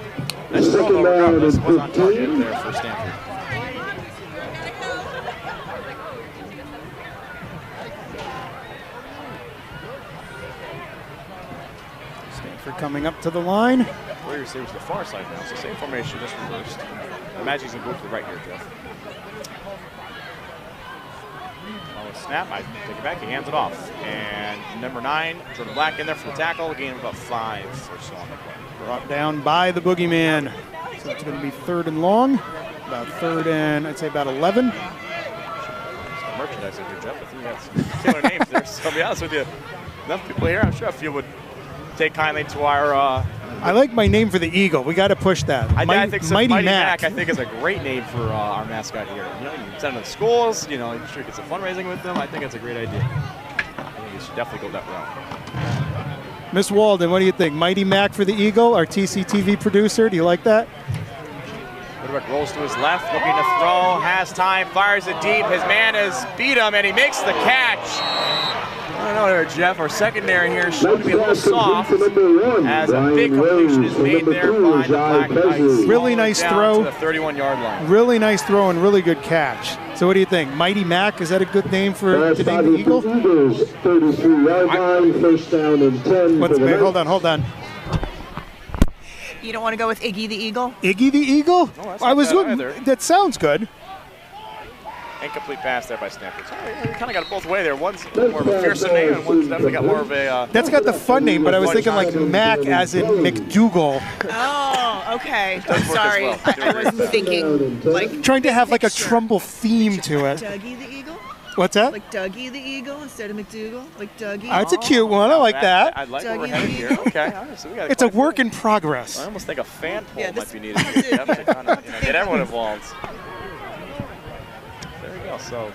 Nice throw, though, regardless. Was on target there for Stanford. Coming up to the line. 3 receivers to the far side now, so same formation, just reversed. I imagine he's going to move to the right here, Jeff. Snap, I take it back, he hands it off. And number 9, Jordan Black in there for the tackle, a gain of about 5 or so on the play. Brought down by the boogeyman. So it's going to be 3rd and long, about 3rd and I'd say about 11. Merchandise here, Jeff. I think you got some killer names there, so I'll be honest with you. Enough people here, I'm sure a few would take kindly to our I like my name for the Eagle. We got to push that. I think so. Mighty Mac, I think, is a great name for our mascot here. You know, you can send them to schools. You know, you should get some fundraising with them. I think it's a great idea. I think you should definitely go that route. Miss Walden, what do you think? Mighty Mac for the Eagle, our TCTV producer. Do you like that? Quarterback rolls to his left, looking to throw, has time, fires it deep. His man has beat him, and he makes the catch. I don't know there, Jeff. Our secondary here showed to be a little soft as a big completion is made there by the Black Knights. Really nice throw. To the 31-yard line. Really nice throw and really good catch. So what do you think? Mighty Mac, is that a good name for to name the Eagle? 33-yard line, first down and 10. Hold on. You don't want to go with Iggy the Eagle? Iggy the Eagle? No, that's I was not looking. bad either. That sounds good. Incomplete pass there by Stamford. So you kind of got it both way there. One's more of a fearsome name, and one's definitely got more of a... That's got the fun name, but I was thinking like Mac as in McDougal. Oh, okay. I'm sorry. I wasn't thinking like... Trying to have like a Trumbull theme to it. Dougie the Eagle? What's that? Like Dougie the Eagle instead of McDougal? Like Dougie? That's a cute one. I like that. I like where we're headed here. Okay. All right, so we got It's a work in progress. I almost think a fan poll might be needed here. Yep, to kind of, get everyone involved. There we go. So,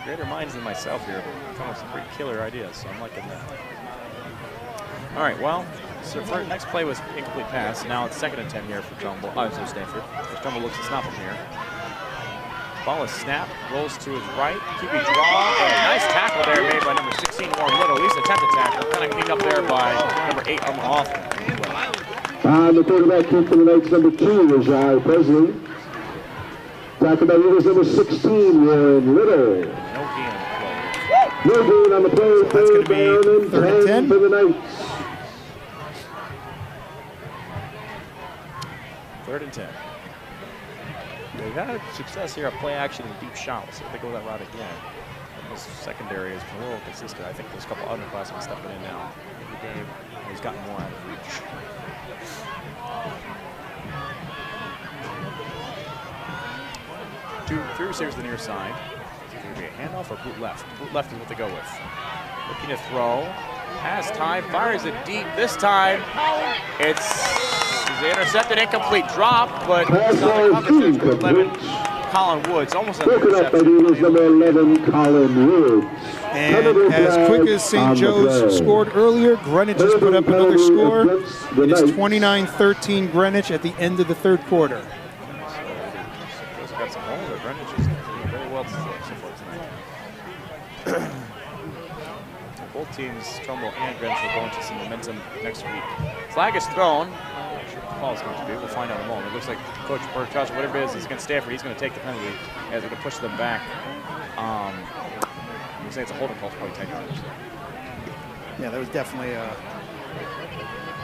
greater minds than myself here. Come up with some pretty killer ideas, so I'm liking that. All right, well, so for next play was incomplete pass. Now it's 2nd and 10 here for Trumbull. Oh, so Stanford. Trumbull looks to snap from here. Ball is snapped, rolls to his right. QB draw. Nice tackle there made by number 16, Warren Little. At least attempted tackle. Kind of cleaned up there by number 8, Armor Hoffman. The quarterback kick for the Knights, number 2, Rajai Presley. Tackled by Eagles, number 16, Warren Little. No gain on the play. No gain on the play. So that's going to be 3rd and 10 for the Knights. 3rd and 10. They've had success here at play action and deep shot. We'll see if they go that route again. This secondary has been a little consistent. I think there's a couple underclassmen stepping in now. Every game he's gotten more out of reach. Three receivers to the near side. It's going to be a handoff or boot left. Boot left is what they go with. Looking to throw. Has time. Fires it deep. This time it's intercepted, incomplete drop, but it's on the coverage. 11, Colin Woods, almost an interception. Number 11, Colin Woods. And as quick as St. Joe's scored earlier, Greenwich has put up another score. It's 29-13 Greenwich at the end of the 3rd quarter. Joe's got some holes, but Greenwich is doing very well so far tonight. Both teams, Trumbull and Greenwich, will go into some momentum next week. Flag is thrown. Ball is going to be. We'll find out in a moment. It looks like Coach Burkhouse, whatever it is against Stanford, he's going to take the penalty as they're going to push them back. You say it's a holding call, probably 10 yards. Yeah, that was definitely a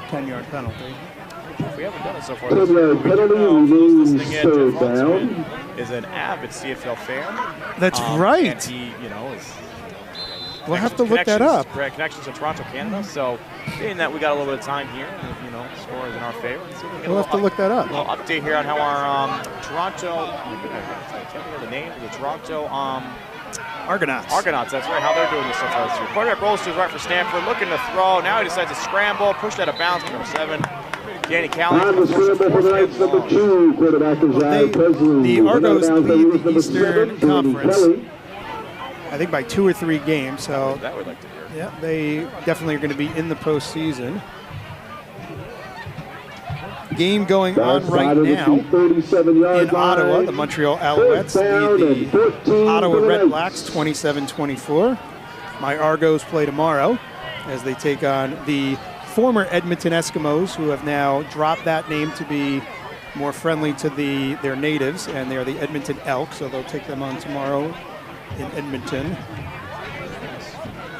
10-yard penalty. If we haven't done it so far this year, those listening in, Jeff Holtzman is an avid CFL fan. That's right. And he, is. We'll have to look that up. Connections to Toronto, Canada. So, being that we got a little bit of time here, score is in our favor. We'll have to look that up. A little update here on how our Toronto, I can't remember the name, the Toronto Argonauts. Argonauts, that's right, how they're doing this so far this year. Quarterback rolls to his right for Stanford, looking to throw. Now he decides to scramble, pushed out of bounds for number 7. Danny Callan. The Argos lead the Eastern Conference, I think by 2 or 3 games. So that would like to hear. Yeah, they definitely are going to be in the postseason. Game going on right now in Ottawa. The Montreal Alouettes lead the Ottawa Red Blacks 27-24. My Argos play tomorrow as they take on the former Edmonton Eskimos, who have now dropped that name to be more friendly to their natives, and they are the Edmonton Elk, so they'll take them on tomorrow in Edmonton.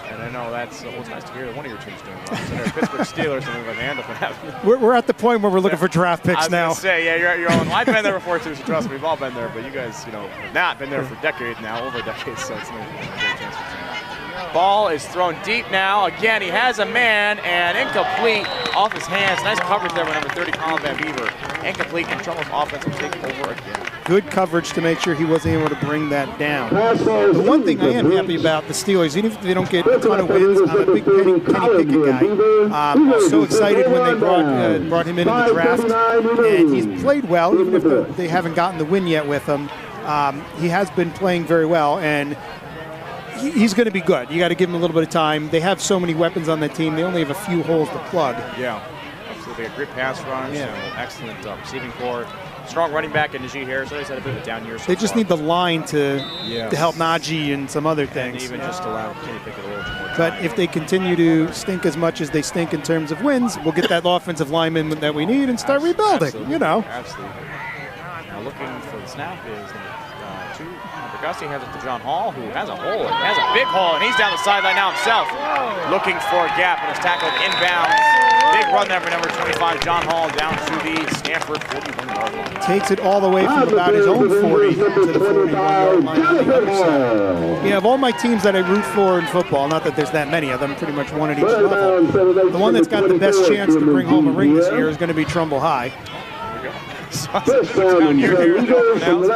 And I know that's it's nice to hear that one of your team's doing well. So they're Pittsburgh Steelers, and we're going to end up having. We're at the point where we're looking for draft picks now. I was going to say, yeah, you're all in. I've been there before too, so trust me, we've all been there. But you guys, have not been there for decades now, over decades, so it's not a great chance for you. Ball is thrown deep now. Again, he has a man, and incomplete off his hands. Nice coverage there by number 30, Colin Van Beaver. Incomplete, and Trumbull's offense will take over again. Good coverage to make sure he wasn't able to bring that down. The one thing I am happy about the Steelers, even if they don't get a ton of wins, I'm a big Kenny Pickett guy. I was so excited when they brought him into the draft, and he's played well, even if they haven't gotten the win yet with him. He has been playing very well, and he's going to be good. You got to give him a little bit of time. They have so many weapons on that team. They only have a few holes to plug. Yeah, absolutely. They got great pass runs, excellent receiving core. Strong running back in Najee Harris. Always had a bit of a down year so They just far. need the line to help Najee and some other things. And even just allow Kenny Pickett a little more time. But if they continue to stink as much as they stink in terms of wins, we'll get that offensive lineman that we need and start rebuilding. Absolutely. Absolutely. Now looking for the snap is number 2. Gusty has it to John Hall, who has a hole. He has a big hole, and he's down the sideline now himself. Looking for a gap, and is tackled inbounds. Big big run there for number 25, John Hall, down to the Stamford 41-yard line. Takes it all the way from about his own 40 to the 41-yard line on the other side. Yeah, of all my teams that I root for in football, not that there's that many of them, pretty much one at each level, the one that's got the best chance to bring home a ring this year is going to be Trumbull High.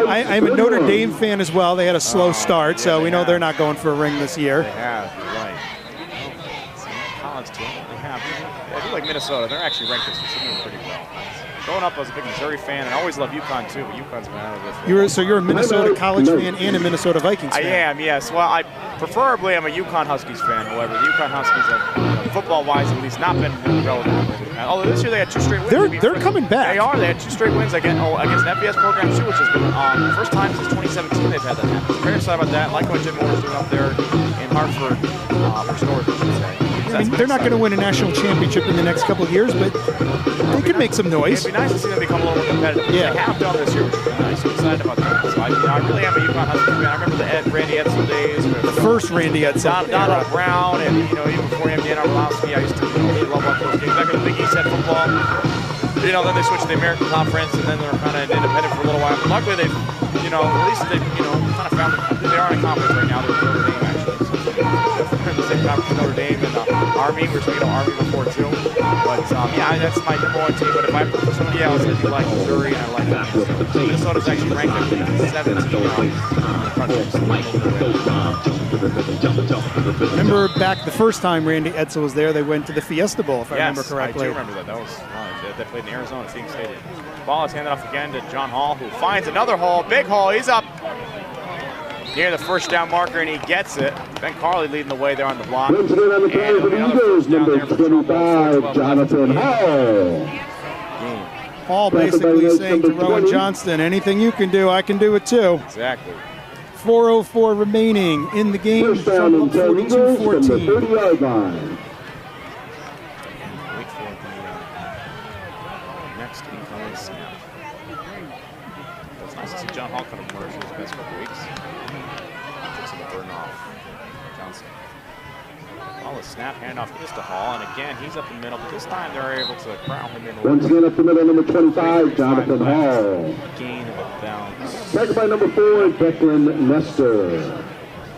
I'm a Notre Dame fan as well. They had a slow start, so we know they're not going for a ring this year. They have, you're right. College team, they have. I do like Minnesota. They're actually ranked this year pretty well. Growing up, I was a big Missouri fan, and I always loved UConn too, but UConn's been out of this. So you're a Minnesota College fan and a Minnesota Vikings fan? I am, yes. Well, preferably I'm a UConn Huskies fan. However, the UConn Huskies have, football-wise, at least not been relevant. Although this year they had 2 straight wins. They're coming back. They are. They had 2 straight wins against an FBS program too, which has been the first time since 2017 they've had that happen. Very excited about that. Like what Jim Moore's doing up there in Hartford, or Storrs, I should say. I mean, they're not going to win a national championship in the next couple of years, but they could make some noise. It'd be nice to see them become a little more competitive. Yeah. They have done this year, which is nice. I'm excited about that. So I really am a UConn Huskies fan. I remember the Randy Edsel days. The first Randy Edsel. Donald Brown, and even before him, Dan Orlowski. I used to really love watching those games. Back in the Big East had football. Then they switched to the American Conference, and then they were kind of independent for a little while. But luckily, they've, at least they've, kind of found they are in a conference right now. They're Notre Dame, actually. So they're in the same conference with Notre Dame and Army. We were speaking of Army before, too. But, that's my number 1 team. But if I put somebody else, I do like Missouri, and I like Minnesota. Minnesota's actually ranked at 17 Remember back the first time Randy Edsel was there, they went to the Fiesta Bowl, if I remember correctly. I do remember that. That was they played in Arizona, Phoenix Stadium. Ball is handed off again to John Hall, who finds another hole. Big hole. He's up near the first down marker, and he gets it. Ben Carley leading the way there on the block. Once again on the pass for the Eagles, number 25, Jonathan Hall. Hall basically saying to Rowan Johnston, anything you can do, I can do it too. Exactly. 4:04 remaining in the game. First down and 10 Eagles from the 30-yard line. Wait for the next incoming snap. It's nice to see John Hall kind of emerge in his best couple weeks. Takes him a burn off Johnson. Well, the snap handoff is to Hall, and again, he's up the middle, but this time they're able to corral him in. Once again up the middle, number 25, Jonathan Hall. Gain of a bounce. Second by number 4, Declan Nestor.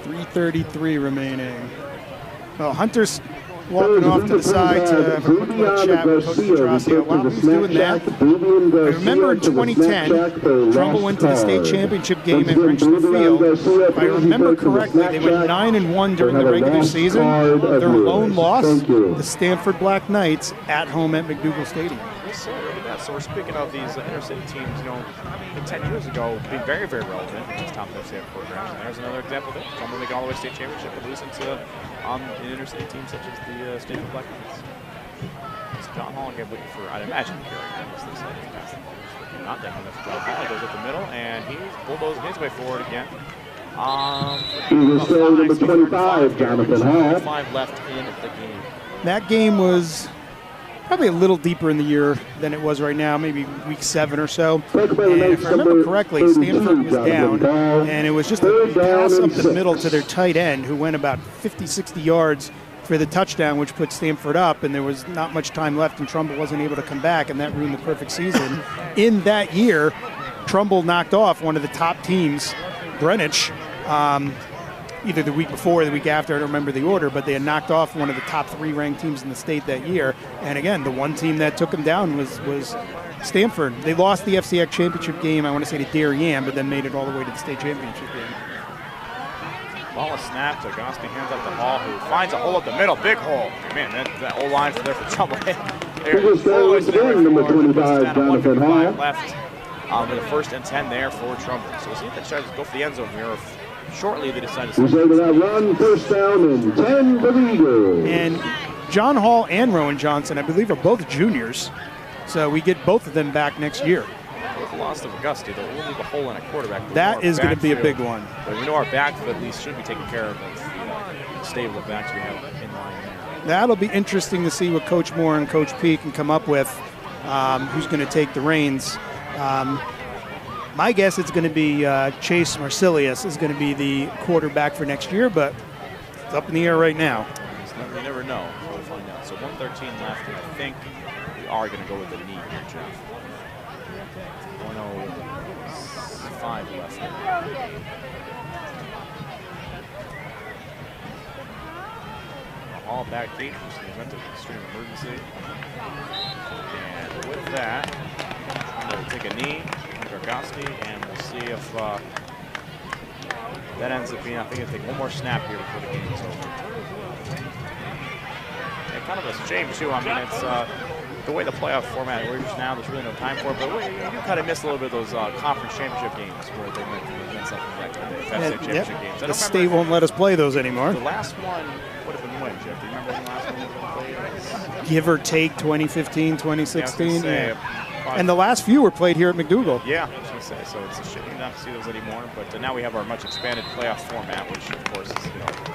3:33 remaining. Well, Hunter's walking off to the side to have a quick little chat with Coach Petrossi. While he's doing that, I remember in 2010, Trumbull went to the state championship game at Richmond Field. If I remember correctly, they went 9-1 during the regular season. Their lone loss, the Stamford Black Knights, at home at McDougal Stadium. So we're speaking of these inner city teams, 10 years ago, being very, very relevant in these top FCF programs. And there's another example there. Trumbull making all the way state championship and losing to an inner city teams such as the Stamford Black Knights. So John Hall again looking for, I'd imagine, carrying this side of the pass. Not that one. That's John Hall. Goes up the middle, and he's bulldozing his way forward again. Eagles still number 25, Jonathan Hall. 5 left in the game. That game was probably a little deeper in the year than it was right now, maybe week 7 or so. And if I remember correctly, Stamford was down, and it was just a pass up the middle to their tight end, who went about 50, 60 yards for the touchdown, which put Stamford up, and there was not much time left, and Trumbull wasn't able to come back, and that ruined the perfect season. In that year, Trumbull knocked off one of the top teams, Greenwich, either the week before or the week after, I don't remember the order, but they had knocked off one of the top 3 ranked teams in the state that year. And again, the one team that took them down was Stamford. They lost the FCX championship game, I want to say to Darien, but then made it all the way to the state championship game. Ball is snapped. Agosti hands up the Hall, who finds a hole up the middle. Big hole. Man, that old line for there for Trumbull. Number 25, Jonathan Hall. Left with a 1st and 10 there for Trumbull. So we'll see if they try to go for the end zone here. Shortly, they decided to. He's able to run, 1st down and 10 for the Eagles. And John Hall and Rowan Johnson, I believe, are both juniors. So we get both of them back next year. With the loss of Augusti, they'll leave a hole in a quarterback. That is going to be a big one. But we know our backfield at least should be taken care of the stable of backs we have in line there. That'll be interesting to see what Coach Moore and Coach P can come up with, who's going to take the reins. My guess it's going to be Chase Marsilius is going to be the quarterback for next year, but it's up in the air right now. You never know. We'll find out. So 1:13 left, and I think are going to go with the knee here, Jeff. 1:05 left. All back deep, just an event of extreme emergency. And with that, I'm going to take a knee from Gargoski, and we'll see if that ends up being, I think it'll take one more snap here before the game is over. And kind of a shame, too. I mean, it's the way the playoff format works now, there's really no time for it, but you kind of miss a little bit of those conference championship games where they meant something like that. The FSA championship games. The state won't let us play those anymore. The last one would have been when, Jeff? Do you remember when the last one was played? Give or take 2015, 2016. Yeah, and the last few were played here at McDougal. Yeah, I was going to say, so it's a shame not to see those anymore, but now we have our much expanded playoff format, which of course is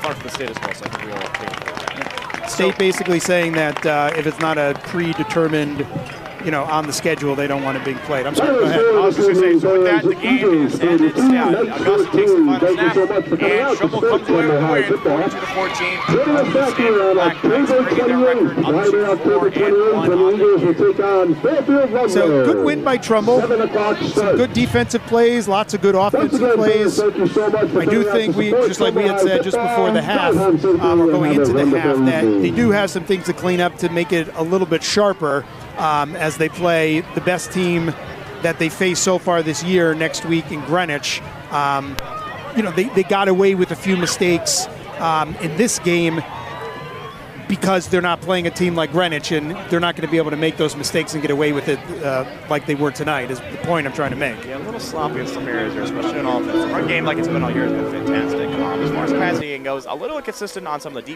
fun for the state as well, so I think we all pay for that. State basically saying that if it's not a predetermined, on the schedule, they don't want it being played. I'm sorry, go ahead. I was just going to say, so with that, the game is ended. Augusta takes the final snap, and Trumbull comes away with a win, 42-14. This game, Black Knights bringing their record up to 4-1 on the year. So good win by Trumbull. Some good defensive plays, lots of good offensive plays. I do think just like we had said just before the half, or going into the half, that they do have some things to clean up to make it a little bit sharper. As they play the best team that they face so far this year next week in Greenwich. They got away with a few mistakes in this game because they're not playing a team like Greenwich, and they're not going to be able to make those mistakes and get away with it like they were tonight, is the point I'm trying to make. Yeah, a little sloppy in some areas here, especially in offense. The run game, like it's been all year, has been fantastic. As far as passing goes, a little inconsistent on some of the deep